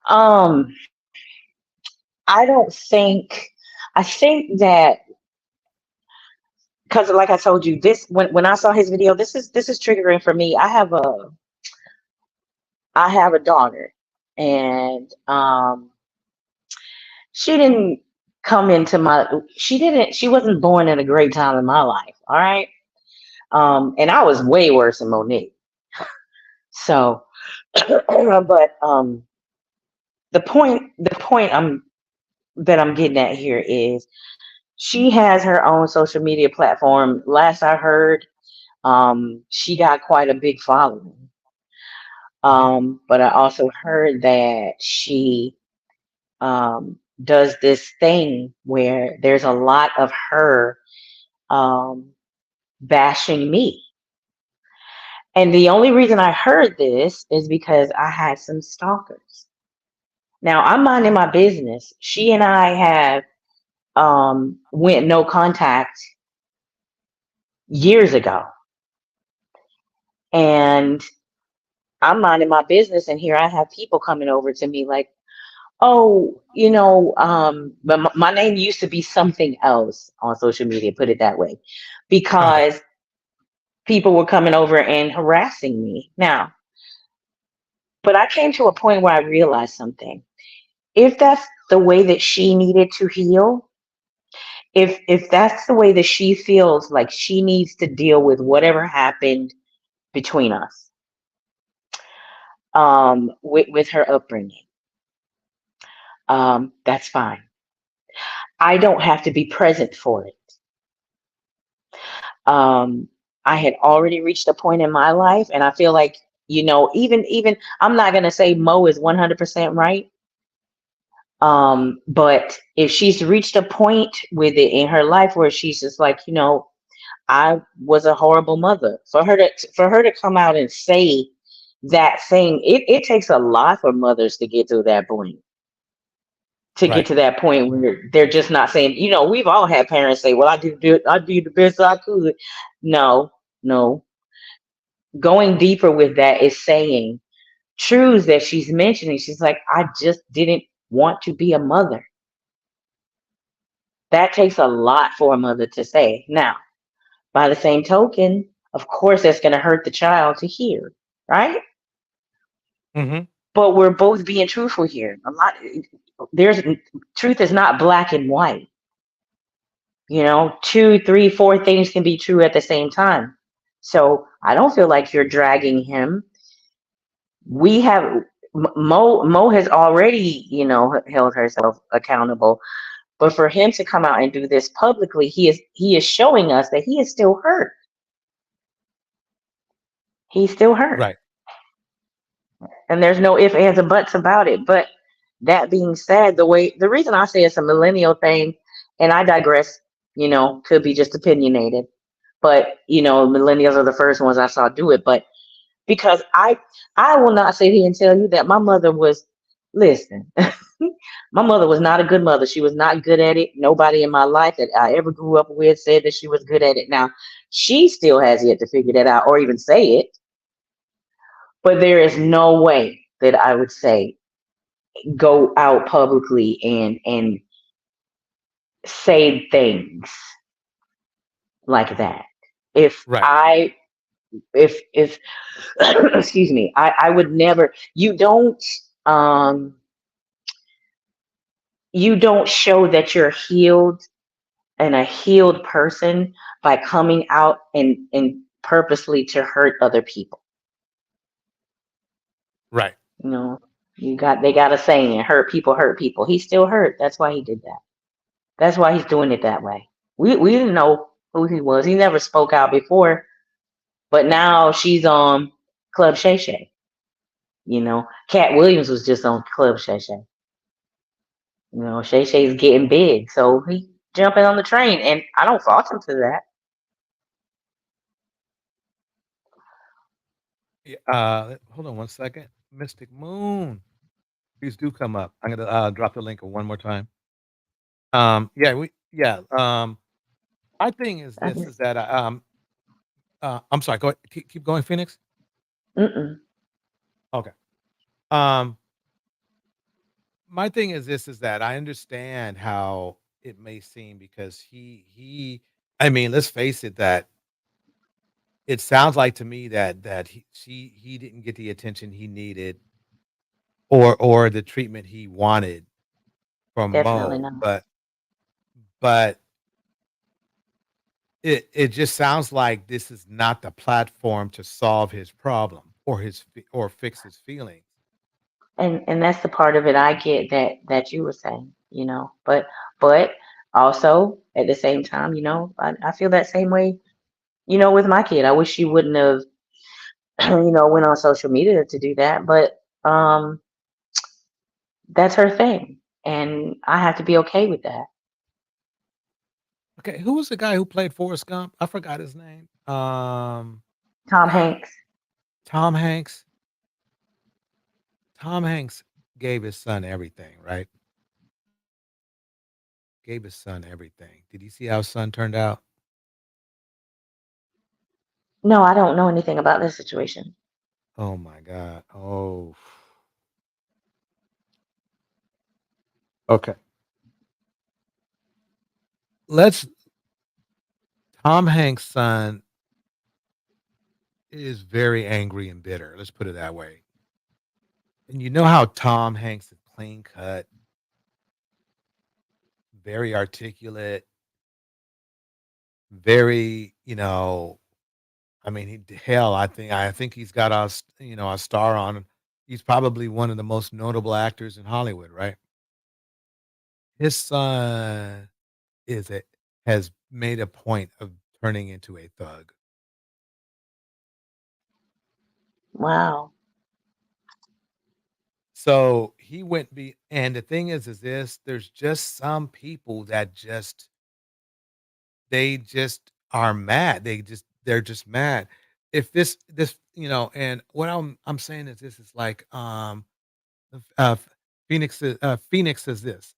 I think that because like I told you, this when I saw his video, this is triggering for me. I have a daughter, and she didn't come into she wasn't born at a great time in my life. All right. And I was way worse than Monique. So but the point that I'm getting at here is she has her own social media platform. Last I heard, she got quite a big following. But I also heard that she does this thing where there's a lot of her bashing me. And the only reason I heard this is because I had some stalkers. Now I'm minding my business. She and I have went no contact years ago. And I'm minding my business, and here I have people coming over to me like, oh, but my name used to be something else on social media, put it that way, because people were coming over and harassing me. Now, but I came to a point where I realized something. If that's the way that she needed to heal, if that's the way that she feels like she needs to deal with whatever happened between us, with her upbringing, that's fine. I don't have to be present for it. I had already reached a point in my life, and I feel like, even I'm not gonna say Mo is 100% right. But if she's reached a point with it in her life where she's just like, I was a horrible mother, for her to come out and say that thing, it takes a lot for mothers to get to that point. Get to that point where they're just not saying, we've all had parents say, well, I did the best I could. No. Going deeper with that is saying truths that she's mentioning. She's like, I just didn't want to be a mother. That takes a lot for a mother to say. Now, by the same token, of course, that's going to hurt the child to hear, right? Mm-hmm. But we're both being truthful here. Truth is not black and white. 2, 3, 4 things can be true at the same time. So I don't feel like you're dragging him. We have Mo has already, held herself accountable. But for him to come out and do this publicly, he is showing us that he is still hurt. He's still hurt. Right. And there's no ifs, ands, or buts about it. But that being said, the reason I say it's a millennial thing, and I digress, could be just opinionated. But, millennials are the first ones I saw do it. But because I will not sit here and tell you that my mother was, listen, my mother was not a good mother. She was not good at it. Nobody in my life that I ever grew up with said that she was good at it. Now, she still has yet to figure that out or even say it. But there is no way that I would say go out publicly and say things like that. If excuse me, I would never. You don't show that you're healed and a healed person by coming out and purposely to hurt other people. Right. They got a saying, hurt people. He's still hurt. That's why he did that. That's why he's doing it that way. We didn't know who he was. He never spoke out before. But now she's on Club Shay Shay. Cat Williams was just on Club Shay Shay. You know, Shay Shay's getting big, so he jumping on the train, and I don't fault him for that. Hold on one second. Mystic Moon, please do come up. I'm gonna drop the link one more time. Yeah. My thing is I this: just, is that I'm sorry. Go keep going, Phoenix. mm-mm. Okay. Um, my thing is this: is that I understand how it may seem because he. I mean, let's face it. That it sounds like to me that he didn't get the attention he needed or the treatment he wanted from Definitely Mo, not. but it just sounds like this is not the platform to solve his problem or fix his feelings. And that's the part of it I get that you were saying, you know. But also at the same time, you know, I feel that same way, you know, with my kid. I wish she wouldn't have, you know, went on social media to do that, but that's her thing, and I have to be okay with that. Okay, who was the guy who played Forrest Gump? I forgot his name. Tom Hanks. Tom Hanks. Tom Hanks gave his son everything, right? Gave his son everything. Did you see how his son turned out? No, I don't know anything about this situation. Oh my God. Oh. Okay. Let's Tom Hanks' son is very angry and bitter. Let's put it that way. And you know how Tom Hanks is clean cut, very articulate, very, I mean, hell, I think he's got a star on him. He's probably one of the most notable actors in Hollywood, right? His son is a has made a point of turning into a thug. Wow. So he went be and the thing is this, there's just some people that they just are mad. They're just mad. If and what I'm saying is this is like uh Phoenix says this.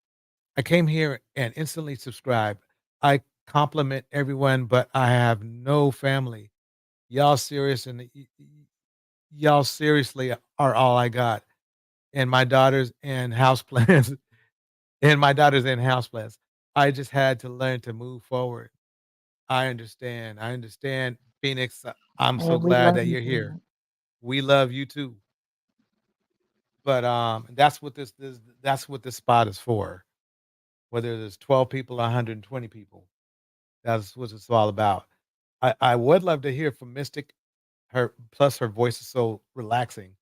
I came here and instantly subscribed. I compliment everyone, but I have no family. Y'all serious and y'all seriously are all I got. And my daughters and house plans I just had to learn to move forward. I understand. I understand, Phoenix. I'm so And we glad love that you you're for here. that. We love you too. But that's what this spot is for. Whether there's 12 people or 120 people, that's what it's all about. I would love to hear from Mystic. Her voice is so relaxing.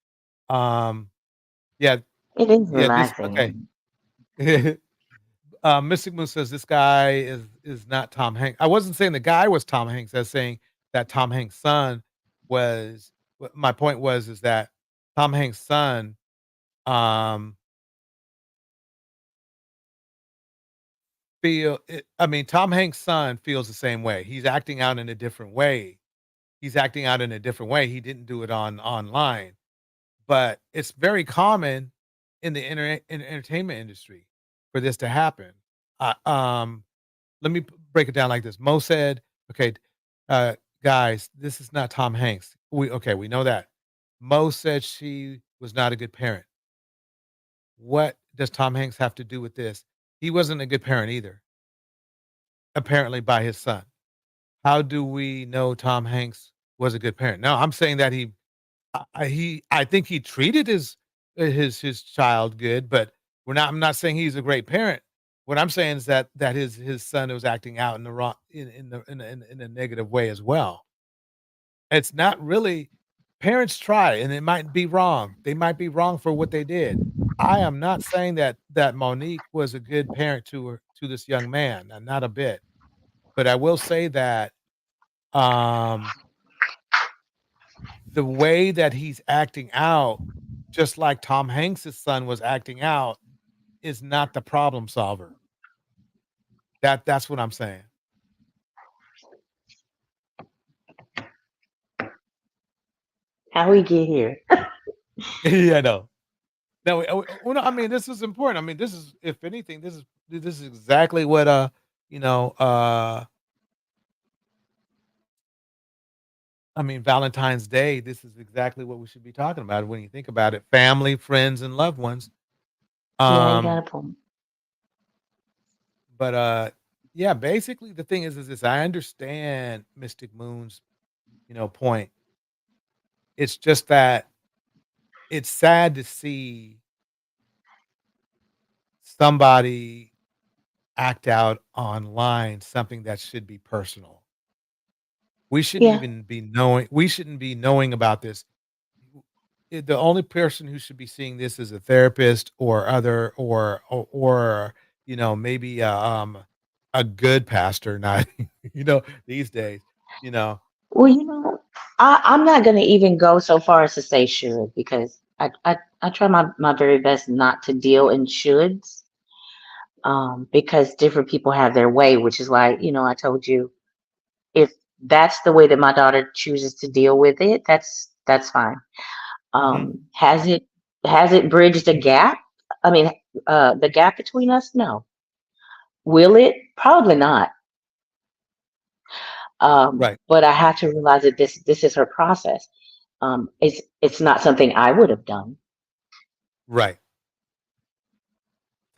Um, yeah, It is yeah. This okay. relaxing. Mystic Moon says this guy is not Tom Hanks. I wasn't saying the guy was Tom Hanks. I was saying that Tom Hanks' son was. My point was is that Tom Hanks' son, um, Tom Hanks' son feels the same way. He's acting out in a different way. He's acting out in a different way. He didn't do it online, but it's very common in the entertainment industry for this to happen. Uh, um, Let me break it down like this. Mo said, "Okay, uh, guys, this is not Tom Hanks." We know that. Mo said she was not a good parent. What does Tom Hanks have to do with this? He wasn't a good parent either, apparently by his son. How do we know Tom Hanks was a good parent? No, I'm saying that I think he treated his child good, but I'm not saying he's a great parent. What I'm saying is that his son was acting out in the wrong in a negative way as well. It's not really parents try and it might be wrong. They might be wrong for what they did. I am not saying that Monique was a good parent to this young man, not a bit. But I will say that um the way that he's acting out, just like Tom Hanks' son was acting out, is not the problem solver. That's what I'm saying. How we get here? Yeah, no. No, well, no, I mean, this is important. I mean, this is, if anything, this is exactly what you know, I mean, Valentine's Day, this is exactly what we should be talking about when you think about it. Family, friends, and loved ones. Yeah, you got Um, a point. but yeah, basically the thing is this: I understand Mystic Moon's, point. It's just that it's sad to see somebody act out online something that should be personal. We shouldn't Yeah. even be knowing. We shouldn't be knowing about this. The only person who should be seeing this is a therapist or other or maybe a good pastor, not these days, you know. Well, I'm not going to even go so far as to say should because I try my very best not to deal in shoulds because different people have their way, which is why, I told you if that's the way that my daughter chooses to deal with it, that's fine. Mhm. Has it bridged a gap? I mean, the gap between us? No. Will it? Probably not. Right, But I have to realize that this is her process. It's not something I would have done. right.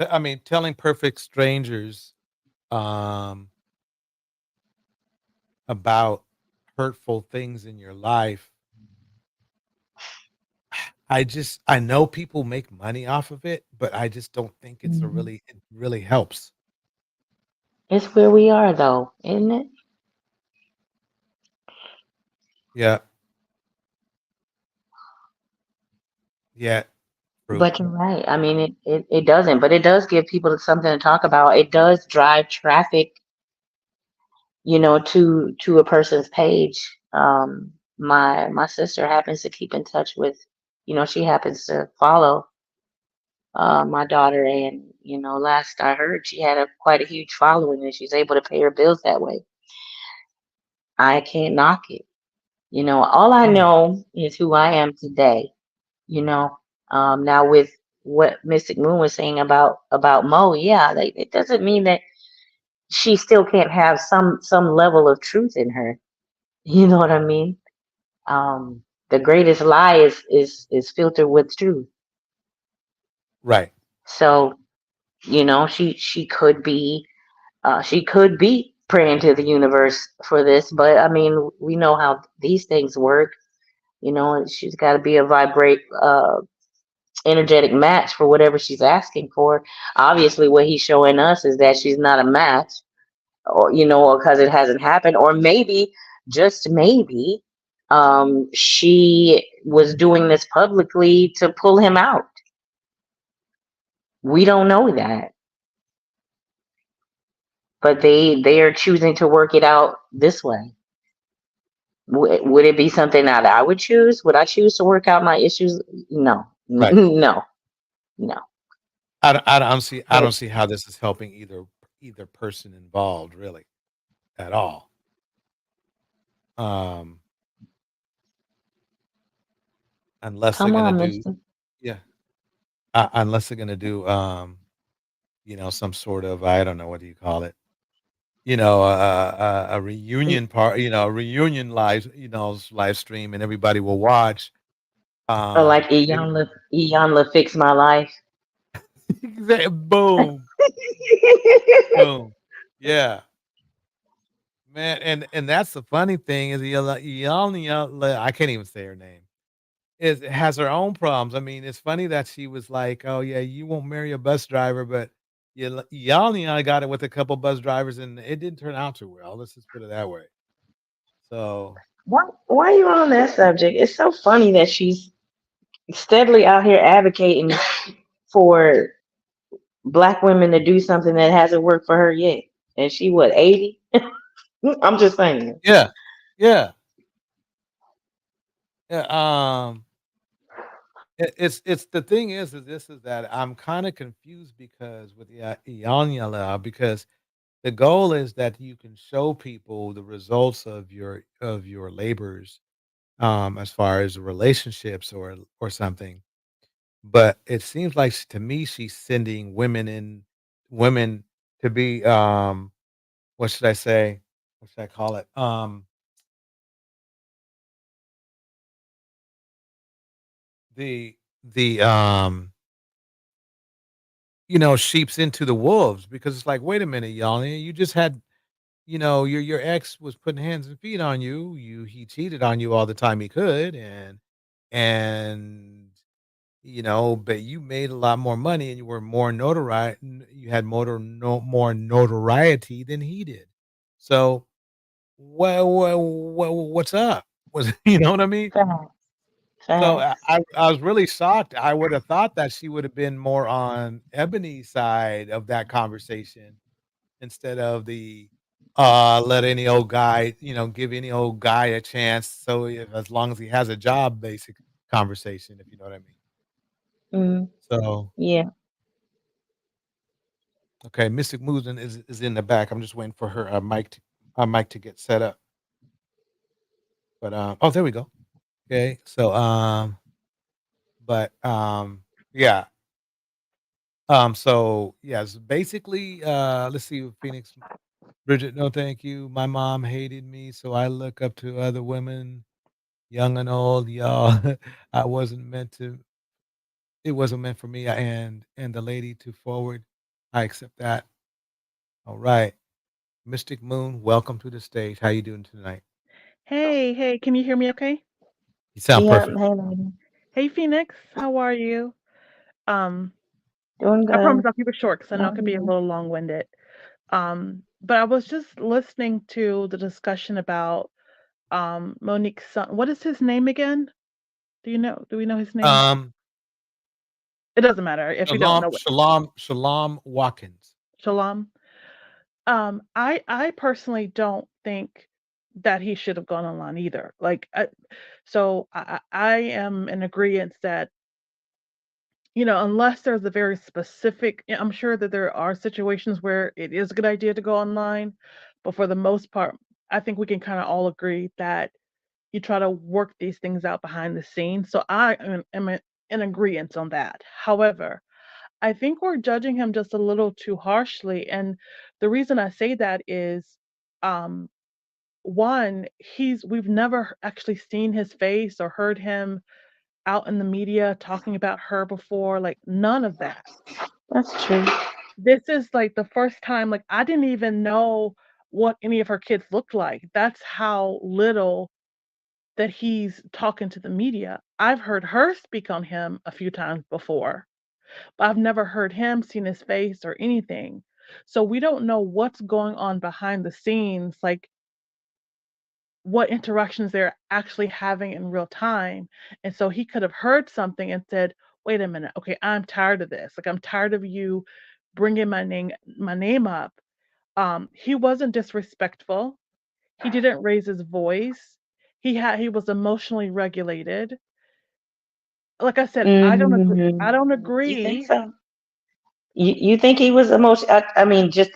I mean, telling perfect strangers um about hurtful things in your life, I know people make money off of it, but I just don't think Mhm. it really helps. It's where we are, though, isn't it? Yeah, yeah, true. But you're right. I mean, it doesn't, but it does give people something to talk about. It does drive traffic, to a person's page. My sister happens to keep in touch with, she happens to follow my daughter, and last I heard, she had quite a huge following, and she's able to pay her bills that way. I can't knock it. All I Mm, know is who I am today. Now with what Mystic Moon was saying about Mo, yeah, it doesn't mean that she still can't have some level of truth in her. You know what I mean? The greatest lie is filtered with truth. right. So she could be praying to the universe for this, but I mean, we know how these things work. She's got to be a energetic match for whatever she's asking for. Obviously, what he's showing us is that she's not a match, or because it hasn't happened, or maybe, just maybe, she was doing this publicly to pull him out. We don't know that, but they are choosing to work it out this way. Would it be something that I would choose? Would I choose to work out my issues? No, Right. no, no. I don't But see how this is helping either person involved really at all. Um, unless they're come gonna on, do, Mister. yeah, unless they're gonna do, some sort of, I don't know, what do you call it? A reunion a reunion live stream, and everybody will watch. Or like Maybe Iyanla fix my life. boom, boom, yeah. Man, and that's the funny thing is I can't even say her name. Is has her own problems. I mean, it's funny that she was like, "Oh yeah, you won't marry a bus driver," but Yelnia got it with a couple bus drivers, and it didn't turn out too well. Let's just put it that way. So Why are you on that subject? It's so funny that she's steadily out here advocating for black women to do something that hasn't worked for her yet. And she what, 80? I'm just saying. yeah, yeah, yeah. It's the thing is this is that I'm kind of confused because with Iyanla, because the goal is that you can show people the results of your labors, as far as relationships or something. But it seems like to me she's sending women to be what should I say? What should I call it? The sheeps into the wolves because it's like, wait a minute, y'all, you just had, your ex was putting hands and feet on you. He cheated on you all the time he could, and but you made a lot more money and you were more notoriety. You had more notoriety than he did. So what's up? Was you know what I mean? Facts. So Facts. I was really shocked. I would have thought that she would have been more on Ebony's side of that conversation instead of the let any old guy, give any old guy a chance. So as long as he has a job, basic conversation, if you know what I mean. Mm, So yeah. okay, Mystic Movement is in the back. I'm just waiting for her mic to get set up. But oh, there we go. Okay, so but yeah. So yes, basically, let's see, Phoenix, Bridget, no, thank you. My mom hated me, so I look up to other women, young and old. Y'all, I wasn't meant to. It wasn't meant for me. And the lady to forward, I accept that. All right, Mystic Moon, welcome to the stage. How you doing tonight? Hey, hey, can you hear me okay? You sound Yeah. perfect. Hey, lady. Hey, Phoenix, how are you? Um, Doing I promise good. I'll keep it short because I know it Not can be a bad. little long-winded. But I was just listening to the discussion about Monique's son. What is his name again? Do you know? Do we know his name? Um, It doesn't matter if you don't know it. Shalom Watkins. Shalom. I personally don't think that he should have gone online either. So I am in agreement that unless there's a very specific, I'm sure that there are situations where it is a good idea to go online, but for the most part, I think we can kind of all agree that you try to work these things out behind the scenes. So I am in agreement on that. However, I think we're judging him just a little too harshly. And the reason I say that is, um, one, we've never actually seen his face or heard him out in the media talking about her before, like none of that. That's true. This is like the first time, like I didn't even know what any of her kids looked like. That's how little that he's talking to the media. I've heard her speak on him a few times before, but I've never heard him, seen his face or anything. So we don't know what's going on behind the scenes, like what interactions they're actually having in real time. And so he could have heard something and said, "Wait a minute. Okay, I'm tired of this. Like I'm tired of you bringing my name up." He wasn't disrespectful. He didn't raise his voice. He was emotionally regulated. Like I said, I don't agree. I don't You think agree. so? You think he was emotional? I mean, just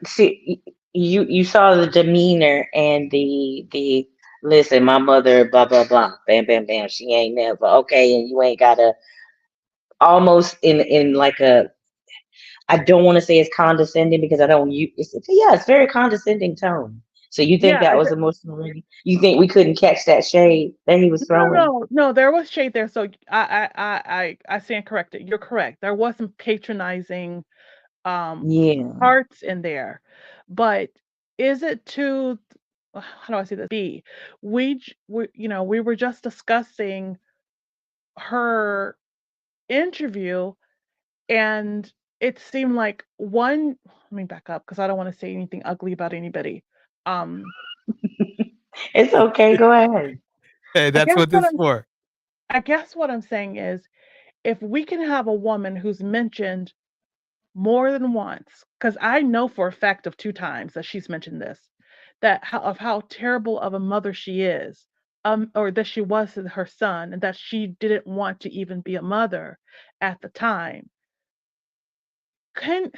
see, you saw the demeanor and the listen. My mother, blah blah blah, bam bam bam. She ain't never okay, and you ain't gotta almost in like a. I don't want to say it's condescending because I don't. It's very condescending tone. So you think Yeah, that was emotional? You think we couldn't catch that shade that he was no, throwing? no, no. There was shade there, so I stand corrected. You're correct. There was some patronizing Yeah. parts in there, but is it too? How do I say this? We were just discussing her interview, and it seemed like one. Let me back up because I don't want to say anything ugly about anybody. Um, It's okay. Go ahead. Hey, I that's guess what what this I'm for. I guess what I'm saying is if we can have a woman who's mentioned more than once, because I know for a fact of 2 times that she's mentioned this, of how terrible of a mother she is. or that she was her son, and that she didn't want to even be a mother at the time. Can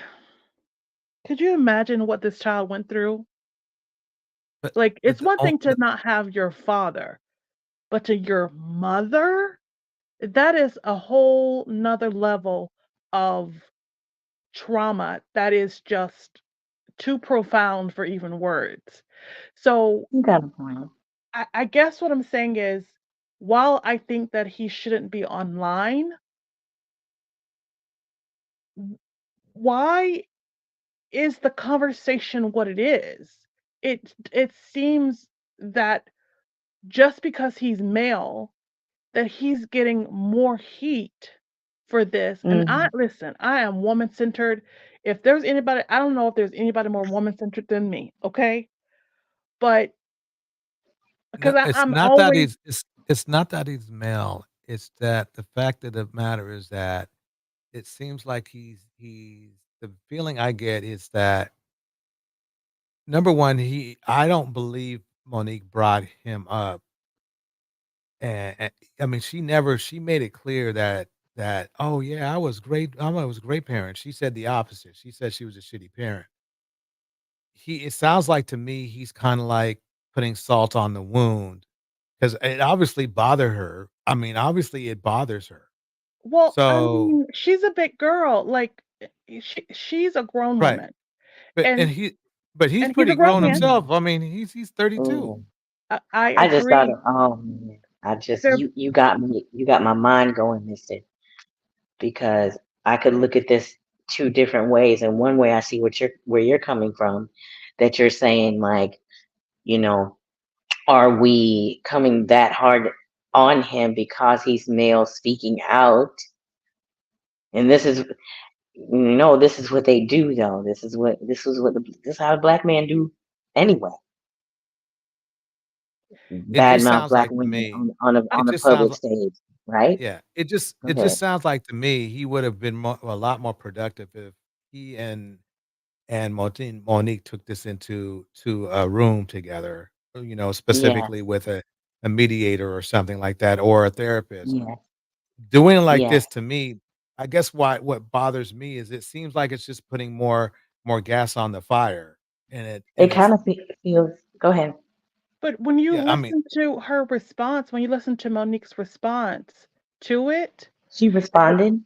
could you imagine what this child went through? But Like, but it's one thing to the not have your father, but to your mother, that is a whole nother level of trauma that is just too profound for even words. So You got a point. I guess what I'm saying is, while I think that he shouldn't be online, why is the conversation what it is? It seems that just because he's male, that he's getting more heat for this. And I Mhm. listen, I am woman centered. If there's anybody, I don't know if there's anybody more woman centered than me, okay? But No, because it's I'm not that always it's not that he's male. It's that the fact of the matter is that it seems like he's the feeling I get is that number one, I don't believe Monique brought him up. And I mean, she made it clear that oh yeah, I was great. I was a great parent. She said the opposite. She said she was a shitty parent. It sounds like to me he's kind of like putting salt on the wound because it obviously bothered her. I mean, obviously it bothers her. well, I So mean, she's a big girl. Like she's a grown right, woman. but And he's he's a pretty grown grown man. himself. I mean, he's 32. Ooh. I I just thought, agree. oh man, I just They're you got me, you got my mind going, Mister. Because I could look at this two different ways. And one way I see where you're coming from, that you're saying like, you know, are we coming that hard on him because he's male speaking out? And this is no, this is what they do though. This is how a black man do anyway. It just Badmouth sounds black like to women me. It on a just sounds public like stage, right? yeah. Go It just ahead. sounds like to me he would have been a lot more productive if he and Monique took this to a room together, Yes, specifically with a mediator or something like that, or a therapist. yes, Doing it like yes. this to me, I guess what bothers me is it seems like it's just putting more gas on the fire, It and it's kind of feels. Go ahead. But when you yeah. I mean, listen to her response, when you listen to Monique's response to it, She responded.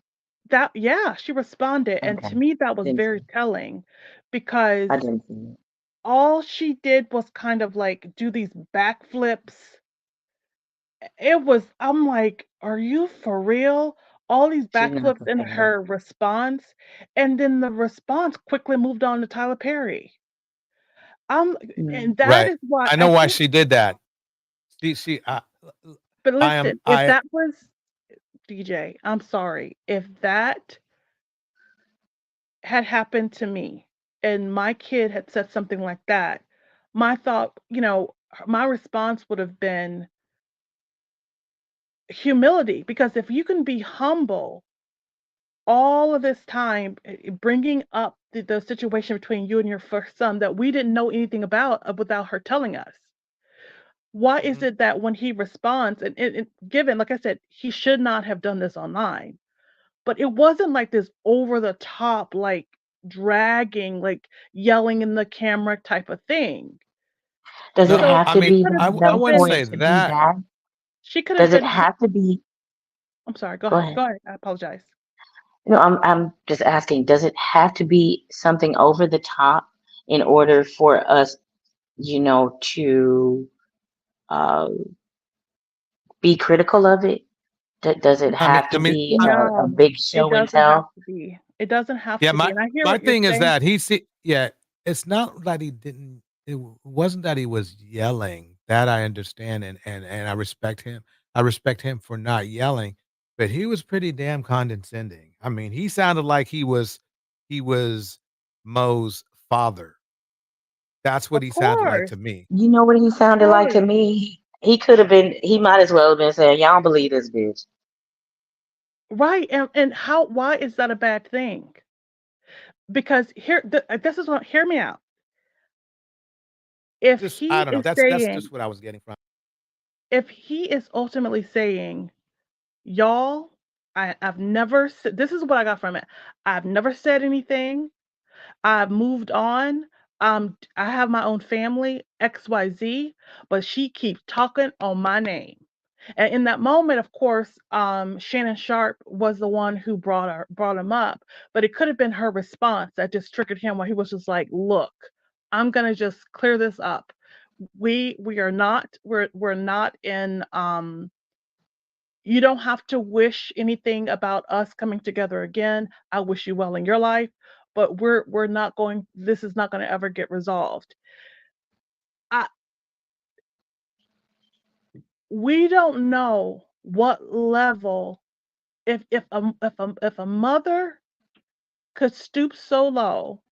that yeah, she responded, and Okay, to me that was didn't very see. telling because I didn't see it. all she did was kind of like do these backflips. It was I'm like, "Are you for real?" All these She's not backflips in prepared. her response, and then the response quickly moved on to Tyler Perry. Um, Mm. and that right. is why I I know why think she did that. She but I am listen, if I that was DJ, I'm sorry. If that had happened to me and my kid had said something like that, my thought, my response would have been humility because if you can be humble all of this time, bringing up the situation between you and your first son that we didn't know anything about without her telling us. Why is Mhm. it that when he responds, given, like I said, he should not have done this online, but it wasn't like this over the top, like dragging, like yelling in the camera type of thing. Does it No, So have I to she mean, be could have at I some just wouldn't been, say point to be that. that? she could have Does it been, have to be? I'm sorry, Go ahead. go ahead. I apologize. No, I'm just asking. Does it have to be something over the top in order for us, to uh, be critical of it? Does it I mean have I to mean, be I a No, big it show and doesn't have tell? to be. It doesn't have yeah, to be. my And I hear my what you're thing is saying. that it's not that he didn't wasn't that he was yelling. That I understand and I respect him. I respect him for not yelling, but he was pretty damn condescending. I mean, he sounded like he was Mo's father. That's what Of he sounded like course, to me. You know what he of sounded like to course. me? He could have been. He might as well have been saying, "Y'all don't believe this bitch." Right. And why is that a bad thing? Because this is what, hear me out. If Just I he don't know. is That's saying, just what I was getting from. if he is ultimately saying, y'all, I've never said, this is what I got from it. I've never said anything. I've moved on. I have my own family, XYZ, but she keeps talking on my name. And in that moment, of course, Shannon Sharp was the one who brought him up, but it could have been her response that just triggered him, where he was just like, "Look, I'm gonna just clear this up. We are not we're not in you don't have to wish anything about us coming together again. I wish you well in your life, but we're not going. This is not going to ever get resolved." I We don't know what level, if a mother could stoop so low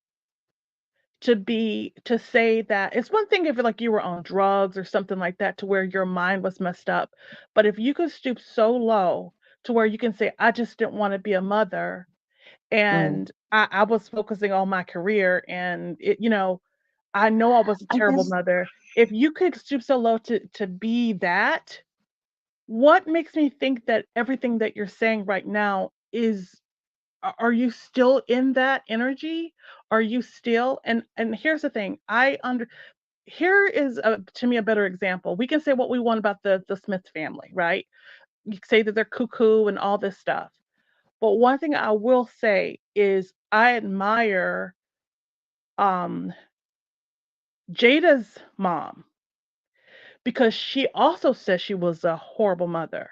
to say that. It's one thing if like you were on drugs or something like that to where your mind was messed up, but if you could stoop so low to where you can say, I just didn't want to be a mother, and I was focusing on my career, and I know I was a I terrible guess mother. If you could stoop so low to be that, what makes me think that everything that you're saying right now is, are you still in that energy? Are you still, and here's the thing, here is to me a better example. We can say what we want about the Smith family, right? You can say that they're cuckoo and all this stuff. But one thing I will say is I admire um Jada's mom, because she also said she was a horrible mother,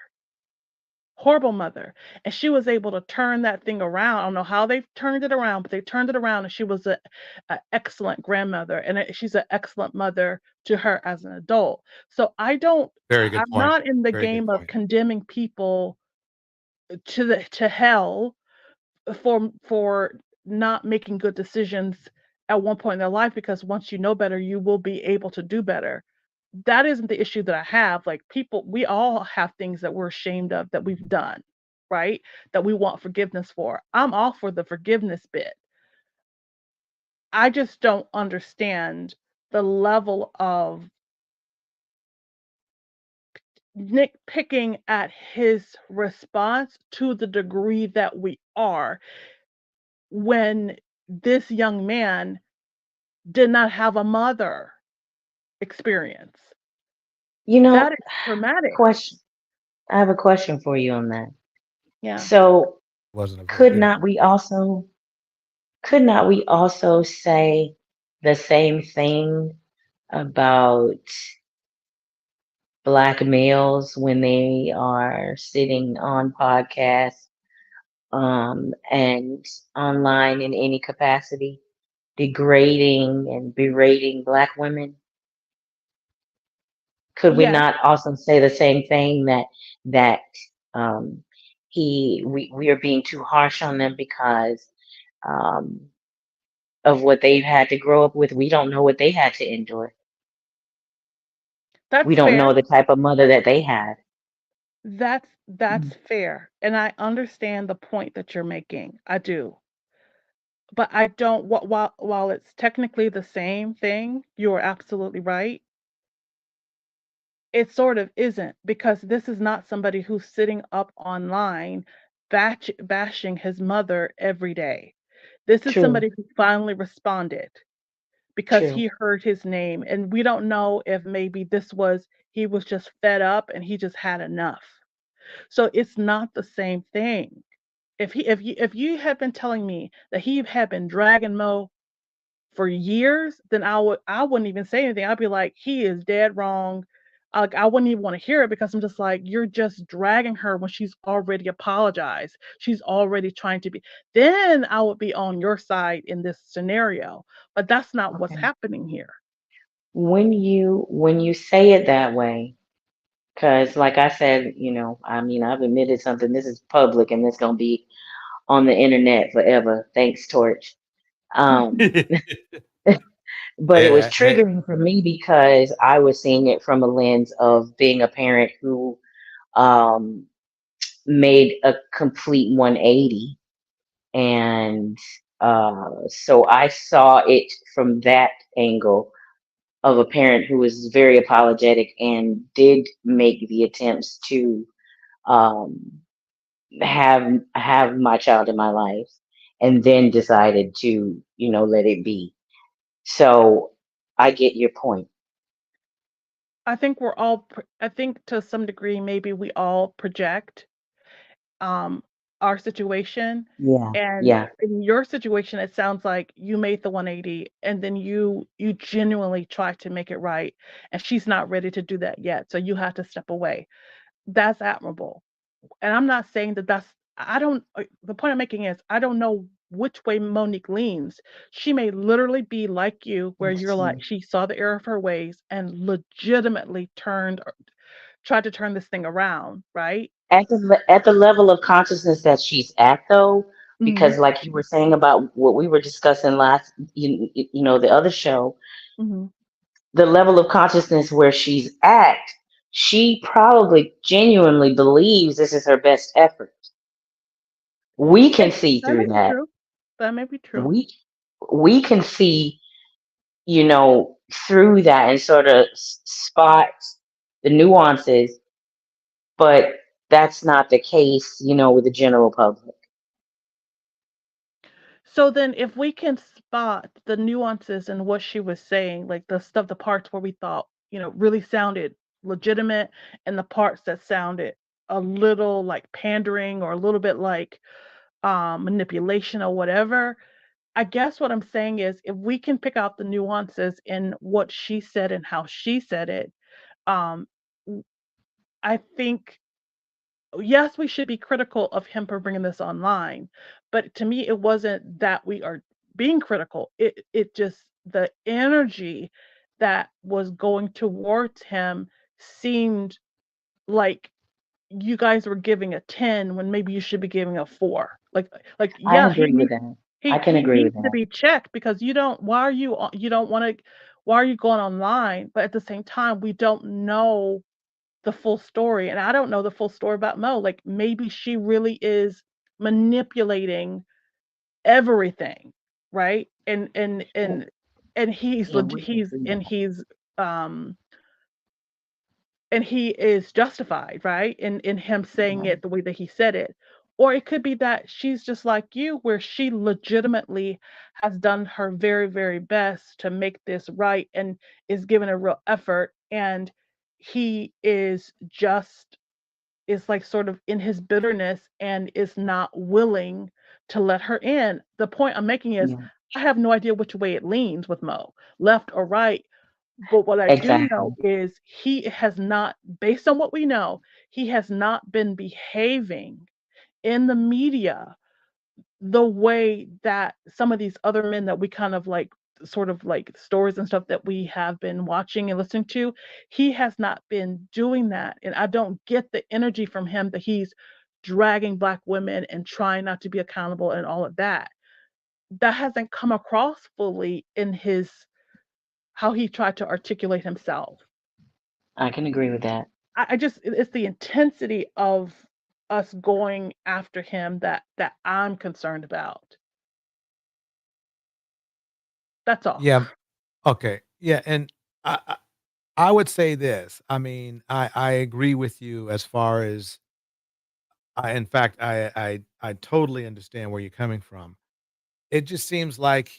and she was able to turn that thing around. I don't know how they turned it around, but they turned it around, and she was a excellent grandmother, and she's an excellent mother to her as an adult. So Very good I'm point. not in the Very good game of point. condemning people to hell for not making good decisions at one point in their life, because once you know better, you will be able to do better. That isn't the issue that I have. Like, people, we all have things that we're ashamed of that we've done, right? That we want forgiveness for. I'm all for the forgiveness bit. I just don't understand the level of nitpicking at his response to the degree that we are, when this young man did not have a mother experience. You know, That is traumatic. question. I have a question for you on that. Yeah. So, Wasn't a could forgiveness. not we also say the same thing about Black males when they are sitting on podcasts and online in any capacity, degrading and berating Black women? Could we Yes, not also say the same thing, that um, we are being too harsh on them because um, of what they've had to grow up with? We don't know what they had to endure. that's We don't fair. know the type of mother that they had. That's fair. And I understand the point that you're making. I do. But I don't, while it's technically the same thing, you're absolutely right. It sort of isn't, because this is not somebody who's sitting up online bashing his mother every day. This is True, somebody who finally responded because true. he heard his name. And we don't know if maybe he was just fed up and he just had enough. So it's not the same thing. If you had been telling me that he had been dragging Mo for years, then I wouldn't even say anything. I'd be like, he is dead wrong. Like, I wouldn't even want to hear it, because I'm just like, you're just dragging her when she's already apologized. She's already trying to be. Then I would be on your side in this scenario. But that's not what's Okay. happening here. When you say it that way, because like I said, I mean, I've admitted something. This is public and it's gonna be on the internet forever. Thanks, Torch. Um, but it was Hey, triggering for me because I was seeing it from a lens of being a parent who um, made a complete 180. And so I saw it from that angle. of a parent who was very apologetic and did make the attempts to um, have my child in my life, and then decided to, let it be. So I get your point. I think I think to some degree, maybe we all project um our situation. Yeah, And yeah. in your situation, it sounds like you made the 180 and then you genuinely tried to make it right. And she's not ready to do that yet. So you have to step away. That's admirable. And I'm not saying that I don't, the point I'm making is I don't know which way Monique leans. She may literally be like you, where you're like, she saw the error of her ways and legitimately tried to turn this thing around, right? At the level of consciousness that she's at, though, Mhm. because like you were saying about what we were discussing last, the other show, Mhm. the level of consciousness where she's at, she probably genuinely believes this is her best effort. We can see That may through be that. true. That may be true. We can see, through that and sort of spot the nuances, but that's not the case, with the general public. So then if we can spot the nuances in what she was saying, like the parts where we thought, really sounded legitimate and the parts that sounded a little like pandering or a little bit like manipulation or whatever, I guess what I'm saying is if we can pick out the nuances in what she said and how she said it, um, I think yes, we should be critical of him for bringing this online, but to me, it wasn't that we are being critical. It just the energy that was going towards him seemed like you guys were giving a 10 when maybe you should be giving a 4. Like I yeah, agree with that. I can he agree needs with to that. be checked because you don't want to why are you going online? But at the same time, we don't know the full story, and I don't know the full story about Mo. Like maybe she really is manipulating everything, right? And Yeah, we can he's see that. um and he is justified, right? In him saying Yeah. it the way that he said it. Or it could be that she's just like you, where she legitimately has done her very, very best to make this right and is giving a real effort. And he is like sort of in his bitterness and is not willing to let her in. The point I'm making is Yeah. I have no idea which way it leans with Mo, left or right. But what I do know Exactly. is he has not, based on what we know, he has not been behaving in the media the way that some of these other men that we kind of like sort of like stories and stuff that we have been watching and listening to, he has not been doing that. And I don't get the energy from him that he's dragging black women and trying not to be accountable and all of that. That hasn't come across fully in his how he tried to articulate himself. I can agree with that. I just it's the intensity of us going after him that I'm concerned about. That's all. Yeah. Okay. Yeah. And I would say this. I mean, I agree with you as far as in fact, I totally understand where you're coming from. It just seems like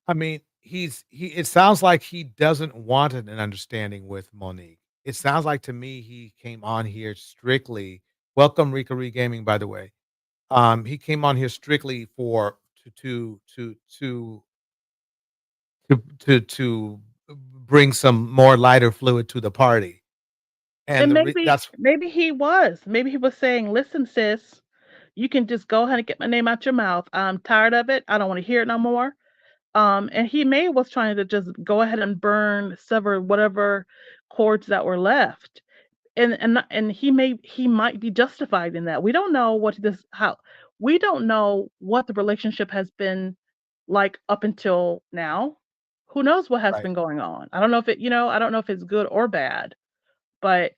I mean, it sounds like he doesn't want an understanding with Monique. It sounds like to me he came on here strictly. Welcome, Rika Regaming, by the way. He came on here strictly for to bring some more lighter fluid to the party. And And that's maybe he was saying, "Listen, sis, you can just go ahead and get my name out your mouth. I'm tired of it. I don't want to hear it no more." And he may was trying to just go ahead and sever whatever cords that were left. And he might be justified in that. We don't know what the relationship has been like up until now. Who knows what has right. been going on? I don't know if I don't know if it's good or bad, but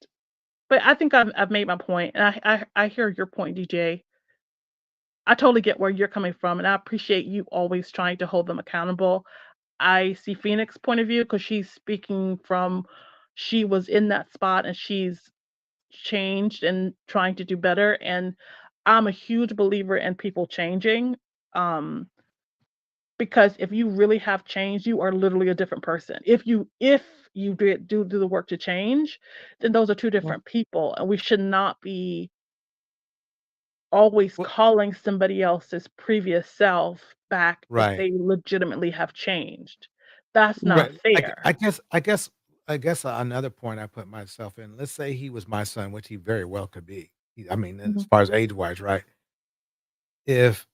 I think I've made my point, and I hear your point, DJ. I totally get where you're coming from, and I appreciate you always trying to hold them accountable. I see Phoenix' point of view because she's speaking from she was in that spot and she's changed and trying to do better. And I'm a huge believer in people changing. Um, because if you really have changed, you are literally a different person. If you do the work to change, then those are two different people, and we should not be always Well, calling somebody else's previous self back if right. they legitimately have changed. That's not Right. fair. I guess another point I put myself in. Let's say he was my son, which he very well could be. I mean, as Mhm. far as age wise, right? If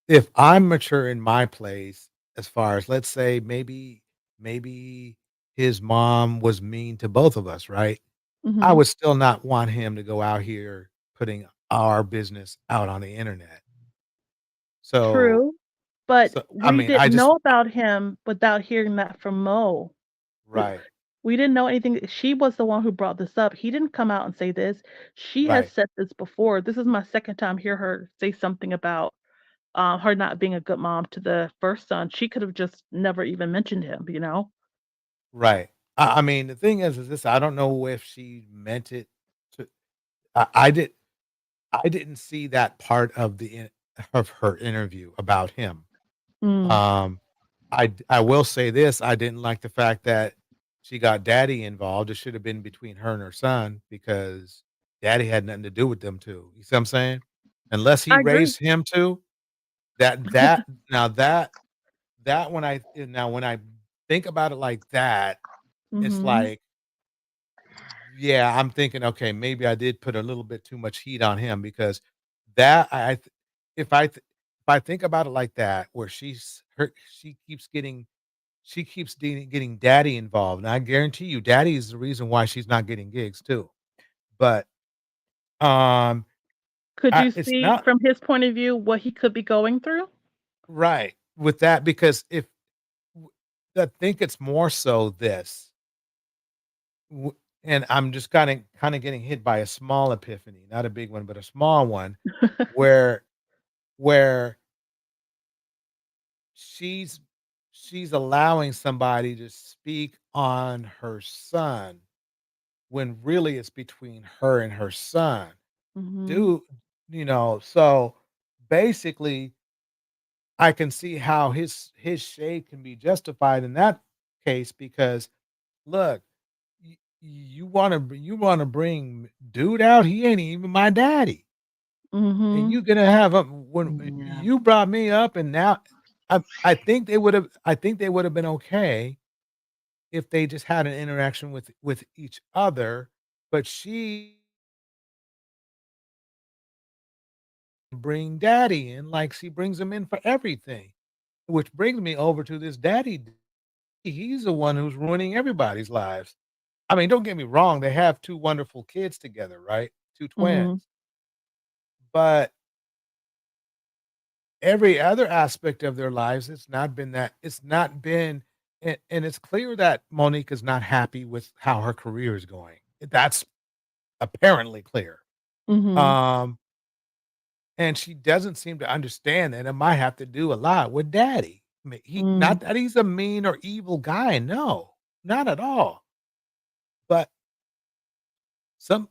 if I'm mature in my place, as far as let's say maybe his mom was mean to both of us, right? I Mhm. would still not want him to go out here putting our business out on the internet. So True, but I we mean, I didn't just know about him without hearing that from Mo. We right, we didn't know anything. She was the one who brought this up. He didn't come out and say this. She has right. said this before. This is my second time hear her say something about her not being a good mom to the first son. She could have just never even mentioned him, you know? Right. I mean, the thing is this, I don't know if she meant it to I did I didn't see that part of of her interview about him. Mm. Um, I will say this, I didn't like the fact that she got daddy involved. It should have been between her and her son because daddy had nothing to do with them 2. You see what I'm saying? Unless he I agree. raised him too, that now that when I think about it like that, it's Mhm. like yeah, I'm thinking, okay, maybe I did put a little bit too much heat on him because that I th- if I think about it like that, where she keeps getting daddy involved, and I guarantee you, daddy is the reason why she's not getting gigs too. But um, Could you it's see not from his point of view what he could be going through? right with that because if I think it's more so this. And I'm just kinda getting hit by a small epiphany, not a big one, but a small one, where where she's she's allowing somebody to speak on her son when really it's between her and her son. Mhm. Do so basically, I can see how his shade can be justified in that case because, look, you wanna bring dude out, he ain't even my daddy. And Mhm. you gonna have a when Yeah. you brought me up and now I think they would have been okay if they just had an interaction with each other, but she bring daddy in like she brings him in for everything, which brings me over to this daddy. He's the one who's ruining everybody's lives. I mean, don't get me wrong, they have 2 wonderful kids together, right? 2 twins. Mhm. But every other aspect of their lives, it's not been and it's clear that Monique is not happy with how her career is going. That's apparently clear. Mhm. Um, and she doesn't seem to understand that it might have to do a lot with daddy. I mean, he Mm. not that he's a mean or evil guy, no, not at all. But some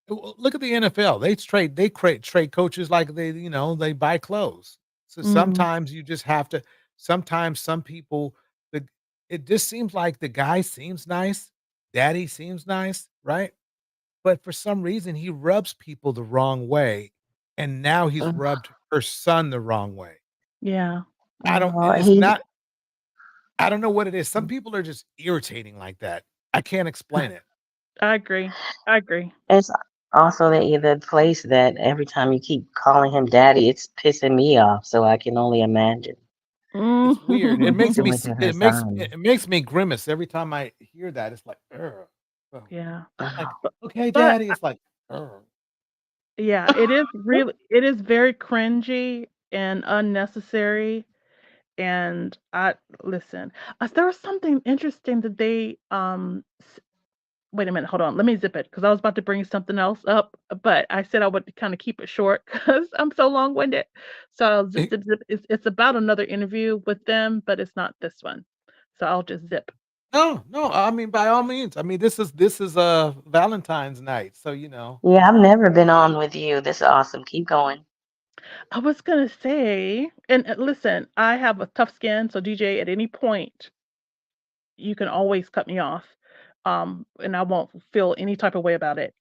look at the NFL. They create trade coaches like they buy clothes. So Mm. sometimes you just have to sometimes some people the it just seems like the guy seems nice, daddy seems nice, right? But for some reason he rubs people the wrong way and now he's Ugh. rubbed her son the wrong way. Yeah. I don't Oh, it's he's not I don't know what it is. Some people are just irritating like that. I can't explain it. I agree. I agree. it's also the place that every time you keep calling him daddy, it's pissing me off. So I can only imagine It's weird. what It he's makes me doing s to her it makes son. it makes me grimace every time I hear that. It's like, "Ugh." Oh, Yeah. like, Oh, "Okay, But daddy." It's like, "Ugh." yeah, it is very cringy and unnecessary. And I listen, there was something interesting that they wait a minute, hold on. Let me zip it because I was about to bring something else up, but I said I would kind of keep it short because I'm so long-winded. So I'll zip, zip, zip. It's about another interview with them, but it's not this one. So I'll just zip. No, no. I mean, by all means. I mean, this is Valentine's night, so you know. Yeah, I've never been on with you. This is awesome. Keep going. I was gonna say, and listen, I have a tough skin, so DJ, at any point, you can always cut me off, and I won't feel any type of way about it.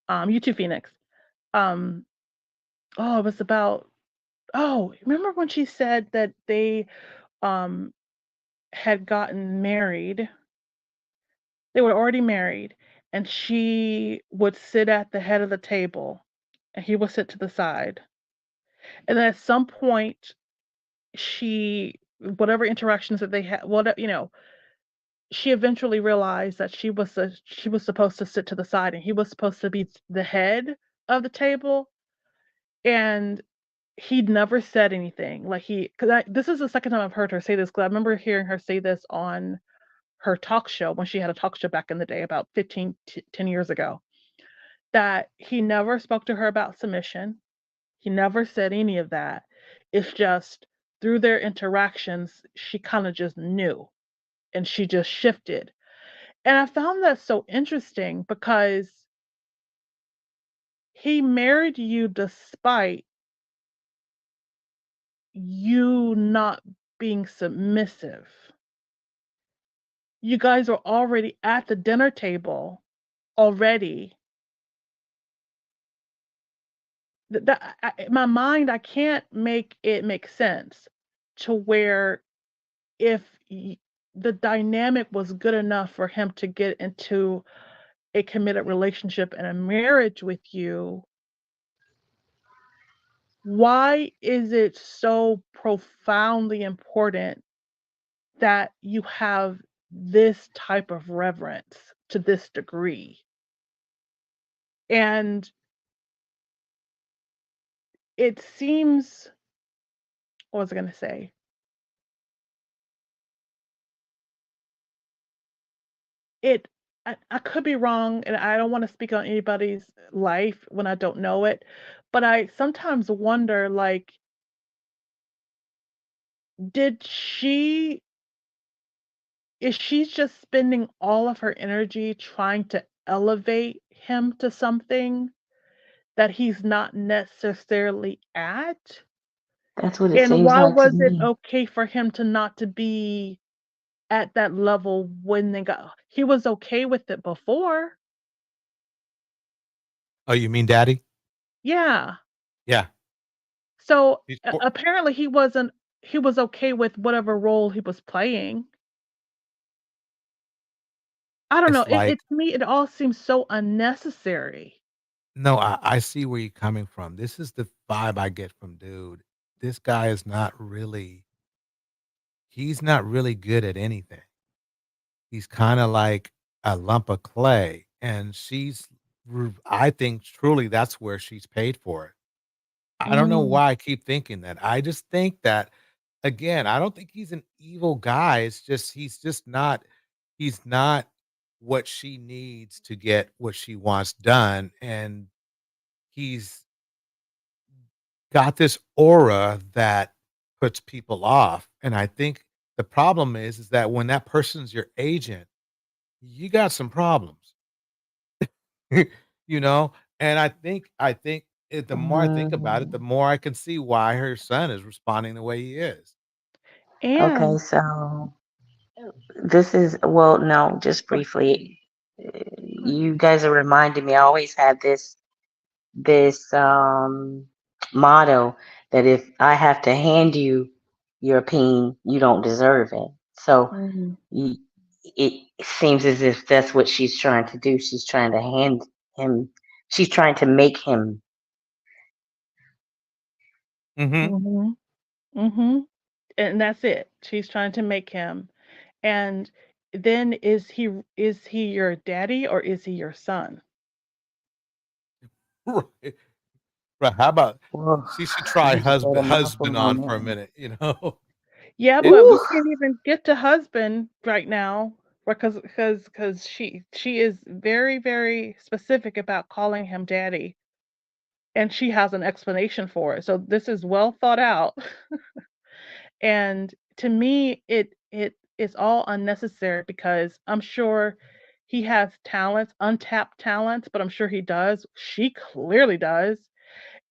You too, Phoenix. Um, oh, it was about. Oh, remember when she said that they had gotten married? They were already married, and she would sit at the head of the table, and he would sit to the side. And then at some point, whatever interactions that they had, whatever, she eventually realized that she was supposed to sit to the side, and he was supposed to be the head of the table, and he'd never said anything. Like this is the second time I've heard her say this, because I remember hearing her say this on her talk show when she had a talk show back in the day about 10 years ago, that he never spoke to her about submission. He never said any of that. It's just through their interactions, she kind of just knew and she just shifted. And I found that so interesting because he married you despite you not being submissive. You guys are already at the dinner table already. My mind, I can't make it make sense to where if the dynamic was good enough for him to get into a committed relationship and a marriage with you, why is it so profoundly important that you have this type of reverence to this degree? And it seems, what was I going to say? I could be wrong, and I don't want to speak on anybody's life when I don't know it, but I sometimes wonder, like, is she just spending all of her energy trying to elevate him to something that he's not necessarily at? That's what it And seems why like to was it me. okay for him to not to be at that level when he was okay with it before? Oh, you mean daddy? Yeah. Yeah. So He's apparently he was okay with whatever role he was playing. I don't know. It's like, To me, it all seems so unnecessary. no, I see where you're coming from. This is the vibe I get from dude. This guy is he's not really good at anything. He's kind of like a lump of clay, and I think truly that's where she's paid for it. I don't know Mm. why I keep thinking that. I just think that, again, I don't think he's an evil guy. It's just he's not what she needs to get what she wants done, and he's got this aura that puts people off. And I think the problem is that when that person's your agent, you got some problems. You know? And the more I think about it, the more I can see why her son is responding the way he is. Okay, And so this is, well, no, just briefly. You guys are reminding me. I always had this motto that if I have to hand you your peen, you don't deserve it. So Mhm. it seems as if that's what she's trying to do. She's trying to hand him. She's trying to make him. Mhm. Mhm. Mhm. And that's it. She's trying to make him. And then is he your daddy or is he your son? Right. Right, how about Well, she should try you just said a husband mouthful on on for a that. minute, you know? Yeah, It but we Woo! can't even get to husband right now. Because she is very, very specific about calling him daddy, and she has an explanation for it. So this is well thought out. And to me, it is all unnecessary because I'm sure he has talents, untapped talents, but I'm sure he does. She clearly does.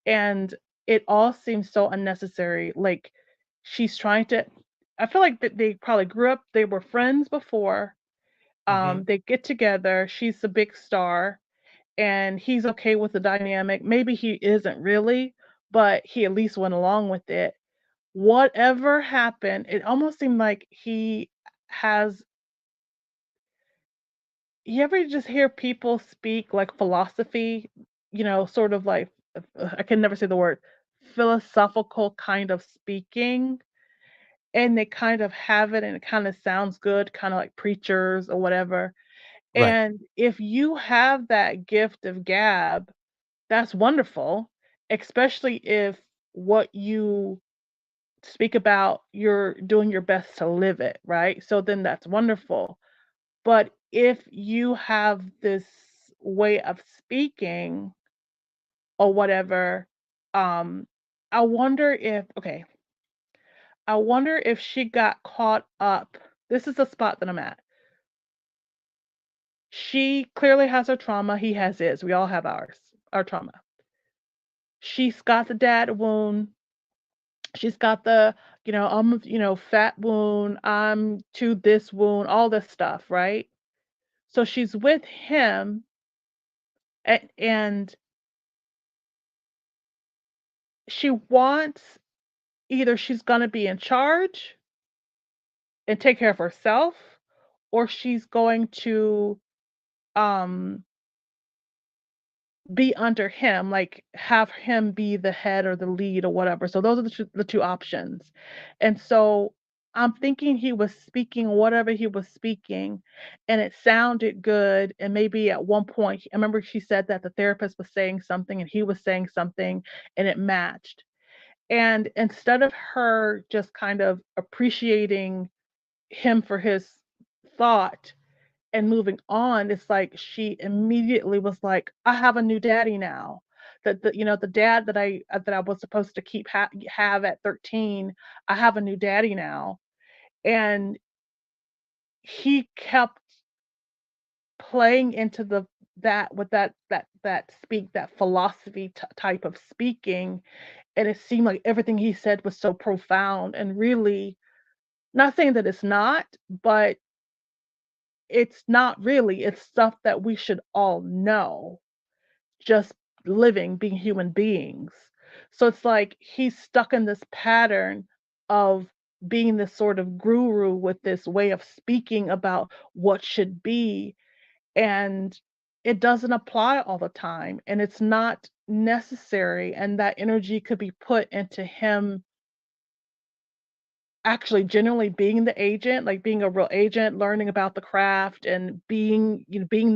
And it all seems so unnecessary. Like she's trying to I feel like that they probably grew up, they were friends before. Mhm. They get together, she's the big star, and he's okay with the dynamic. Maybe he isn't really, but he at least went along with it. Whatever happened, it almost seemed like he has you ever just hear people speak like philosophy, sort of like I can never say the word, philosophical kind of speaking, and they kind of have it and it kind of sounds good, kind of like preachers or whatever. Right. And if you have that gift of gab, that's wonderful, especially if what you speak about, you're doing your best to live it, right? So then that's wonderful. But if you have this way of speaking or whatever, um, I wonder if, okay, I wonder if she got caught up. This is the spot that I'm at. She clearly has her trauma. He has his. We all have ours, our trauma. She's got the dad wound. She's got the, fat wound. I'm to this wound, all this stuff, right? So she's with him, and she wants either she's going to be in charge and take care of herself, or she's going to um be under him, like have him be the head or the lead or whatever. So those are the two options. And so I'm thinking he was speaking whatever he was speaking, and it sounded good. And maybe at one point, I remember she said that the therapist was saying something and he was saying something, and it matched. And instead of her just kind of appreciating him for his thought and moving on, it's like she immediately was like, "I have a new daddy now." That the dad that I was supposed to have at 13, I have a new daddy now. And he kept playing into the that with that philosophy type of speaking, and it seemed like everything he said was so profound and really, not saying that it's not, but it's not really. It's stuff that we should all know, just living, being human beings. So it's like he's stuck in this pattern of being this sort of guru with this way of speaking about what should be, and it doesn't apply all the time, and it's not necessary, and that energy could be put into him actually genuinely being the agent, like being a real agent, learning about the craft and being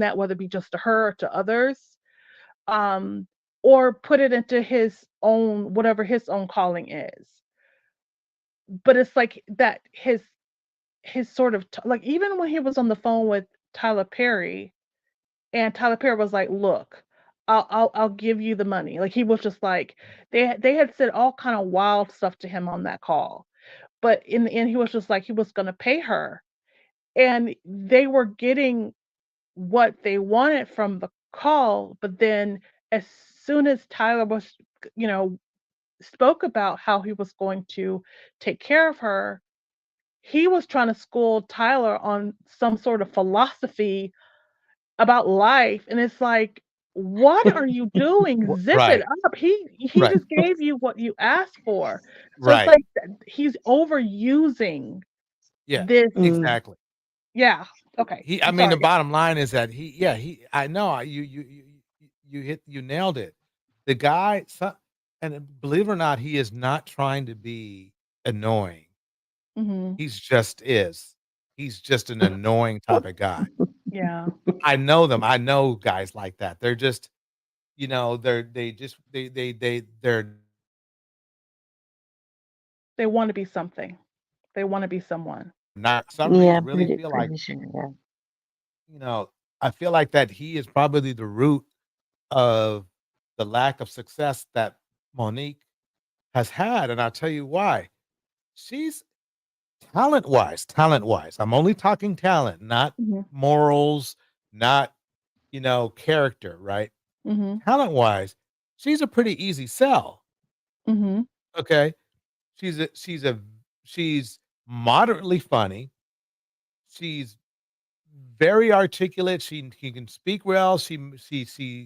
that, whether it be just to her or to others, um, or put it into his own, whatever his own calling is. But it's like that his sort of like, even when he was on the phone with Tyler Perry, and Tyler Perry was like, "Look, I'll give you the money." Like he was just like, they had said all kind of wild stuff to him on that call. But in the end, he was just like he was going to pay her, and they were getting what they wanted from the call. But then, as soon as Tyler was, you know, spoke about how he was going to take care of her, he was trying to school Tyler on some sort of philosophy about life, and it's like, what are you doing? Zip it Right. up. He Right. just gave you what you asked for. So it's Right. like he's overusing Yeah, this. exactly. Yeah. Okay. I I'm mean, the sorry. bottom line is that I know, you nailed it. The guy, and believe it or not, he is not trying to be annoying. Mhm. He's just is. He's just an annoying type of guy. Yeah. I know them. I know guys like that. They're just, they're They want to be something. They want to be someone. not, some Yeah, reason really feel like pretty sure. Yeah. you know, I feel like that he is probably the root of the lack of success that Monique has had, and I'll tell you why. She's talent-wise, I'm only talking talent, not Mhm. morals, not, character, right? Mhm. Talent-wise, she's a pretty easy sell, Mhm. okay? She's moderately funny. She's very articulate. She can speak well. She can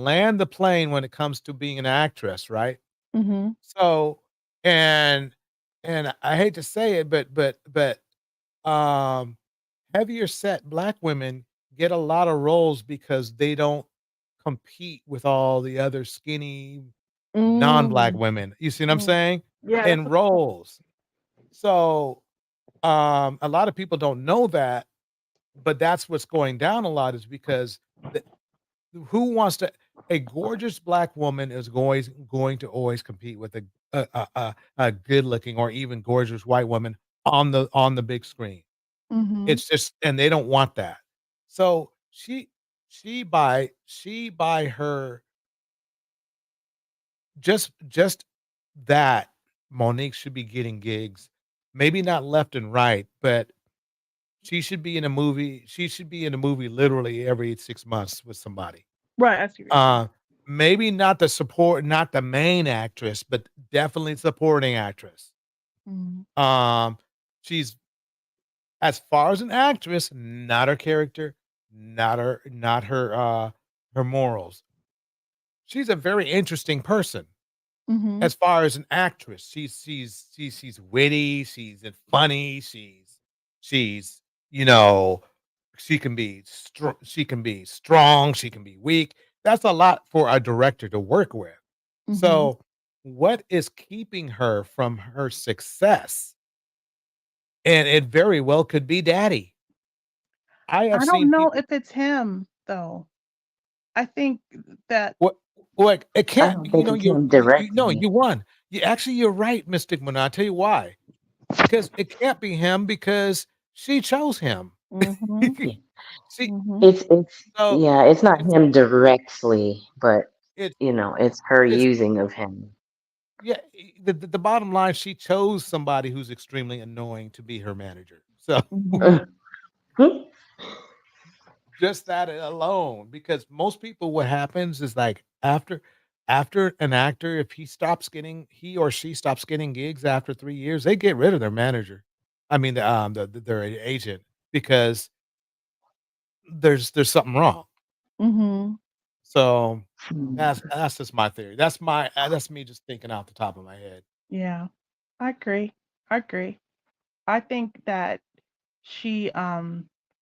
land the plane when it comes to being an actress, right? Mhm. So, and I hate to say it, but um heavier set black women get a lot of roles because they don't compete with all the other skinny non-black Mm. women. You see what I'm Mm. saying? Yeah, In that's a roles. So, a lot of people don't know that, but that's what's going down a lot is because the who wants to a gorgeous black woman is going to always compete with a good-looking or even gorgeous white woman on the big screen. Mhm. It's just and they don't want that. So she by her just that Monique should be getting gigs, maybe not left and right, but she should be in a movie. She should be in a movie literally every 6 months with somebody. Right, I see what you're saying. Maybe not the main actress, but definitely supporting actress. Mhm. Um, she's as far as an actress, not her character, not her morals. She's a very interesting person Mhm. as far as an actress. She's witty, she's funny, she's you know she can be strong, she can be weak. That's a lot for a director to work with. Mhm. So, what is keeping her from her success? And it very well could be daddy. I have I seen don't know people. if it's him though. I think that What it I can't don't be, think it's him no, directly. you won. You're right, Mystic Mona. I'll tell you why. Because it can't be him because she chose him. Mhm. Yeah. See, Mhm. It's so yeah, it's not it's him directly, but it's it's her it's using of him. yeah, the bottom line, she chose somebody who's extremely annoying to be her manager. So Mhm. just that alone, because most people, what happens is like after an actor, if he or she stops getting gigs after 3 years, they get rid of their manager. I mean, their agent because there's something wrong. Mhm. So Hmm. that's just my theory. That's me just thinking out the top of my head. Yeah. I agree. I agree. I think that she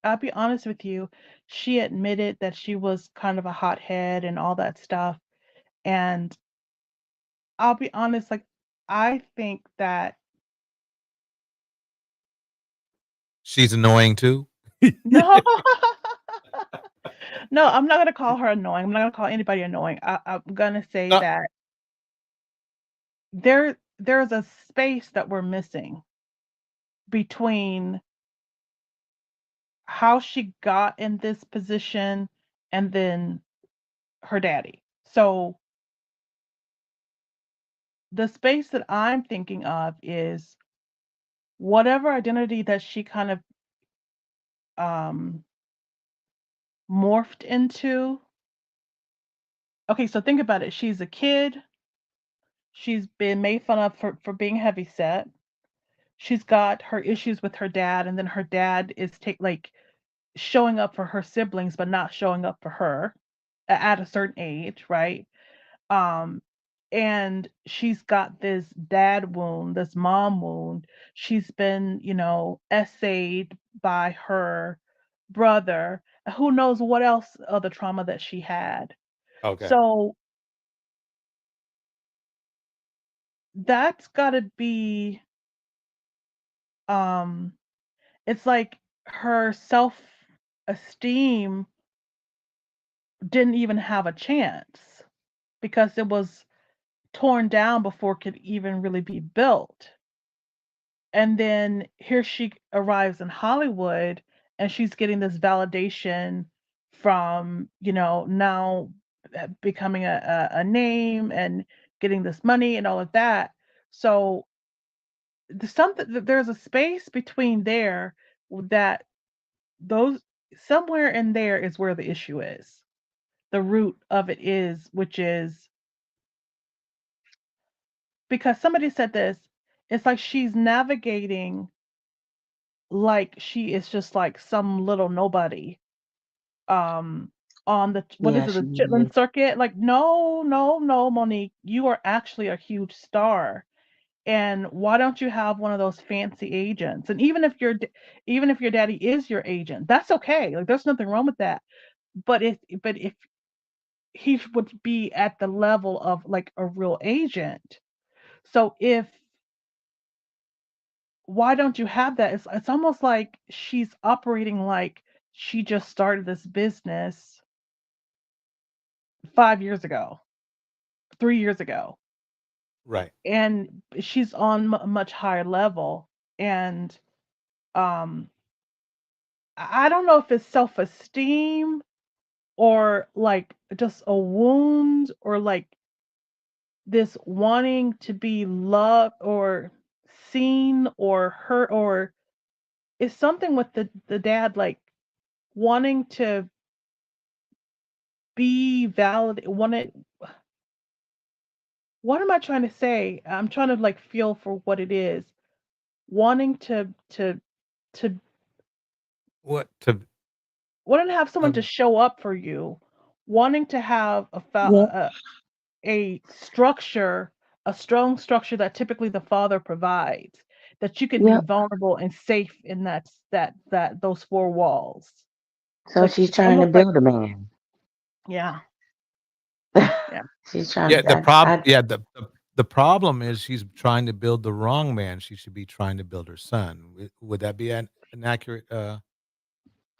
I'll be honest with you, she admitted that she was kind of a hothead and all that stuff. And I'll be honest, like I think that She's annoying too. no, no, I'm not gonna call her annoying. I'm not gonna call anybody annoying. I'm gonna say Uh, that there's a space that we're missing between how she got in this position and then her daddy. So the space that I'm thinking of is whatever identity that she kind of um morphed into. Okay, so think about it. She's a kid. She's been made fun of for being heavy set. She's got her issues with her dad, and then her dad is showing up for her siblings, but not showing up for her at a certain age, right? Um, and she's got this dad wound, this mom wound. She's been, essayed by her brother. Who knows what else other trauma that she had. okay. So that's gotta be um it's like her self-esteem didn't even have a chance because it was torn down before it could even really be built. And then here she arrives in Hollywood and she's getting this validation from, now becoming a name and getting this money and all of that. So there's a space between there that those somewhere in there is where the issue is. The root of it is, which is because somebody said this, it's like she's navigating like she is just like some little nobody um on the what Yeah, is it, she the is. Chitlin circuit. Like, no, no, no, Monique, you are actually a huge star. And why don't you have one of those fancy agents? And even if your daddy is your agent, that's okay. Like, there's nothing wrong with that. But if he would be at the level of like a real agent. So if why don't you have that? It's almost like she's operating like she just started this business 5 years ago, 3 years ago, Right. and she's on a much higher level. And um, I don't know if it's self-esteem or like just a wound or like this wanting to be loved or seen or hurt, or is something with the dad, like wanting to be valid, wanted. What am I trying to say? I'm trying to like feel for what it is. Wanting to What to wanting to have someone to um, show up for you, wanting to have Yeah. a structure, a strong structure that typically the father provides, that you can be Yep. vulnerable and safe in those four walls. So Like, she's it's trying to almost like, build a man. yeah, yeah. She's trying yeah, to. the problem is she's trying to build the wrong man. She should be trying to build her son. Would that be an accurate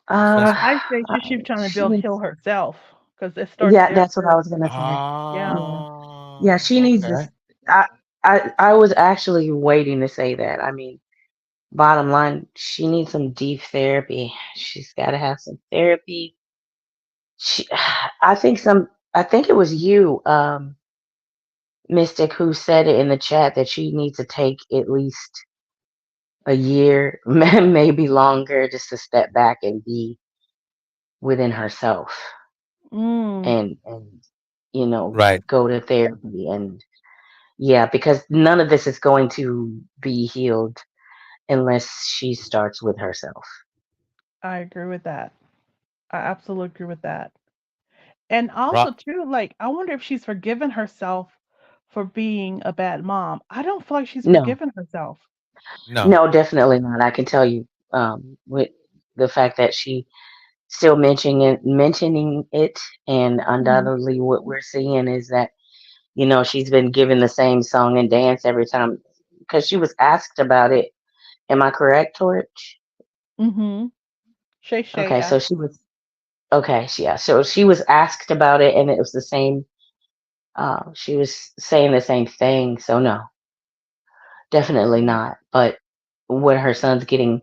Uh, assessment? I say she's trying to she build needs. heal herself because it starts Yeah, there that's what I first. was gonna say. Yeah. Yeah, yeah. She needs Okay. this. I, I was actually waiting to say that. I mean, bottom line, she needs some deep therapy. She's got to have some therapy. She, I think some. I think it was you, Mystic, who said it in the chat that she needs to take at least a year, maybe longer, just to step back and be within herself Mm. and Right. go to therapy. And yeah, because none of this is going to be healed unless she starts with herself. I agree with that. I absolutely agree with that. And Ro- also too, like, I wonder if she's forgiven herself for being a bad mom. I don't feel like she's No, forgiven herself. no. no, definitely not. I can tell you, with the fact that she still mentioning it, and Mhm. undoubtedly what we're seeing is that she's been given the same song and dance every time because she was asked about it. Am I correct, Torch? Mhm. Shay Shay Okay, so asked. she was okay. Yeah, so she was asked about it, and it was the same. She was saying the same thing. So no, definitely not. But what her son's getting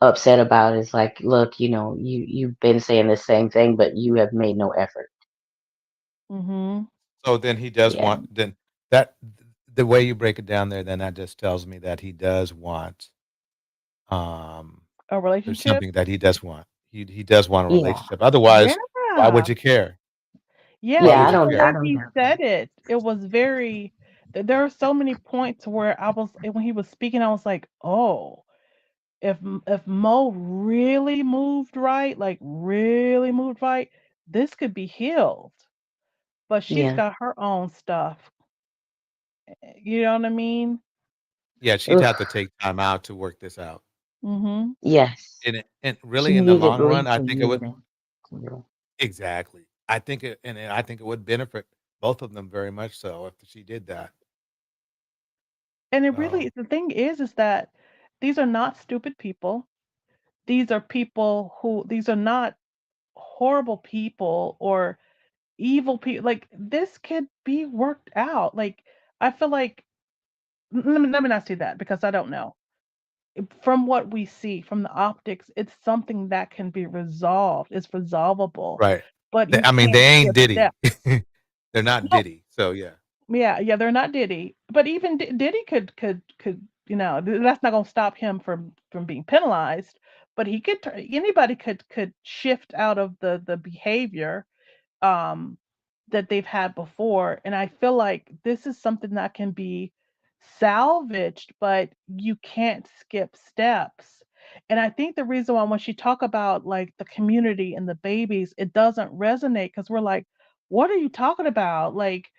upset about is like, look, you've been saying the same thing, but you have made no effort. Mhm. So then he does Yeah, want then that the way you break it down there, then that just tells me that he does want um A there's relationship? something that he does want. He does want a yeah, relationship. Otherwise, why Yeah. would you care? Why Yeah, yeah. would I you even don't, the care? I way don't he doubt that. said it, it was very there are so many points where when he was speaking, I was like, "Oh, if Mo really moved right, like really moved right, this could be healed." But she's Yeah. got her own stuff. You know what I mean? Yeah, she'd have Ugh. to take time out to work this out. Mhm. Yes, And she really in the needed long at run, least I a think it year would to. exactly. I think it would benefit both of them very much so if she did that. And it So, really the thing is that these are not stupid people. These are not horrible people or evil people. Like, this could be worked out. Like, I feel like let me not say that because I don't know. from what we see from the optics, it's something that can be resolved. It's resolvable, Right. but you I mean, they can't ain't skip Diddy. steps. They're not No, Diddy. So yeah. yeah, they're not Diddy, but even Diddy could that's not gonna stop him from being penalized. But he could anybody could shift out of the behavior um that they've had before, and I feel like this is something that can be salvaged, but you can't skip steps. And I think the reason why when she talk about like the community and the babies, it doesn't resonate because we're like, what are you talking about? Like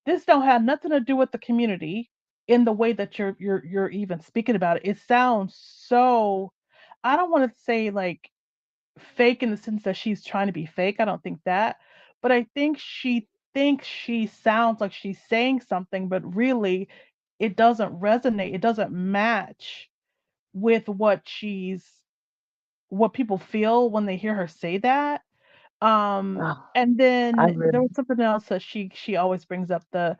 this don't have nothing to do with the community in the way that you're even speaking about it. It sounds so, I don't want to say like fake in the sense that she's trying to be fake. I don't think that. But I think she thinks she sounds like she's saying something, but really it doesn't resonate. It doesn't match with what people feel when they hear her say that. Oh, And I then there really, was something else that she always brings up, the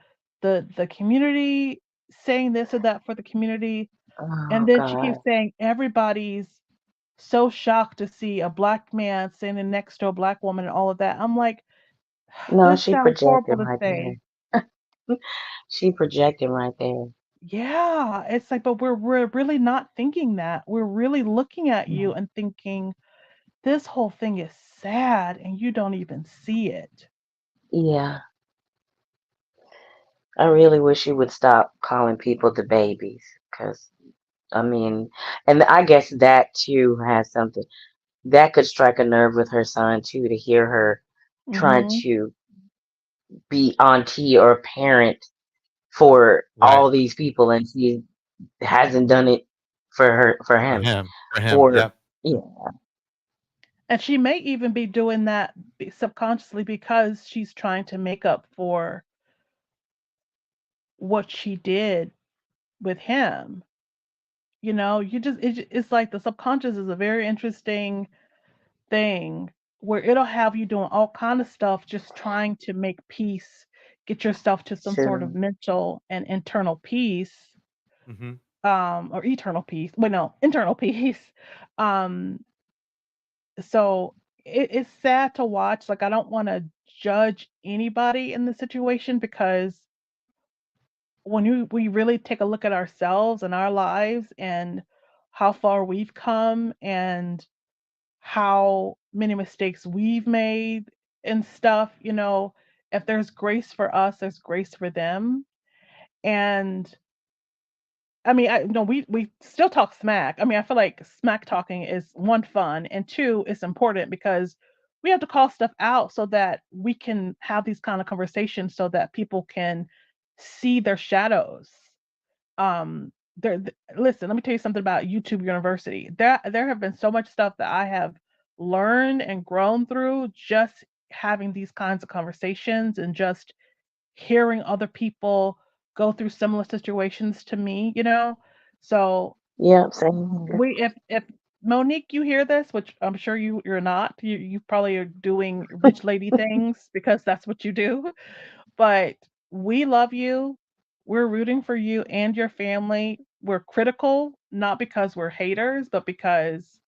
community, saying this or that for the community. And oh then she keeps God. saying everybody's so shocked to see a black man standing next to a black woman and all of that. I'm like, No, this she sounds horrible projecting to right say. there. She projecting right there. Yeah, it's like, but we're really not thinking that. We're really looking at you Mm. and thinking this whole thing is sad and you don't even see it. Yeah, I really wish she would stop calling people the babies, because I mean, and I guess that too has something that could strike a nerve with her son too, to hear her trying Hmm. to be auntie or parent for Right. all these people, and she hasn't done it for For him, him. For him. or Yep. yeah. And she may even be doing that subconsciously because she's trying to make up for what she did with him. It's like the subconscious is a very interesting thing where it'll have you doing all kind of stuff just trying to make peace, get yourself to some sort of True. mental and internal peace, Hmm. or eternal peace. Well, no, internal peace. Um, so it's sad to watch. Like I don't want to judge anybody in the situation because when we really take a look at ourselves and our lives and how far we've come and how many mistakes we've made and stuff, if there's grace for us, there's grace for them. And I mean, no, we still talk smack. I mean, I feel like smack talking is one, fun, and two, it's important because we have to call stuff out so that we can have these kind of conversations so that people can see their shadows. Listen, let me tell you something about YouTube University. There have been so much stuff that I have learned and grown through just having these kinds of conversations and just hearing other people go through similar situations to me. So Yep, same here. if Monique, you hear this, which I'm sure you're not, you probably are doing rich lady things because that's what you do. But we love you. We're rooting for you and your family. We're critical, not because we're haters, but because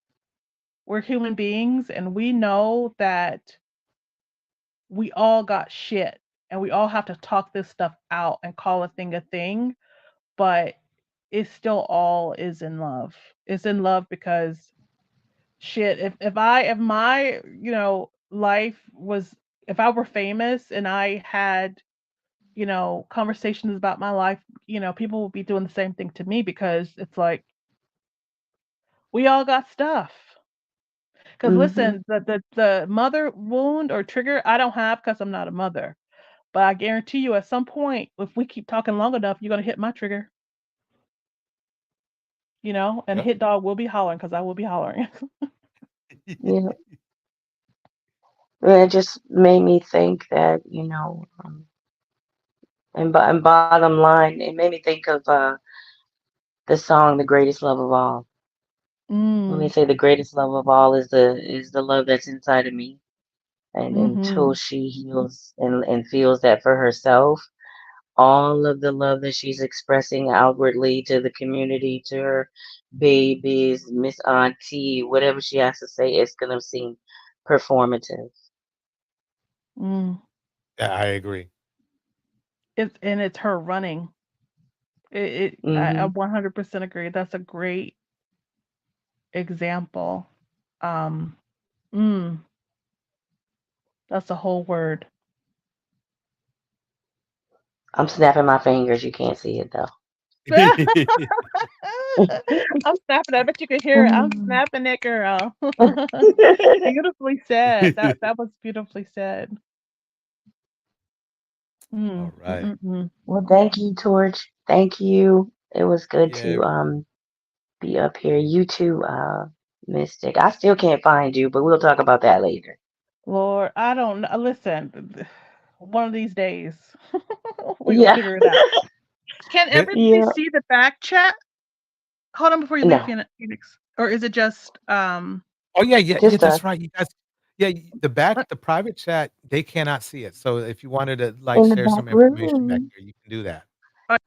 we're human beings and we know that we all got shit and we all have to talk this stuff out and call a thing, but it still all is in love. It's in love because shit, if my, life was, if I were famous and I had, conversations about my life, people will be doing the same thing to me because it's like we all got stuff. Because Hmm. listen, the mother wound or trigger I don't have because I'm not a mother. But I guarantee you, at some point, if we keep talking long enough, you're gonna hit my trigger, and Yep. hit dog will be hollering because I will be hollering. Yeah. And it just made me think that, and bottom line, it made me think of the song "The Greatest Love of All." When they Mm. say the greatest love of all is the love that's inside of me, and until Mhm. she heals and feels that for herself, all of the love that she's expressing outwardly to the community, to her babies, Miss Auntie, whatever she has to say, it's gonna seem performative. Mm. Yeah, I agree. It's her running. I Mm-hmm. 100% agree. That's a great example. Um, mm, that's a whole word. I'm snapping my fingers. You can't see it though. I'm snapping. I bet you could hear it. I'm snapping it, girl. Beautifully said. That was beautifully said. All right. Well, thank you, Torch. Thank you. It was good Yeah. to be up here. You too, Mystic. I still can't find you, but we'll talk about that later. Lord, I don't know. Listen, one of these days we're gonna Yeah. figure it out. Can everybody Yeah. see the back chat? Hold on before you leave No. Phoenix. Or is it just Oh yeah, yeah, Just that's us. right. You guys, the private chat, they cannot see it. So if you wanted to like In the share some back information back room. here, you can do that. Uh,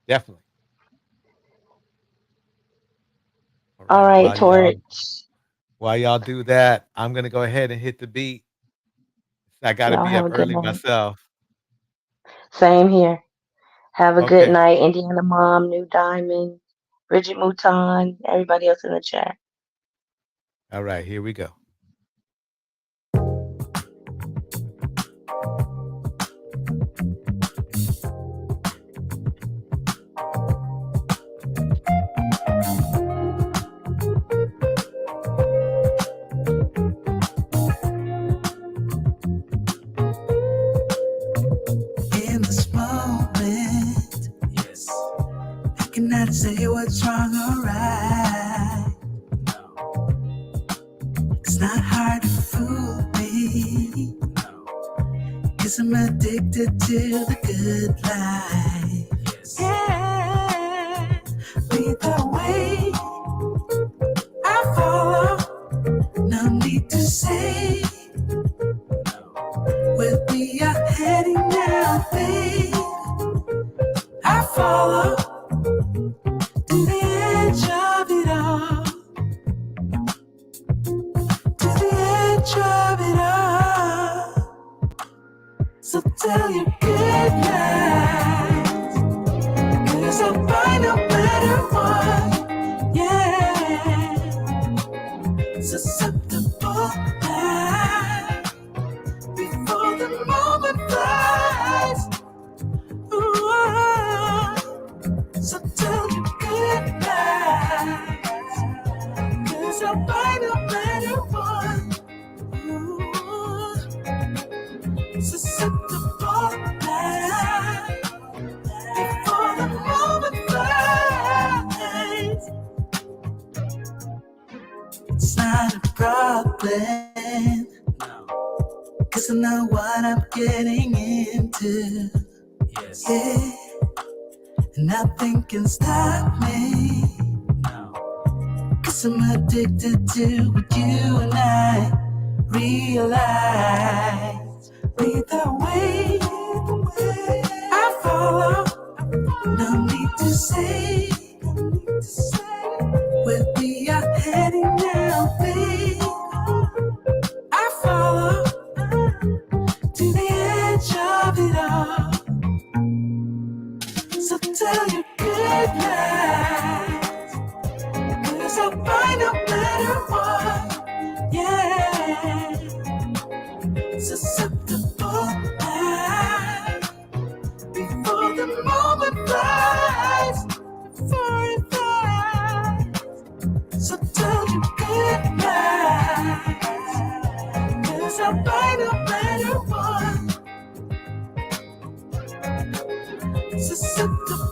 Definitely. All Right. right, Torch. While y'all do that, I'm gonna go ahead and hit the beat. I gotta Y'all be have up a good early night. myself. Same here. Have a good Okay. night, Indiana Mom, New Diamond, Bridget Mouton, everybody else in the chat. All right, here we go. In this moment, yes, I cannot say what's wrong or right. It's not hard to fool me, 'cause I'm addicted to the good life. Yeah, lead the way, I follow, no need to say where we are heading now, babe. I follow to the edge of it all, to the edge of it all. So tell your good night, 'cause I'll find no matter what. Yeah, susceptible now before the moment flies. Ooh, so tell your good night, 'cause I'll find no matter what. Ooh, susceptible now before the moment flies. It's not a problem, 'cause I know what I'm getting into. Yes. Yeah, and nothing can stop me, 'cause I'm addicted to what you and I realize. Lead the way, I follow, no need to say where we are heading now, babe. I follow to the edge of it all. So tell your good night, 'cause I'll find no matter what. Yeah, susceptible now before the moment flies, before it flies. So tell your good night, 'cause I'll find no matter what. Susceptible